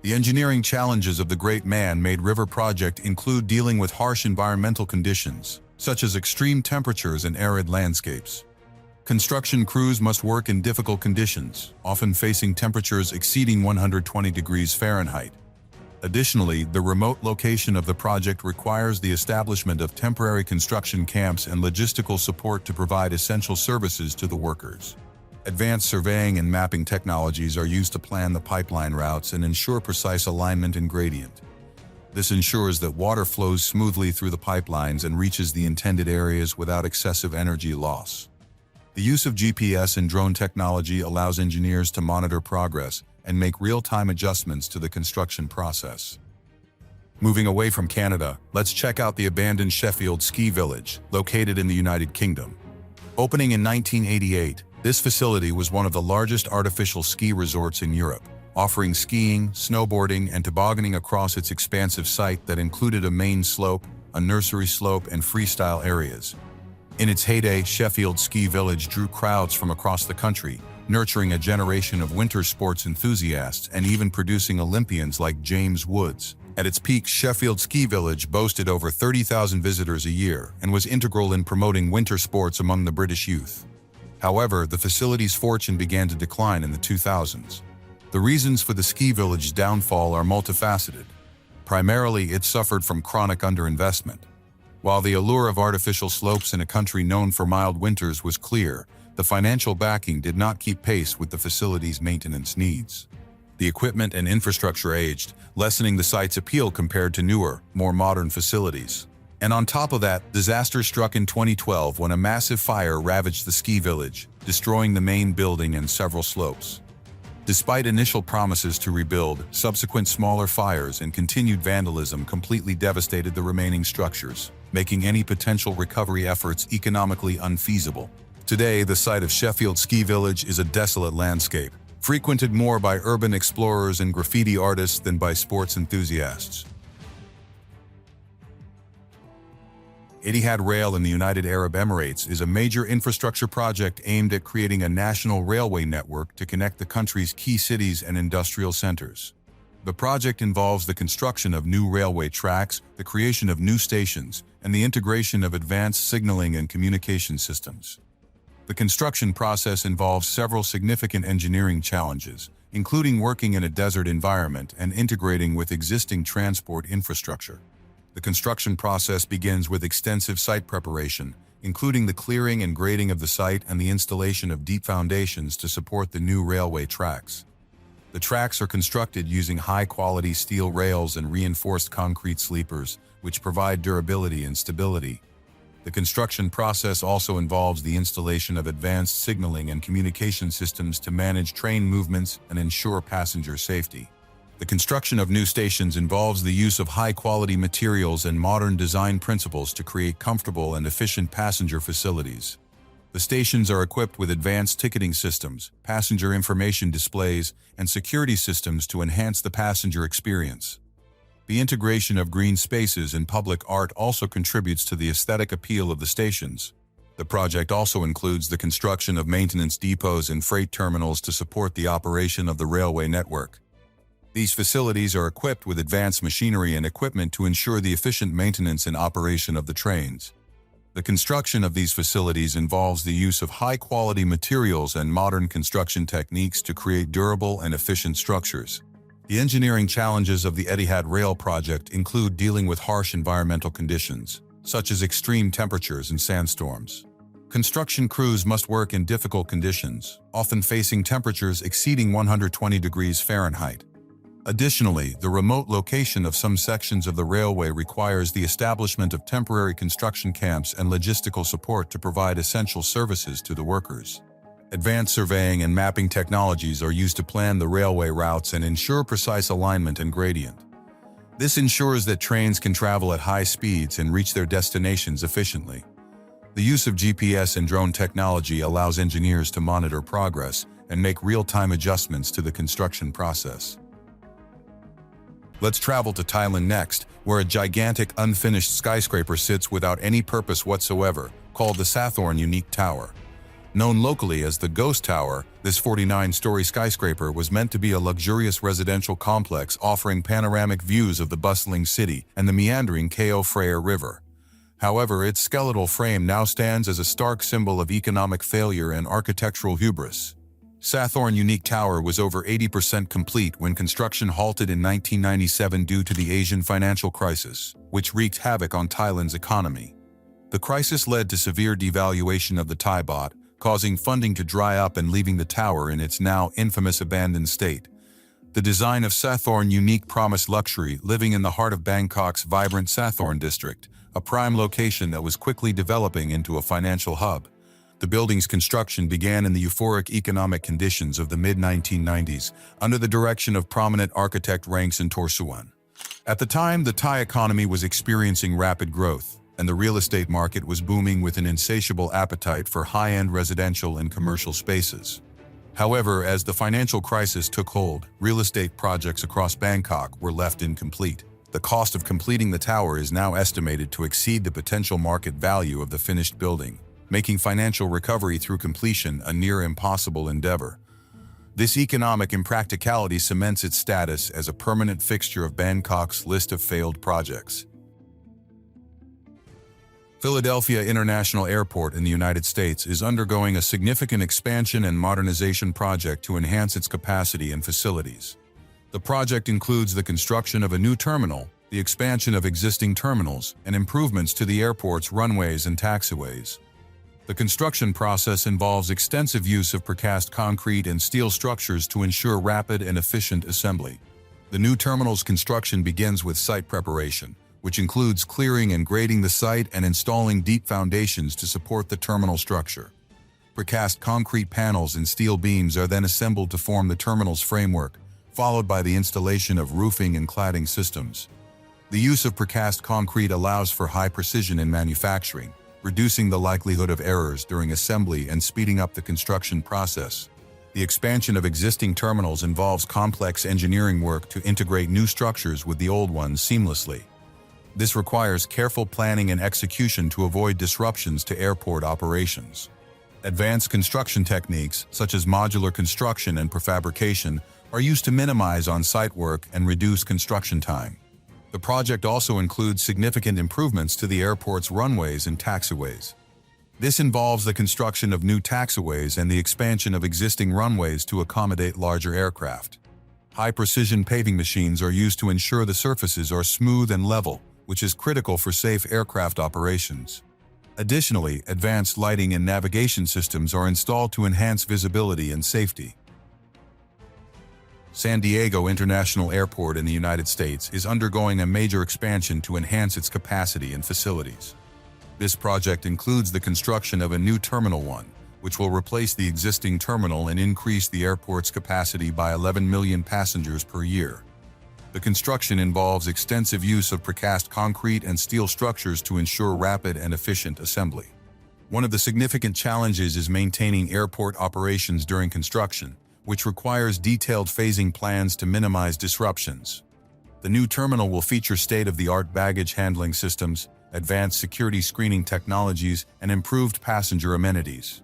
The engineering challenges of the Great Man-Made River Project include dealing with harsh environmental conditions, such as extreme temperatures and arid landscapes. Construction crews must work in difficult conditions, often facing temperatures exceeding 120 degrees Fahrenheit. Additionally, the remote location of the project requires the establishment of temporary construction camps and logistical support to provide essential services to the workers. Advanced surveying and mapping technologies are used to plan the pipeline routes and ensure precise alignment and gradient. This ensures that water flows smoothly through the pipelines and reaches the intended areas without excessive energy loss. The use of GPS and drone technology allows engineers to monitor progress and make real-time adjustments to the construction process. Moving away from Canada, let's check out the abandoned Sheffield ski village, located in the United Kingdom. Opening in 1988, this facility was one of the largest artificial ski resorts in Europe, offering skiing, snowboarding, and tobogganing across its expansive site that included a main slope, a nursery slope, and freestyle areas. In its heyday, Sheffield Ski Village drew crowds from across the country, nurturing a generation of winter sports enthusiasts and even producing Olympians like James Woods. At its peak, Sheffield Ski Village boasted over 30,000 visitors a year and was integral in promoting winter sports among the British youth. However, the facility's fortune began to decline in the 2000s. The reasons for the ski village's downfall are multifaceted. Primarily, it suffered from chronic underinvestment. While the allure of artificial slopes in a country known for mild winters was clear, the financial backing did not keep pace with the facility's maintenance needs. The equipment and infrastructure aged, lessening the site's appeal compared to newer, more modern facilities. And on top of that, disaster struck in 2012 when a massive fire ravaged the ski village, destroying the main building and several slopes. Despite initial promises to rebuild, subsequent smaller fires and continued vandalism completely devastated the remaining structures, making any potential recovery efforts economically unfeasible. Today, the site of Sheffield Ski Village is a desolate landscape, frequented more by urban explorers and graffiti artists than by sports enthusiasts. Etihad Rail in the United Arab Emirates is a major infrastructure project aimed at creating a national railway network to connect the country's key cities and industrial centers. The project involves the construction of new railway tracks, the creation of new stations, and the integration of advanced signaling and communication systems. The construction process involves several significant engineering challenges, including working in a desert environment and integrating with existing transport infrastructure. The construction process begins with extensive site preparation, including the clearing and grading of the site and the installation of deep foundations to support the new railway tracks. The tracks are constructed using high-quality steel rails and reinforced concrete sleepers, which provide durability and stability. The construction process also involves the installation of advanced signaling and communication systems to manage train movements and ensure passenger safety. The construction of new stations involves the use of high-quality materials and modern design principles to create comfortable and efficient passenger facilities. The stations are equipped with advanced ticketing systems, passenger information displays, and security systems to enhance the passenger experience. The integration of green spaces and public art also contributes to the aesthetic appeal of the stations. The project also includes the construction of maintenance depots and freight terminals to support the operation of the railway network. These facilities are equipped with advanced machinery and equipment to ensure the efficient maintenance and operation of the trains. The construction of these facilities involves the use of high-quality materials and modern construction techniques to create durable and efficient structures. The engineering challenges of the Etihad Rail project include dealing with harsh environmental conditions, such as extreme temperatures and sandstorms. Construction crews must work in difficult conditions, often facing temperatures exceeding 120 degrees Fahrenheit. Additionally, the remote location of some sections of the railway requires the establishment of temporary construction camps and logistical support to provide essential services to the workers. Advanced surveying and mapping technologies are used to plan the railway routes and ensure precise alignment and gradient. This ensures that trains can travel at high speeds and reach their destinations efficiently. The use of GPS and drone technology allows engineers to monitor progress and make real-time adjustments to the construction process. Let's travel to Thailand next, where a gigantic unfinished skyscraper sits without any purpose whatsoever, called the Sathorn Unique Tower. Known locally as the Ghost Tower, this 49-story skyscraper was meant to be a luxurious residential complex offering panoramic views of the bustling city and the meandering Chao Phraya River. However, its skeletal frame now stands as a stark symbol of economic failure and architectural hubris. Sathorn Unique Tower was over 80% complete when construction halted in 1997 due to the Asian financial crisis, which wreaked havoc on Thailand's economy. The crisis led to severe devaluation of the Thai baht, causing funding to dry up and leaving the tower in its now infamous abandoned state. The design of Sathorn Unique promised luxury, living in the heart of Bangkok's vibrant Sathorn district, a prime location that was quickly developing into a financial hub. The building's construction began in the euphoric economic conditions of the mid-1990s, under the direction of prominent architect Rangson Torsuan. At the time, the Thai economy was experiencing rapid growth, and the real estate market was booming with an insatiable appetite for high-end residential and commercial spaces. However, as the financial crisis took hold, real estate projects across Bangkok were left incomplete. The cost of completing the tower is now estimated to exceed the potential market value of the finished building, making financial recovery through completion a near impossible endeavor. This economic impracticality cements its status as a permanent fixture of Bangkok's list of failed projects. Philadelphia International Airport in the United States is undergoing a significant expansion and modernization project to enhance its capacity and facilities. The project includes the construction of a new terminal, the expansion of existing terminals, and improvements to the airport's runways and taxiways. The construction process involves extensive use of precast concrete and steel structures to ensure rapid and efficient assembly. The new terminal's construction begins with site preparation, which includes clearing and grading the site and installing deep foundations to support the terminal structure. Precast concrete panels and steel beams are then assembled to form the terminal's framework, followed by the installation of roofing and cladding systems. The use of precast concrete allows for high precision in manufacturing, reducing the likelihood of errors during assembly and speeding up the construction process. The expansion of existing terminals involves complex engineering work to integrate new structures with the old ones seamlessly. This requires careful planning and execution to avoid disruptions to airport operations. Advanced construction techniques, such as modular construction and prefabrication, are used to minimize on-site work and reduce construction time. The project also includes significant improvements to the airport's runways and taxiways. This involves the construction of new taxiways and the expansion of existing runways to accommodate larger aircraft. High-precision paving machines are used to ensure the surfaces are smooth and level, which is critical for safe aircraft operations. Additionally, advanced lighting and navigation systems are installed to enhance visibility and safety. San Diego International Airport in the United States is undergoing a major expansion to enhance its capacity and facilities. This project includes the construction of a new Terminal 1, which will replace the existing terminal and increase the airport's capacity by 11 million passengers per year. The construction involves extensive use of precast concrete and steel structures to ensure rapid and efficient assembly. One of the significant challenges is maintaining airport operations during construction, which requires detailed phasing plans to minimize disruptions. The new terminal will feature state-of-the-art baggage handling systems, advanced security screening technologies, and improved passenger amenities.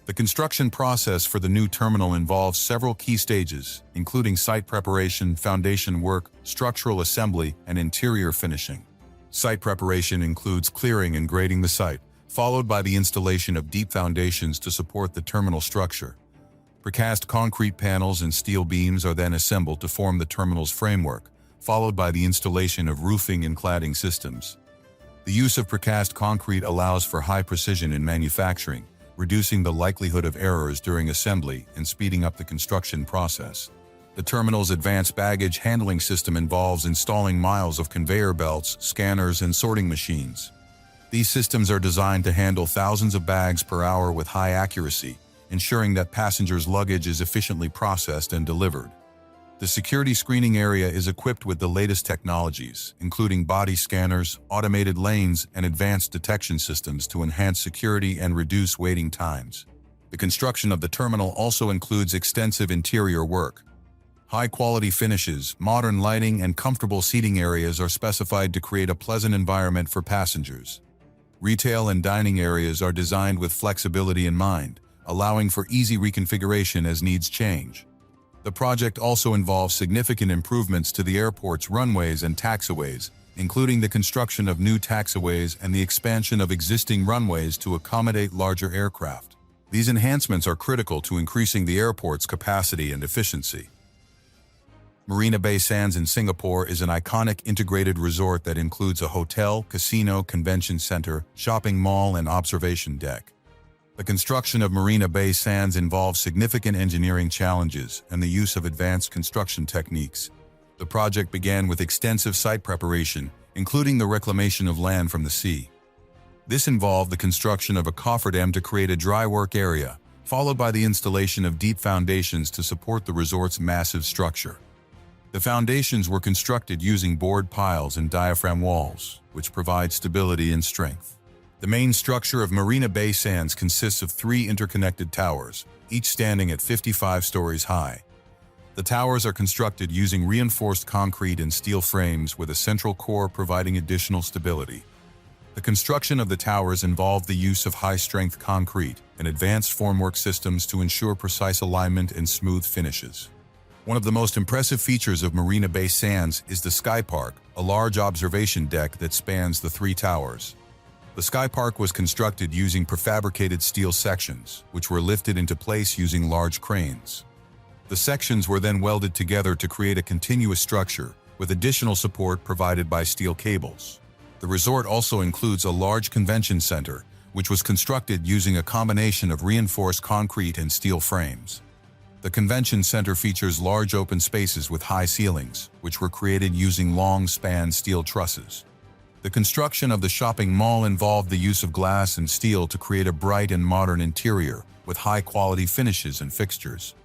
The construction process for the new terminal involves several key stages, including site preparation, foundation work, structural assembly, and interior finishing. Site preparation includes clearing and grading the site, followed by the installation of deep foundations to support the terminal structure. Precast concrete panels and steel beams are then assembled to form the terminal's framework, followed by the installation of roofing and cladding systems. The use of precast concrete allows for high precision in manufacturing, reducing the likelihood of errors during assembly and speeding up the construction process. The terminal's advanced baggage handling system involves installing miles of conveyor belts, scanners, and sorting machines. These systems are designed to handle thousands of bags per hour with high accuracy, ensuring that passengers' luggage is efficiently processed and delivered. The security screening area is equipped with the latest technologies, including body scanners, automated lanes, and advanced detection systems to enhance security and reduce waiting times. The construction of the terminal also includes extensive interior work. High-quality finishes, modern lighting, and comfortable seating areas are specified to create a pleasant environment for passengers. Retail and dining areas are designed with flexibility in mind, allowing for easy reconfiguration as needs change. The project also involves significant improvements to the airport's runways and taxiways, including the construction of new taxiways and the expansion of existing runways to accommodate larger aircraft. These enhancements are critical to increasing the airport's capacity and efficiency. Marina Bay Sands in Singapore is an iconic integrated resort that includes a hotel, casino, convention center, shopping mall, and observation deck. The construction of Marina Bay Sands involves significant engineering challenges and the use of advanced construction techniques. The project began with extensive site preparation, including the reclamation of land from the sea. This involved the construction of a cofferdam to create a dry work area, followed by the installation of deep foundations to support the resort's massive structure. The foundations were constructed using board piles and diaphragm walls, which provide stability and strength. The main structure of Marina Bay Sands consists of 3 interconnected towers, each standing at 55 stories high. The towers are constructed using reinforced concrete and steel frames with a central core providing additional stability. The construction of the towers involved the use of high-strength concrete and advanced formwork systems to ensure precise alignment and smooth finishes. One of the most impressive features of Marina Bay Sands is the Sky Park, a large observation deck that spans the 3 towers. The Sky Park was constructed using prefabricated steel sections, which were lifted into place using large cranes. The sections were then welded together to create a continuous structure, with additional support provided by steel cables. The resort also includes a large convention center, which was constructed using a combination of reinforced concrete and steel frames. The convention center features large open spaces with high ceilings, which were created using long-span steel trusses. The construction of the shopping mall involved the use of glass and steel to create a bright and modern interior, with high-quality finishes and fixtures.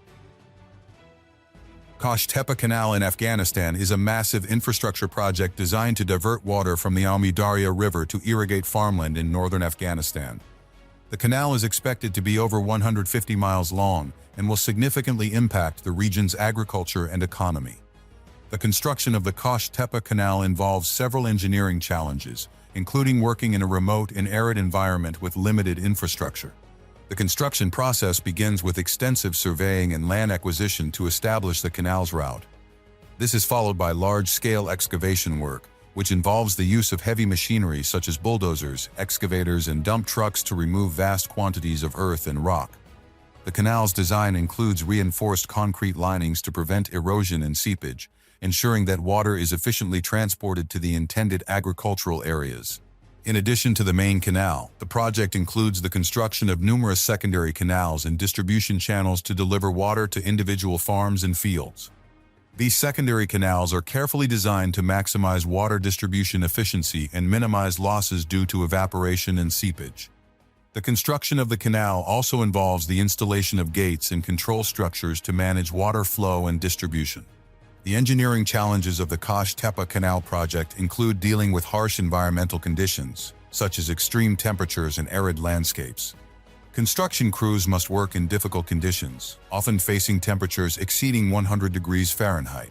Kosh Tepe Canal in Afghanistan is a massive infrastructure project designed to divert water from the Amu Darya River to irrigate farmland in northern Afghanistan. The canal is expected to be over 150 miles long and will significantly impact the region's agriculture and economy. The construction of the Kosh Tepe Canal involves several engineering challenges, including working in a remote and arid environment with limited infrastructure. The construction process begins with extensive surveying and land acquisition to establish the canal's route. This is followed by large-scale excavation work, which involves the use of heavy machinery such as bulldozers, excavators, and dump trucks to remove vast quantities of earth and rock. The canal's design includes reinforced concrete linings to prevent erosion and seepage, ensuring that water is efficiently transported to the intended agricultural areas. In addition to the main canal, the project includes the construction of numerous secondary canals and distribution channels to deliver water to individual farms and fields. These secondary canals are carefully designed to maximize water distribution efficiency and minimize losses due to evaporation and seepage. The construction of the canal also involves the installation of gates and control structures to manage water flow and distribution. The engineering challenges of the Kosh Tepe Canal project include dealing with harsh environmental conditions, such as extreme temperatures and arid landscapes. Construction crews must work in difficult conditions, often facing temperatures exceeding 100 degrees Fahrenheit.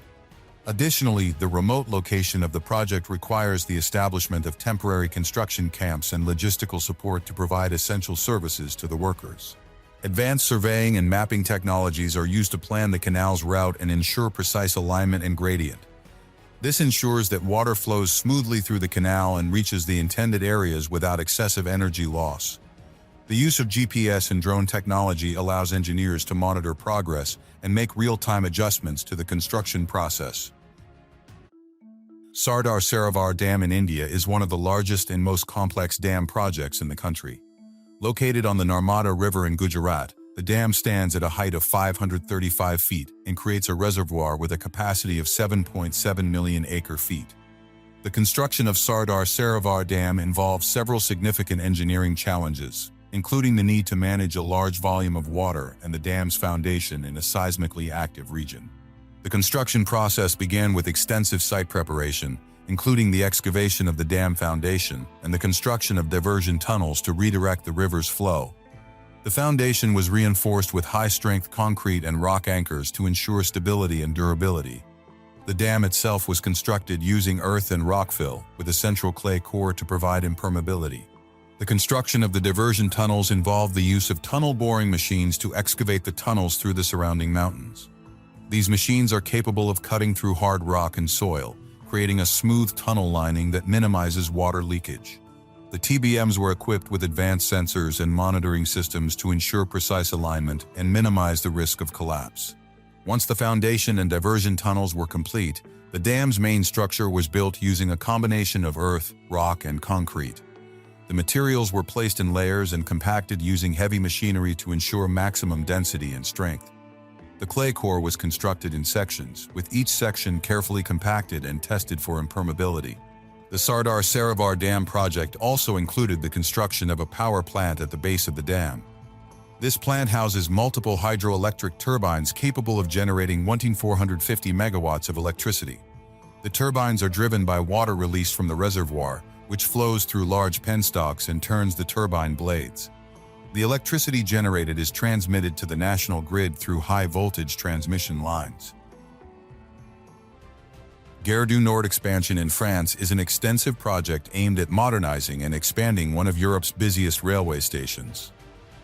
Additionally, the remote location of the project requires the establishment of temporary construction camps and logistical support to provide essential services to the workers. Advanced surveying and mapping technologies are used to plan the canal's route and ensure precise alignment and gradient. This ensures that water flows smoothly through the canal and reaches the intended areas without excessive energy loss. The use of GPS and drone technology allows engineers to monitor progress and make real-time adjustments to the construction process. Sardar Sarovar Dam in India is one of the largest and most complex dam projects in the country. Located on the Narmada River in Gujarat, the dam stands at a height of 535 feet and creates a reservoir with a capacity of 7.7 million acre-feet. The construction of Sardar Sarovar Dam involves several significant engineering challenges, including the need to manage a large volume of water and the dam's foundation in a seismically active region. The construction process began with extensive site preparation, including the excavation of the dam foundation and the construction of diversion tunnels to redirect the river's flow. The foundation was reinforced with high-strength concrete and rock anchors to ensure stability and durability. The dam itself was constructed using earth and rock fill, with a central clay core to provide impermeability. The construction of the diversion tunnels involved the use of tunnel boring machines to excavate the tunnels through the surrounding mountains. These machines are capable of cutting through hard rock and soil, creating a smooth tunnel lining that minimizes water leakage. The TBMs were equipped with advanced sensors and monitoring systems to ensure precise alignment and minimize the risk of collapse. Once the foundation and diversion tunnels were complete, the dam's main structure was built using a combination of earth, rock, and concrete. The materials were placed in layers and compacted using heavy machinery to ensure maximum density and strength. The clay core was constructed in sections, with each section carefully compacted and tested for impermeability. The Sardar Saravar Dam project also included the construction of a power plant at the base of the dam. This plant houses multiple hydroelectric turbines capable of generating 1,450 megawatts of electricity. The turbines are driven by water released from the reservoir, which flows through large penstocks and turns the turbine blades. The electricity generated is transmitted to the national grid through high-voltage transmission lines. Gare du Nord expansion in France is an extensive project aimed at modernizing and expanding one of Europe's busiest railway stations.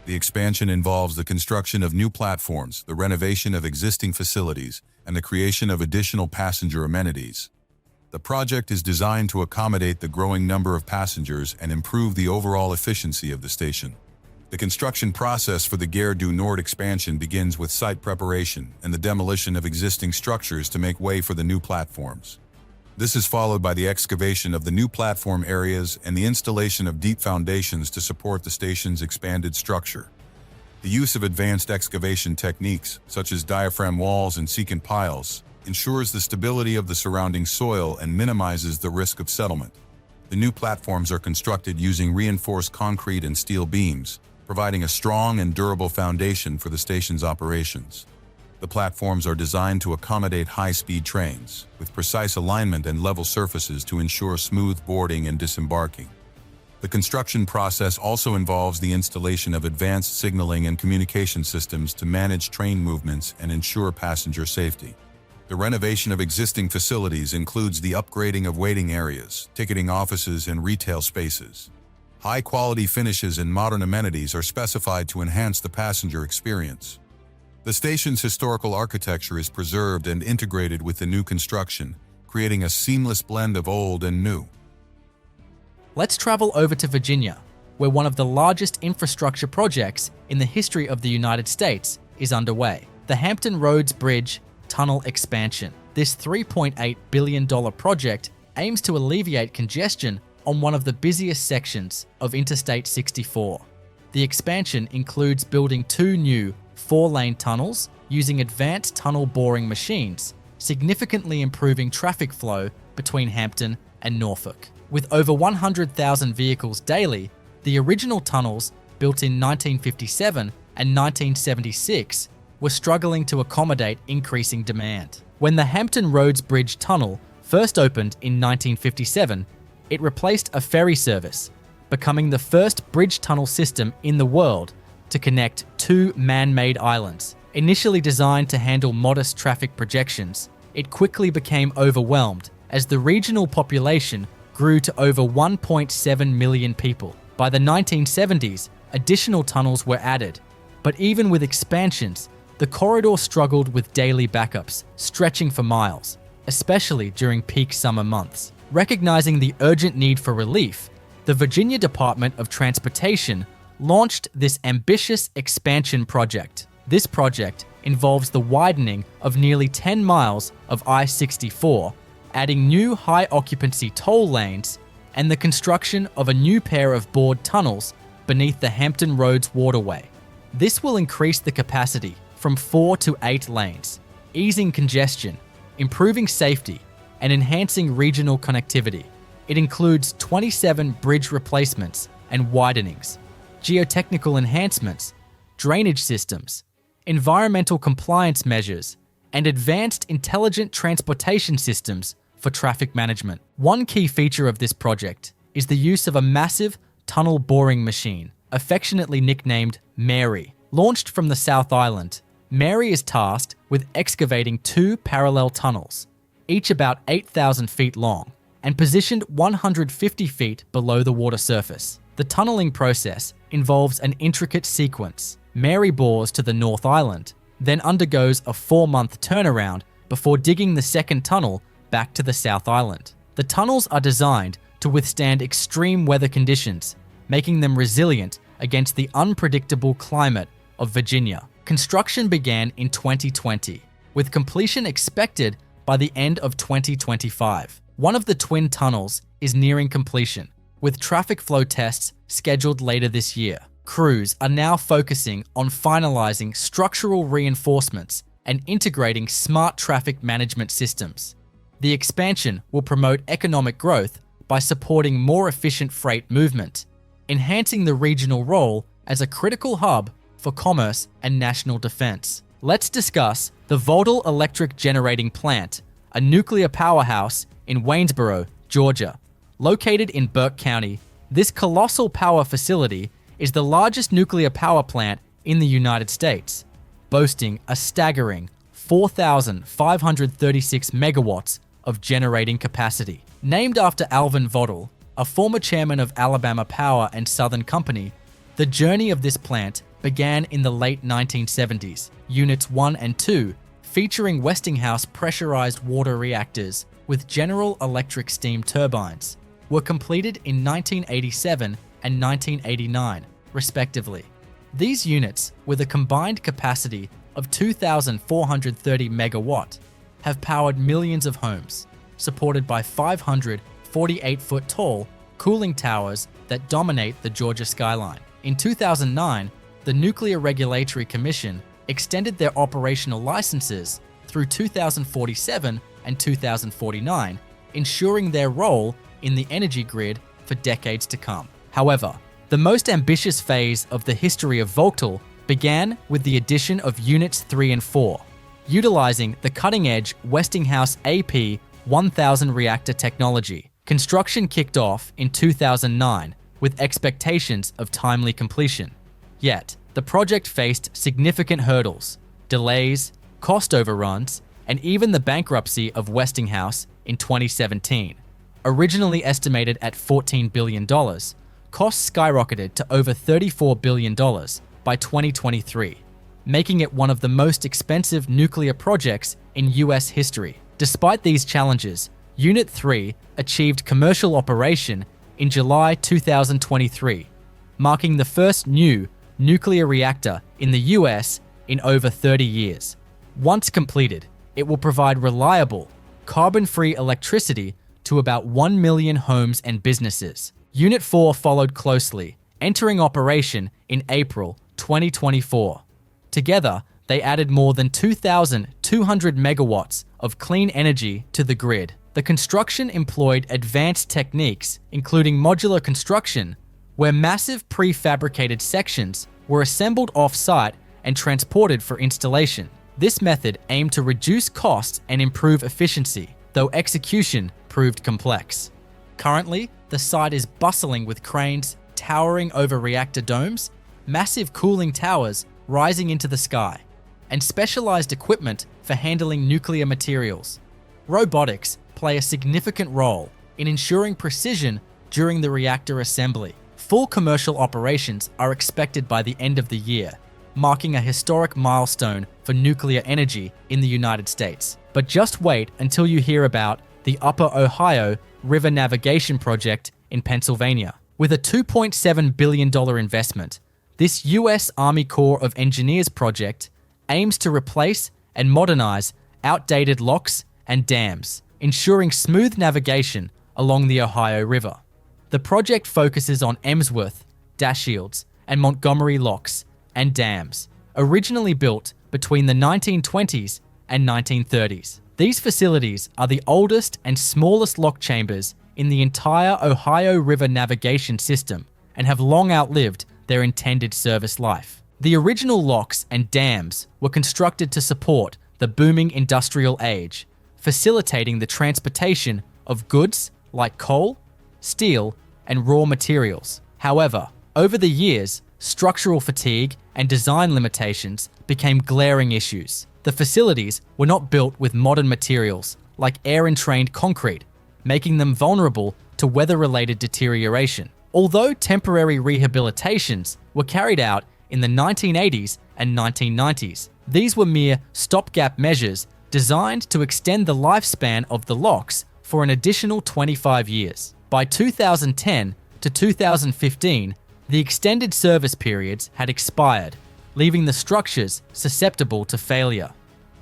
The expansion involves the construction of new platforms, the renovation of existing facilities, and the creation of additional passenger amenities. The project is designed to accommodate the growing number of passengers and improve the overall efficiency of the station. The construction process for the Gare du Nord expansion begins with site preparation and the demolition of existing structures to make way for the new platforms. This is followed by the excavation of the new platform areas and the installation of deep foundations to support the station's expanded structure. The use of advanced excavation techniques, such as diaphragm walls and secant piles, ensures the stability of the surrounding soil and minimizes the risk of settlement. The new platforms are constructed using reinforced concrete and steel beams, providing a strong and durable foundation for the station's operations. The platforms are designed to accommodate high-speed trains, with precise alignment and level surfaces to ensure smooth boarding and disembarking. The construction process also involves the installation of advanced signaling and communication systems to manage train movements and ensure passenger safety. The renovation of existing facilities includes the upgrading of waiting areas, ticketing offices, and retail spaces. High-quality finishes and modern amenities are specified to enhance the passenger experience. The station's historical architecture is preserved and integrated with the new construction, creating a seamless blend of old and new. Let's travel over to Virginia, where one of the largest infrastructure projects in the history of the United States is underway: the Hampton Roads Bridge Tunnel Expansion. This $3.8 billion project aims to alleviate congestion on one of the busiest sections of Interstate 64. The expansion includes building 2 new 4-lane tunnels using advanced tunnel boring machines, significantly improving traffic flow between Hampton and Norfolk. With over 100,000 vehicles daily, the original tunnels, built in 1957 and 1976, were struggling to accommodate increasing demand. When the Hampton Roads Bridge Tunnel first opened in 1957, it replaced a ferry service, becoming the first bridge tunnel system in the world to connect 2 man-made islands. Initially designed to handle modest traffic projections, it quickly became overwhelmed as the regional population grew to over 1.7 million people. By the 1970s, additional tunnels were added, but even with expansions, the corridor struggled with daily backups, stretching for miles, especially during peak summer months. Recognizing the urgent need for relief, the Virginia Department of Transportation launched this ambitious expansion project. This project involves the widening of nearly 10 miles of I-64, adding new high-occupancy toll lanes, and the construction of a new pair of bored tunnels beneath the Hampton Roads waterway. This will increase the capacity from 4 to 8 lanes, easing congestion, improving safety, and enhancing regional connectivity. It includes 27 bridge replacements and widenings, geotechnical enhancements, drainage systems, environmental compliance measures, and advanced intelligent transportation systems for traffic management. One key feature of this project is the use of a massive tunnel boring machine, affectionately nicknamed Mary. Launched from the South Island, Mary is tasked with excavating 2 parallel tunnels, each about 8,000 feet long, and positioned 150 feet below the water surface. The tunneling process involves an intricate sequence. Mary bores to the North Island, then undergoes a 4-month turnaround before digging the second tunnel back to the South Island. The tunnels are designed to withstand extreme weather conditions, making them resilient against the unpredictable climate of Virginia. Construction began in 2020, with completion expected by the end of 2025. One of the twin tunnels is nearing completion, with traffic flow tests scheduled later this year. Crews are now focusing on finalizing structural reinforcements and integrating smart traffic management systems. The expansion will promote economic growth by supporting more efficient freight movement, enhancing the regional role as a critical hub for commerce and national defense. Let's discuss the Vogtle Electric Generating Plant, a nuclear powerhouse in Waynesboro, Georgia. Located in Burke County, this colossal power facility is the largest nuclear power plant in the United States, boasting a staggering 4,536 megawatts of generating capacity. Named after Alvin Vogtle, a former chairman of Alabama Power and Southern Company, the journey of this plant began in the late 1970s. Units 1 and 2, featuring Westinghouse pressurized water reactors with General Electric steam turbines, were completed in 1987 and 1989, respectively. These units, with a combined capacity of 2,430 megawatt, have powered millions of homes, supported by 500 48-foot-tall cooling towers that dominate the Georgia skyline. In 2009, the Nuclear Regulatory Commission extended their operational licenses through 2047 and 2049, ensuring their role in the energy grid for decades to come. However, the most ambitious phase of the history of Vogtle began with the addition of Units 3 and 4. Utilizing the cutting-edge Westinghouse AP1000 reactor technology, construction kicked off in 2009 with expectations of timely completion. Yet, the project faced significant hurdles, delays, cost overruns, and even the bankruptcy of Westinghouse in 2017. Originally estimated at $14 billion, costs skyrocketed to over $34 billion by 2023, making it one of the most expensive nuclear projects in US history. Despite these challenges, Unit 3 achieved commercial operation in July 2023, marking the first new nuclear reactor in the US in over 30 years. Once completed, it will provide reliable, carbon-free electricity to about 1 million homes and businesses. Unit 4 followed closely, entering operation in April 2024. Together, they added more than 2,200 megawatts of clean energy to the grid. The construction employed advanced techniques, including modular construction, where massive prefabricated sections were assembled off-site and transported for installation. This method aimed to reduce costs and improve efficiency, though execution proved complex. Currently, the site is bustling with cranes towering over reactor domes, massive cooling towers rising into the sky, and specialized equipment for handling nuclear materials. Robotics play a significant role in ensuring precision during the reactor assembly. Full commercial operations are expected by the end of the year, marking a historic milestone for nuclear energy in the United States. But just wait until you hear about the Upper Ohio River Navigation Project in Pennsylvania. With a $2.7 billion investment, this U.S. Army Corps of Engineers project aims to replace and modernize outdated locks and dams, ensuring smooth navigation along the Ohio River. The project focuses on Emsworth, Dashields, and Montgomery locks and dams, originally built between the 1920s and 1930s. These facilities are the oldest and smallest lock chambers in the entire Ohio River navigation system and have long outlived their intended service life. The original locks and dams were constructed to support the booming industrial age, facilitating the transportation of goods like coal, steel, and raw materials. However, over the years, structural fatigue and design limitations became glaring issues. The facilities were not built with modern materials like air-entrained concrete, making them vulnerable to weather-related deterioration. Although temporary rehabilitations were carried out in the 1980s and 1990s, these were mere stopgap measures designed to extend the lifespan of the locks for an additional 25 years. By 2010 to 2015, the extended service periods had expired, leaving the structures susceptible to failure.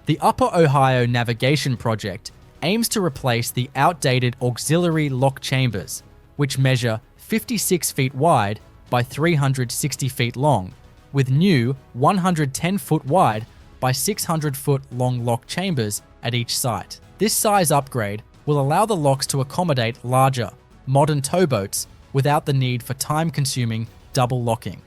The Upper Ohio Navigation Project aims to replace the outdated auxiliary lock chambers, which measure 56 feet wide by 360 feet long, with new 110-foot wide by 600-foot long lock chambers at each site. This size upgrade will allow the locks to accommodate larger, modern towboats without the need for time-consuming double locking.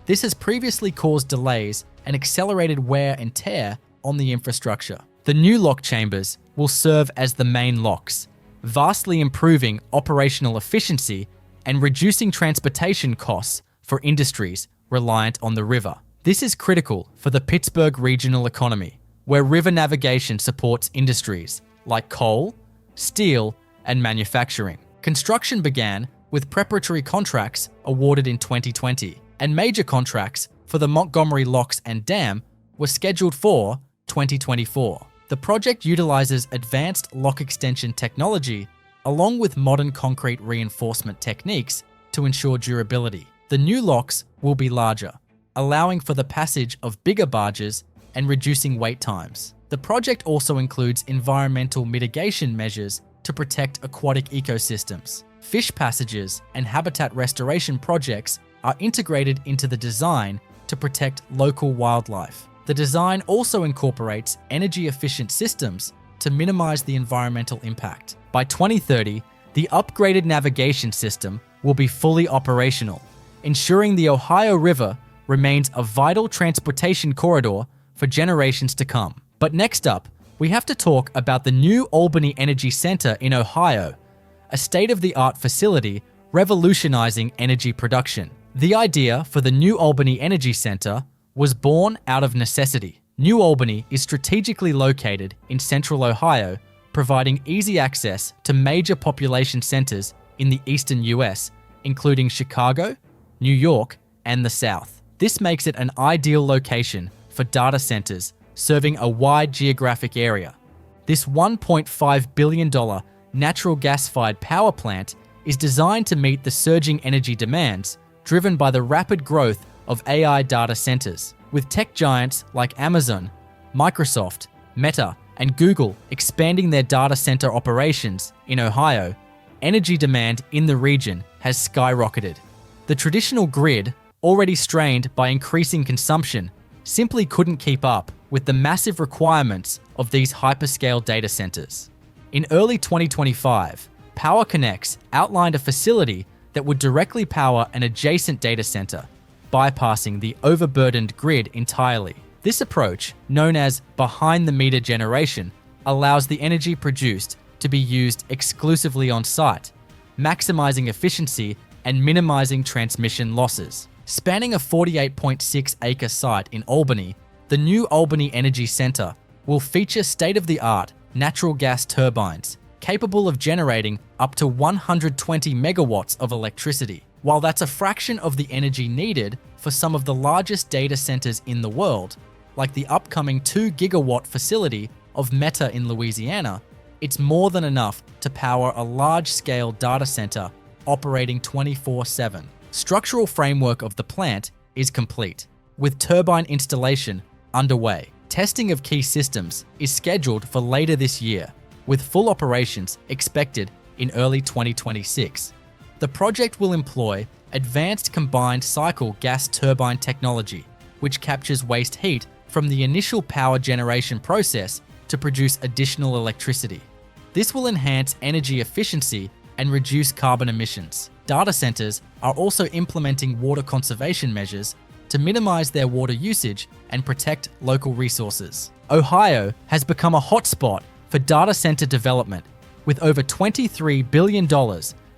This has previously caused delays and accelerated wear and tear on the infrastructure. The new lock chambers will serve as the main locks, vastly improving operational efficiency and reducing transportation costs for industries reliant on the river. This is critical for the Pittsburgh regional economy, where river navigation supports industries like coal, steel, and manufacturing. Construction began with preparatory contracts awarded in 2020, and major contracts for the Montgomery Locks and Dam were scheduled for 2024. The project utilizes advanced lock extension technology along with modern concrete reinforcement techniques to ensure durability. The new locks will be larger, allowing for the passage of bigger barges and reducing wait times. The project also includes environmental mitigation measures to protect aquatic ecosystems. Fish passages and habitat restoration projects are integrated into the design to protect local wildlife. The design also incorporates energy-efficient systems to minimize the environmental impact. By 2030, the upgraded navigation system will be fully operational, ensuring the Ohio River remains a vital transportation corridor for generations to come. But next up, we have to talk about the new Albany Energy Center in Ohio, a state-of-the-art facility revolutionizing energy production. The idea for the New Albany Energy Center was born out of necessity. New Albany is strategically located in central Ohio, providing easy access to major population centers in the eastern US, including Chicago, New York, and the South. This makes it an ideal location for data centers serving a wide geographic area. This $1.5 billion natural gas-fired power plant is designed to meet the surging energy demands driven by the rapid growth of AI data centers. With tech giants like Amazon, Microsoft, Meta, and Google expanding their data center operations in Ohio, energy demand in the region has skyrocketed. The traditional grid, already strained by increasing consumption, simply couldn't keep up with the massive requirements of these hyperscale data centers. In early 2025, Power Connects outlined a facility that would directly power an adjacent data center, bypassing the overburdened grid entirely. This approach, known as behind-the-meter generation, allows the energy produced to be used exclusively on site, maximizing efficiency and minimizing transmission losses. Spanning a 48.6-acre site in Albany, the new Albany Energy Center will feature state-of-the-art natural gas turbines capable of generating up to 120 megawatts of electricity. While that's a fraction of the energy needed for some of the largest data centers in the world, like the upcoming 2 gigawatt facility of Meta in Louisiana, it's more than enough to power a large-scale data center operating 24/7. Structural framework of the plant is complete, with turbine installation underway. Testing of key systems is scheduled for later this year, with full operations expected in early 2026. The project will employ advanced combined cycle gas turbine technology, which captures waste heat from the initial power generation process to produce additional electricity. This will enhance energy efficiency and reduce carbon emissions. Data centers are also implementing water conservation measures to minimize their water usage and protect local resources. Ohio has become a hotspot for data center development, with over $23 billion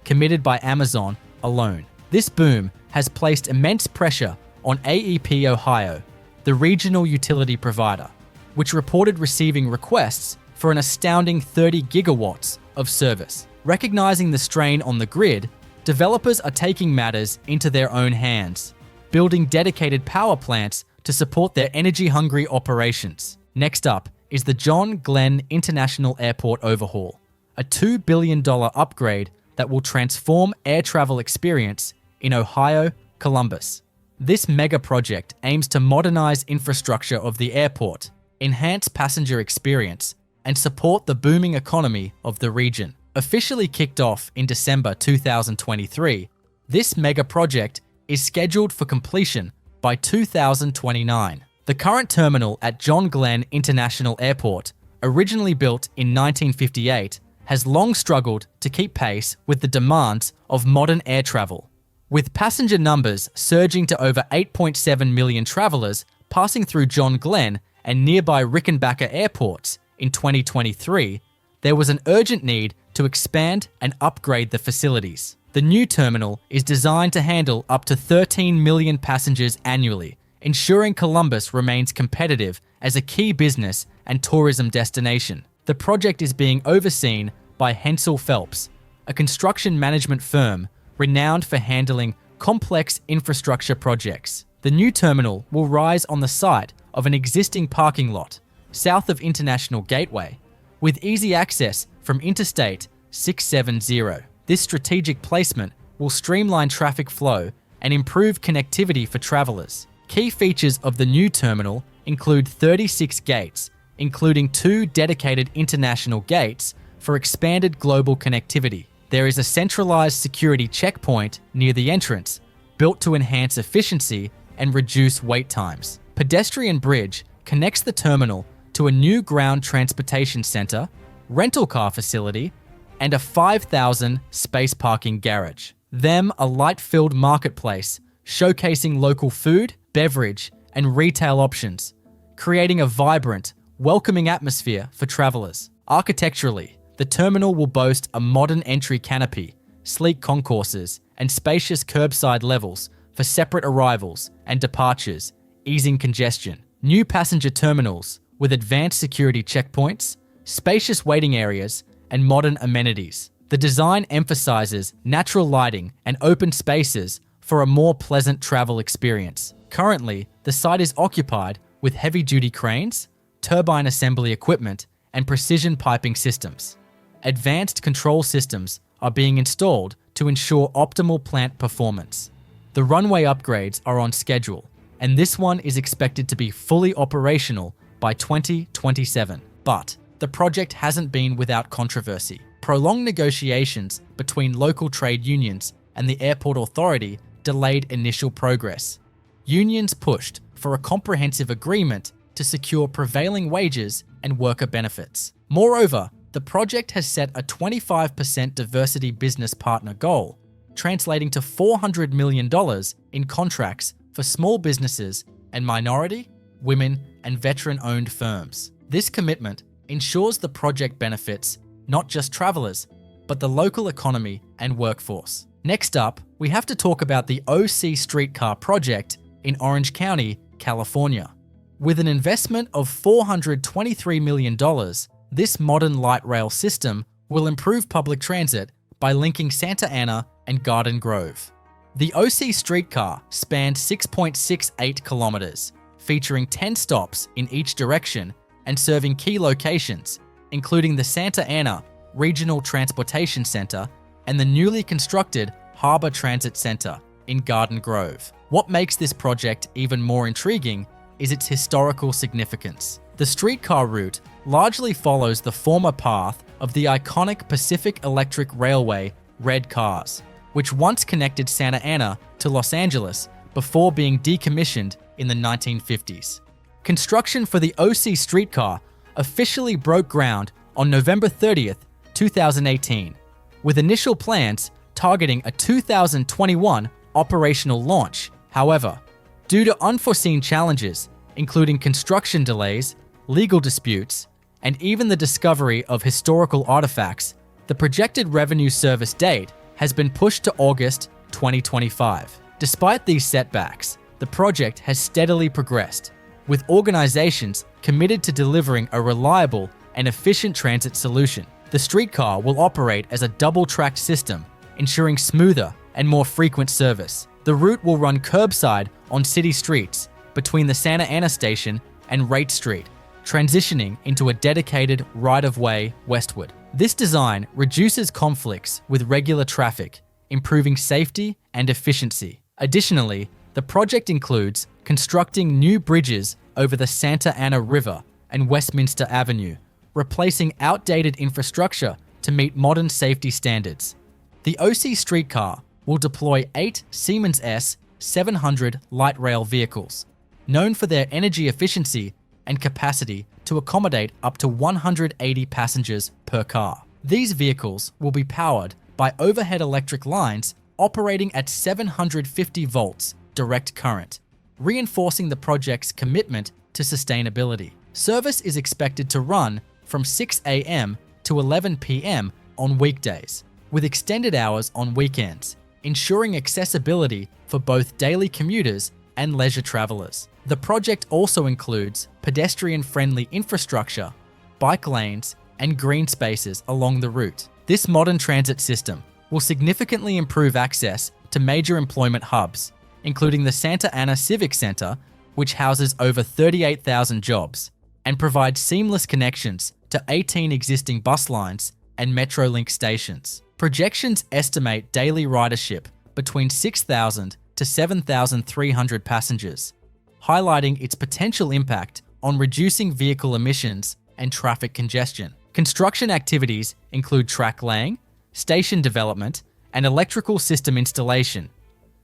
committed by Amazon alone. This boom has placed immense pressure on AEP Ohio, the regional utility provider, which reported receiving requests for an astounding 30 gigawatts of service. Recognizing the strain on the grid, developers are taking matters into their own hands, building dedicated power plants to support their energy-hungry operations. Next up is the John Glenn International Airport overhaul, a $2 billion upgrade that will transform air travel experience in Ohio, Columbus. This mega project aims to modernize infrastructure of the airport, enhance passenger experience, and support the booming economy of the region. Officially kicked off in December 2023, this mega project is scheduled for completion by 2029. The current terminal at John Glenn International Airport, originally built in 1958, has long struggled to keep pace with the demands of modern air travel. With passenger numbers surging to over 8.7 million travelers passing through John Glenn and nearby Rickenbacker airports in 2023, there was an urgent need to expand and upgrade the facilities. The new terminal is designed to handle up to 13 million passengers annually, ensuring Columbus remains competitive as a key business and tourism destination. The project is being overseen by Hensel Phelps, a construction management firm renowned for handling complex infrastructure projects. The new terminal will rise on the site of an existing parking lot south of International Gateway, with easy access from Interstate 670. This strategic placement will streamline traffic flow and improve connectivity for travelers. Key features of the new terminal include 36 gates, including 2 dedicated international gates for expanded global connectivity. There is a centralized security checkpoint near the entrance, built to enhance efficiency and reduce wait times. Pedestrian bridge connects the terminal to a new ground transportation center, rental car facility, and a 5,000 space parking garage. Them a light-filled marketplace showcasing local food, beverage, and retail options, creating a vibrant, welcoming atmosphere for travelers. Architecturally, the terminal will boast a modern entry canopy, sleek concourses, and spacious curbside levels for separate arrivals and departures, easing congestion. New passenger terminals with advanced security checkpoints, spacious waiting areas, and modern amenities. The design emphasizes natural lighting and open spaces for a more pleasant travel experience. Currently, the site is occupied with heavy-duty cranes, turbine assembly equipment, and precision piping systems. Advanced control systems are being installed to ensure optimal plant performance. The runway upgrades are on schedule, and this one is expected to be fully operational by 2027. But the project hasn't been without controversy. Prolonged negotiations between local trade unions and the airport authority delayed initial progress. Unions pushed for a comprehensive agreement to secure prevailing wages and worker benefits. Moreover, the project has set a 25% diversity business partner goal, translating to $400 million in contracts for small businesses and minority, women, and veteran-owned firms. This commitment ensures the project benefits not just travelers, but the local economy and workforce. Next up, we have to talk about the OC streetcar project in Orange County, California. With an investment of $423 million, this modern light rail system will improve public transit by linking Santa Ana and Garden Grove. The OC streetcar spanned 6.68 kilometers, featuring 10 stops in each direction and serving key locations, including the Santa Ana Regional Transportation Center and the newly constructed Harbor Transit Center in Garden Grove. What makes this project even more intriguing is its historical significance. The streetcar route largely follows the former path of the iconic Pacific Electric Railway red cars, which once connected Santa Ana to Los Angeles before being decommissioned in the 1950s. Construction for the OC streetcar officially broke ground on November 30th, 2018, with initial plans targeting a 2021 operational launch. However, due to unforeseen challenges, including construction delays, legal disputes, and even the discovery of historical artifacts, the projected revenue service date has been pushed to August 2025. Despite these setbacks, the project has steadily progressed, with organizations committed to delivering a reliable and efficient transit solution. The streetcar will operate as a double-tracked system, ensuring smoother and more frequent service. The route will run curbside on city streets between the Santa Ana station and Raitt Street, transitioning into a dedicated right-of-way westward. This design reduces conflicts with regular traffic, improving safety and efficiency. Additionally, the project includes constructing new bridges over the Santa Ana River and Westminster Avenue, replacing outdated infrastructure to meet modern safety standards. The OC streetcar will deploy 8 Siemens S700 light rail vehicles, known for their energy efficiency and capacity to accommodate up to 180 passengers per car. These vehicles will be powered by overhead electric lines operating at 750 volts direct current, reinforcing the project's commitment to sustainability. Service is expected to run from 6 a.m. to 11 p.m. on weekdays, with extended hours on weekends, ensuring accessibility for both daily commuters and leisure travelers. The project also includes pedestrian-friendly infrastructure, bike lanes, and green spaces along the route. This modern transit system will significantly improve access to major employment hubs, including the Santa Ana Civic Center, which houses over 38,000 jobs, and provides seamless connections to 18 existing bus lines and Metrolink stations. Projections estimate daily ridership between 6,000 to 7,300 passengers, highlighting its potential impact on reducing vehicle emissions and traffic congestion. Construction activities include track laying, station development, and electrical system installation.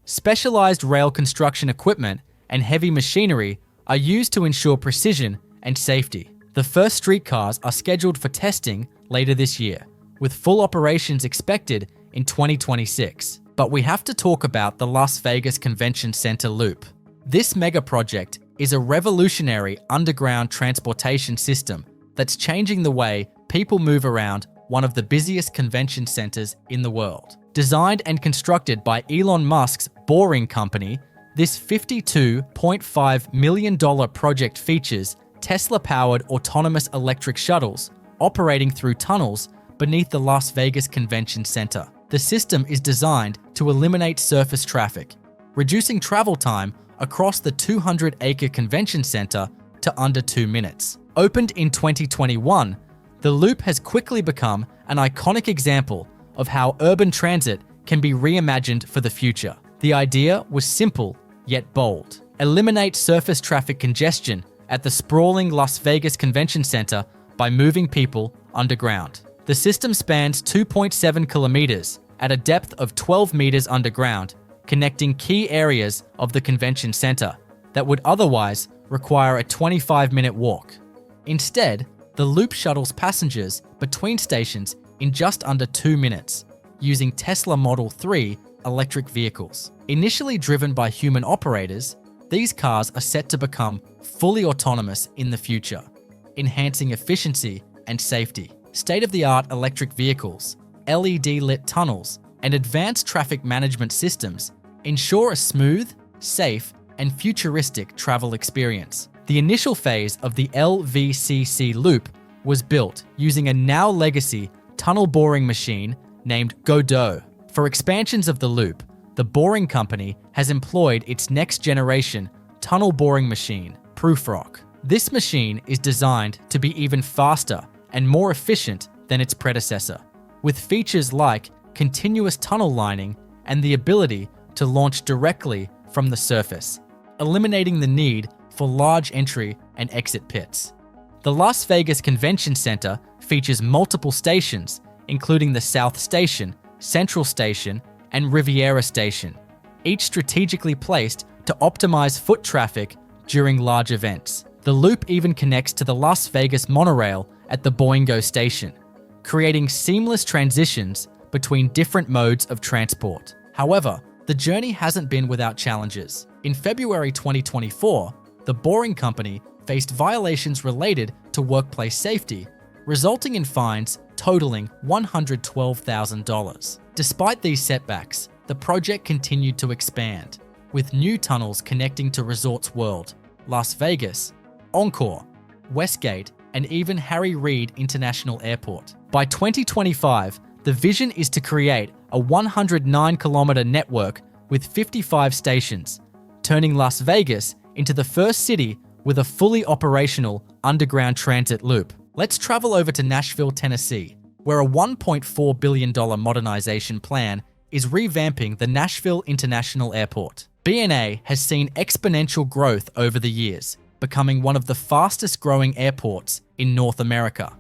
Specialized rail construction equipment and heavy machinery are used to ensure precision and safety. The first streetcars are scheduled for testing later this year, with full operations expected in 2026. But we have to talk about the Las Vegas Convention Center Loop. This mega project is a revolutionary underground transportation system that's changing the way people move around one of the busiest convention centers in the world. Designed and constructed by Elon Musk's Boring Company, this $52.5 million project features Tesla-powered autonomous electric shuttles operating through tunnels beneath the Las Vegas Convention Center. The system is designed to eliminate surface traffic, reducing travel time across the 200-acre convention center to under 2 minutes. Opened in 2021, the loop has quickly become an iconic example of how urban transit can be reimagined for the future. The idea was simple yet bold. Eliminate surface traffic congestion at the sprawling Las Vegas Convention Center by moving people underground. The system spans 2.7 kilometers at a depth of 12 meters underground, connecting key areas of the convention center that would otherwise require a 25-minute walk. Instead, the loop shuttles passengers between stations in just under 2 minutes, using Tesla Model 3 electric vehicles. Initially driven by human operators, these cars are set to become fully autonomous in the future, enhancing efficiency and safety. State-of-the-art electric vehicles, LED-lit tunnels, and advanced traffic management systems ensure a smooth, safe, and futuristic travel experience. The initial phase of the LVCC loop was built using a now-legacy tunnel boring machine named Godot. For expansions of the loop, the Boring Company has employed its next-generation tunnel boring machine, Prufrock. This machine is designed to be even faster and more efficient than its predecessor, with features like continuous tunnel lining and the ability to launch directly from the surface, eliminating the need for large entry and exit pits. The Las Vegas Convention Center features multiple stations, including the South Station, Central Station, and Riviera Station, each strategically placed to optimize foot traffic during large events. The loop even connects to the Las Vegas monorail at the Boingo Station, creating seamless transitions between different modes of transport. However, the journey hasn't been without challenges. In February 2024, the Boring Company faced violations related to workplace safety, resulting in fines totaling $112,000. Despite these setbacks, the project continued to expand, with new tunnels connecting to Resorts World, Las Vegas, Encore, Westgate, and even Harry Reid International Airport. By 2025, the vision is to create a 109-kilometer network with 55 stations, turning Las Vegas into the first city with a fully operational underground transit loop. Let's travel over to Nashville, Tennessee, where a $1.4 billion modernization plan is revamping the Nashville International Airport. BNA has seen exponential growth over the years, becoming one of the fastest growing airports in North America.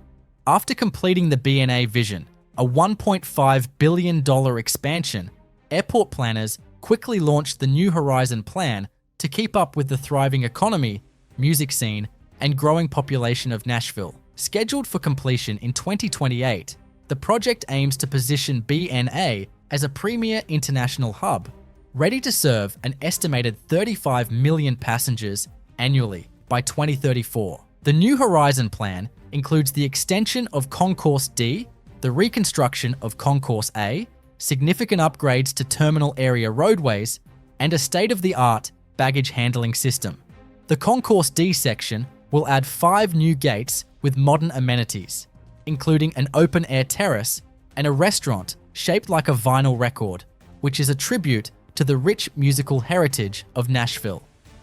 After completing the BNA vision, a $1.5 billion expansion, airport planners quickly launched the New Horizon plan to keep up with the thriving economy, music scene, and growing population of Nashville. Scheduled for completion in 2028, the project aims to position BNA as a premier international hub, ready to serve an estimated 35 million passengers annually by 2034. The New Horizon plan includes the extension of Concourse D, the reconstruction of Concourse A, significant upgrades to terminal area roadways, and a state-of-the-art baggage handling system. The Concourse D section will add 5 new gates with modern amenities, including an open-air terrace and a restaurant shaped like a vinyl record, which is a tribute to the rich musical heritage of Nashville.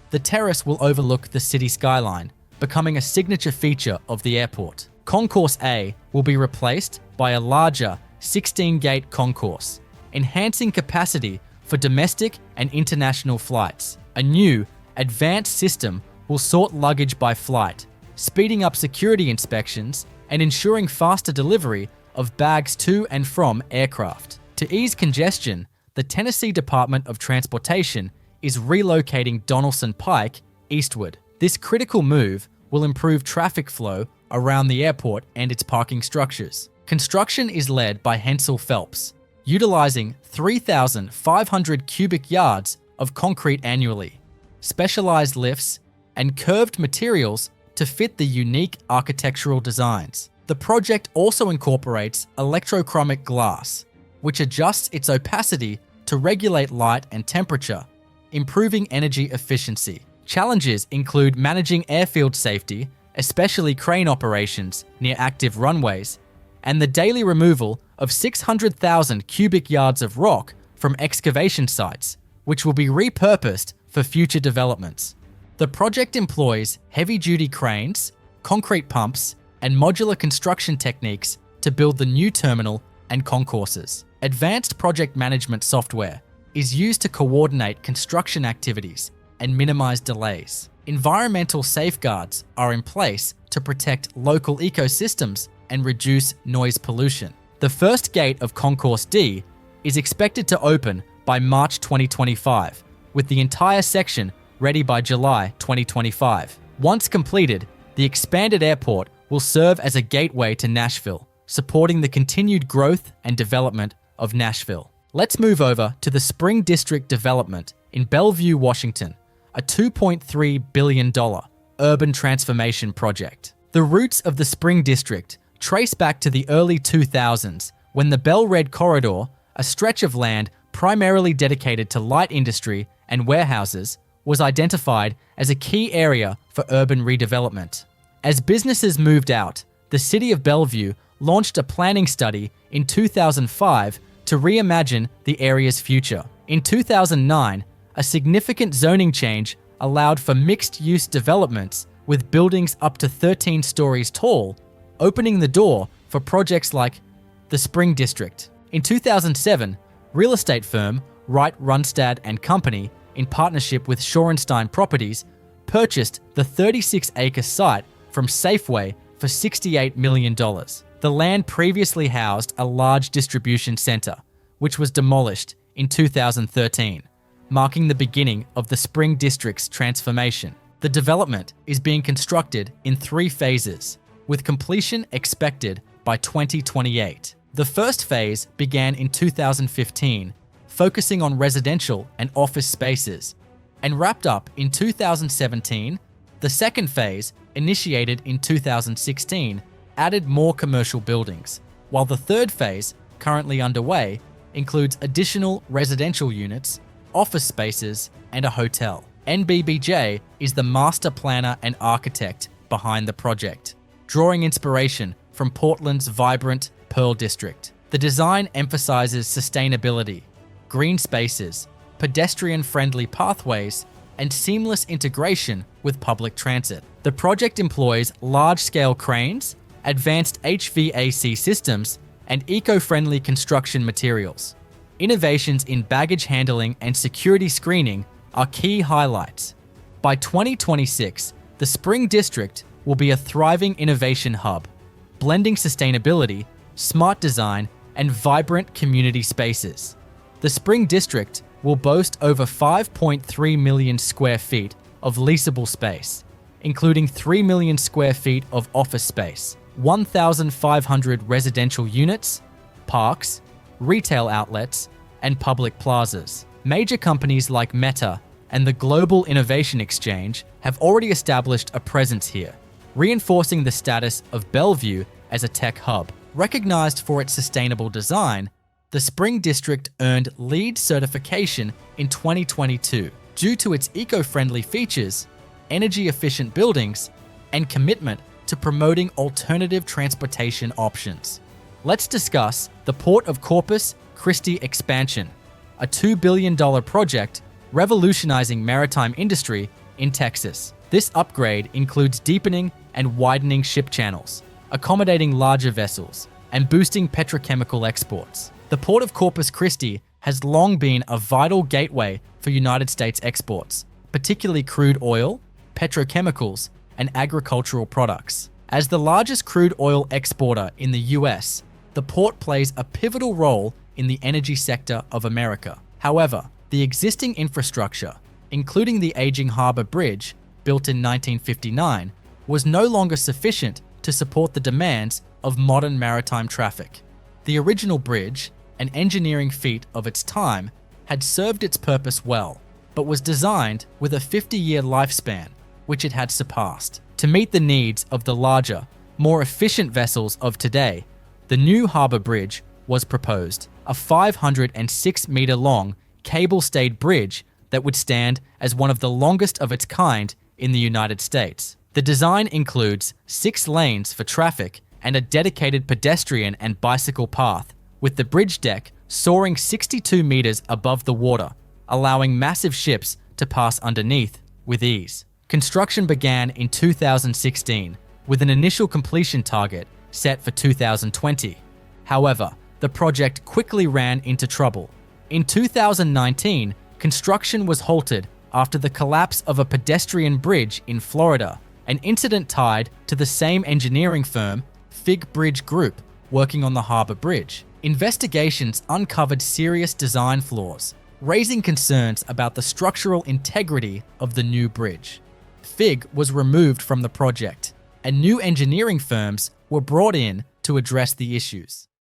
The terrace will overlook the city skyline, becoming a signature feature of the airport. Concourse A will be replaced by a larger 16-gate concourse, enhancing capacity for domestic and international flights. A new, advanced system will sort luggage by flight, speeding up security inspections and ensuring faster delivery of bags to and from aircraft. To ease congestion, the Tennessee Department of Transportation is relocating Donaldson Pike eastward. This critical move will improve traffic flow around the airport and its parking structures. Construction is led by Hensel Phelps, utilizing 3,500 cubic yards of concrete annually, specialized lifts, and curved materials to fit the unique architectural designs. The project also incorporates electrochromic glass, which adjusts its opacity to regulate light and temperature, improving energy efficiency. Challenges include managing airfield safety, especially crane operations near active runways, and the daily removal of 600,000 cubic yards of rock from excavation sites, which will be repurposed for future developments. The project employs heavy-duty cranes, concrete pumps, and modular construction techniques to build the new terminal and concourses. Advanced project management software is used to coordinate construction activities and minimize delays. Environmental safeguards are in place to protect local ecosystems and reduce noise pollution. The first gate of Concourse D is expected to open by March 2025, with the entire section ready by July 2025. Once completed, the expanded airport will serve as a gateway to Nashville, supporting the continued growth and development of Nashville. Let's move over to the Spring District development in Bellevue, Washington, a $2.3 billion urban transformation project. The roots of the Spring District trace back to the early 2000s when the Bell Red Corridor, a stretch of land primarily dedicated to light industry and warehouses, was identified as a key area for urban redevelopment. As businesses moved out, the city of Bellevue launched a planning study in 2005 to reimagine the area's future. In 2009, a significant zoning change allowed for mixed-use developments with buildings up to 13 stories tall, opening the door for projects like the Spring District. In 2007, real estate firm Wright Runstad and Company, in partnership with Shorenstein Properties, purchased the 36-acre site from Safeway for $68 million. The land previously housed a large distribution center, which was demolished in 2013, marking the beginning of the Spring District's transformation. The development is being constructed in 3 phases, with completion expected by 2028. The first phase began in 2015, focusing on residential and office spaces, and wrapped up in 2017. The second phase, initiated in 2016, added more commercial buildings, while the third phase, currently underway, includes additional residential units, office spaces, and a hotel. NBBJ is the master planner and architect behind the project, drawing inspiration from Portland's vibrant Pearl District. The design emphasizes sustainability, green spaces, pedestrian-friendly pathways, and seamless integration with public transit. The project employs large-scale cranes, advanced HVAC systems, and eco-friendly construction materials. Innovations in baggage handling and security screening are key highlights. By 2026, the Spring District will be a thriving innovation hub, blending sustainability, smart design, and vibrant community spaces. The Spring District will boast over 5.3 million square feet of leasable space, including 3 million square feet of office space, 1,500 residential units, parks, retail outlets, and public plazas. Major companies like Meta and the Global Innovation Exchange have already established a presence here, reinforcing the status of Bellevue as a tech hub. Recognized for its sustainable design, the Spring District earned LEED certification in 2022 due to its eco-friendly features, energy-efficient buildings, and commitment to promoting alternative transportation options. Let's discuss the Port of Corpus Christi expansion, a $2 billion project revolutionizing maritime industry in Texas. This upgrade includes deepening and widening ship channels, accommodating larger vessels, and boosting petrochemical exports. The Port of Corpus Christi has long been a vital gateway for United States exports, particularly crude oil, petrochemicals, and agricultural products. As the largest crude oil exporter in the US, the port plays a pivotal role in the energy sector of America. However, the existing infrastructure, including the aging harbor bridge built in 1959, was no longer sufficient to support the demands of modern maritime traffic. The original bridge, an engineering feat of its time, had served its purpose well, but was designed with a 50-year lifespan, which it had surpassed. To meet the needs of the larger, more efficient vessels of today, the new harbor bridge was proposed, a 506-meter-long cable-stayed bridge that would stand as one of the longest of its kind in the United States. The design includes 6 lanes for traffic and a dedicated pedestrian and bicycle path, with the bridge deck soaring 62 meters above the water, allowing massive ships to pass underneath with ease. Construction began in 2016, with an initial completion target set for 2020. However, the project quickly ran into trouble. In 2019, construction was halted after the collapse of a pedestrian bridge in Florida, an incident tied to the same engineering firm, Fig Bridge Group, working on the harbor bridge. Investigations uncovered serious design flaws, raising concerns about the structural integrity of the new bridge. Fig was removed from the project, and new engineering firms were brought in to address the issues.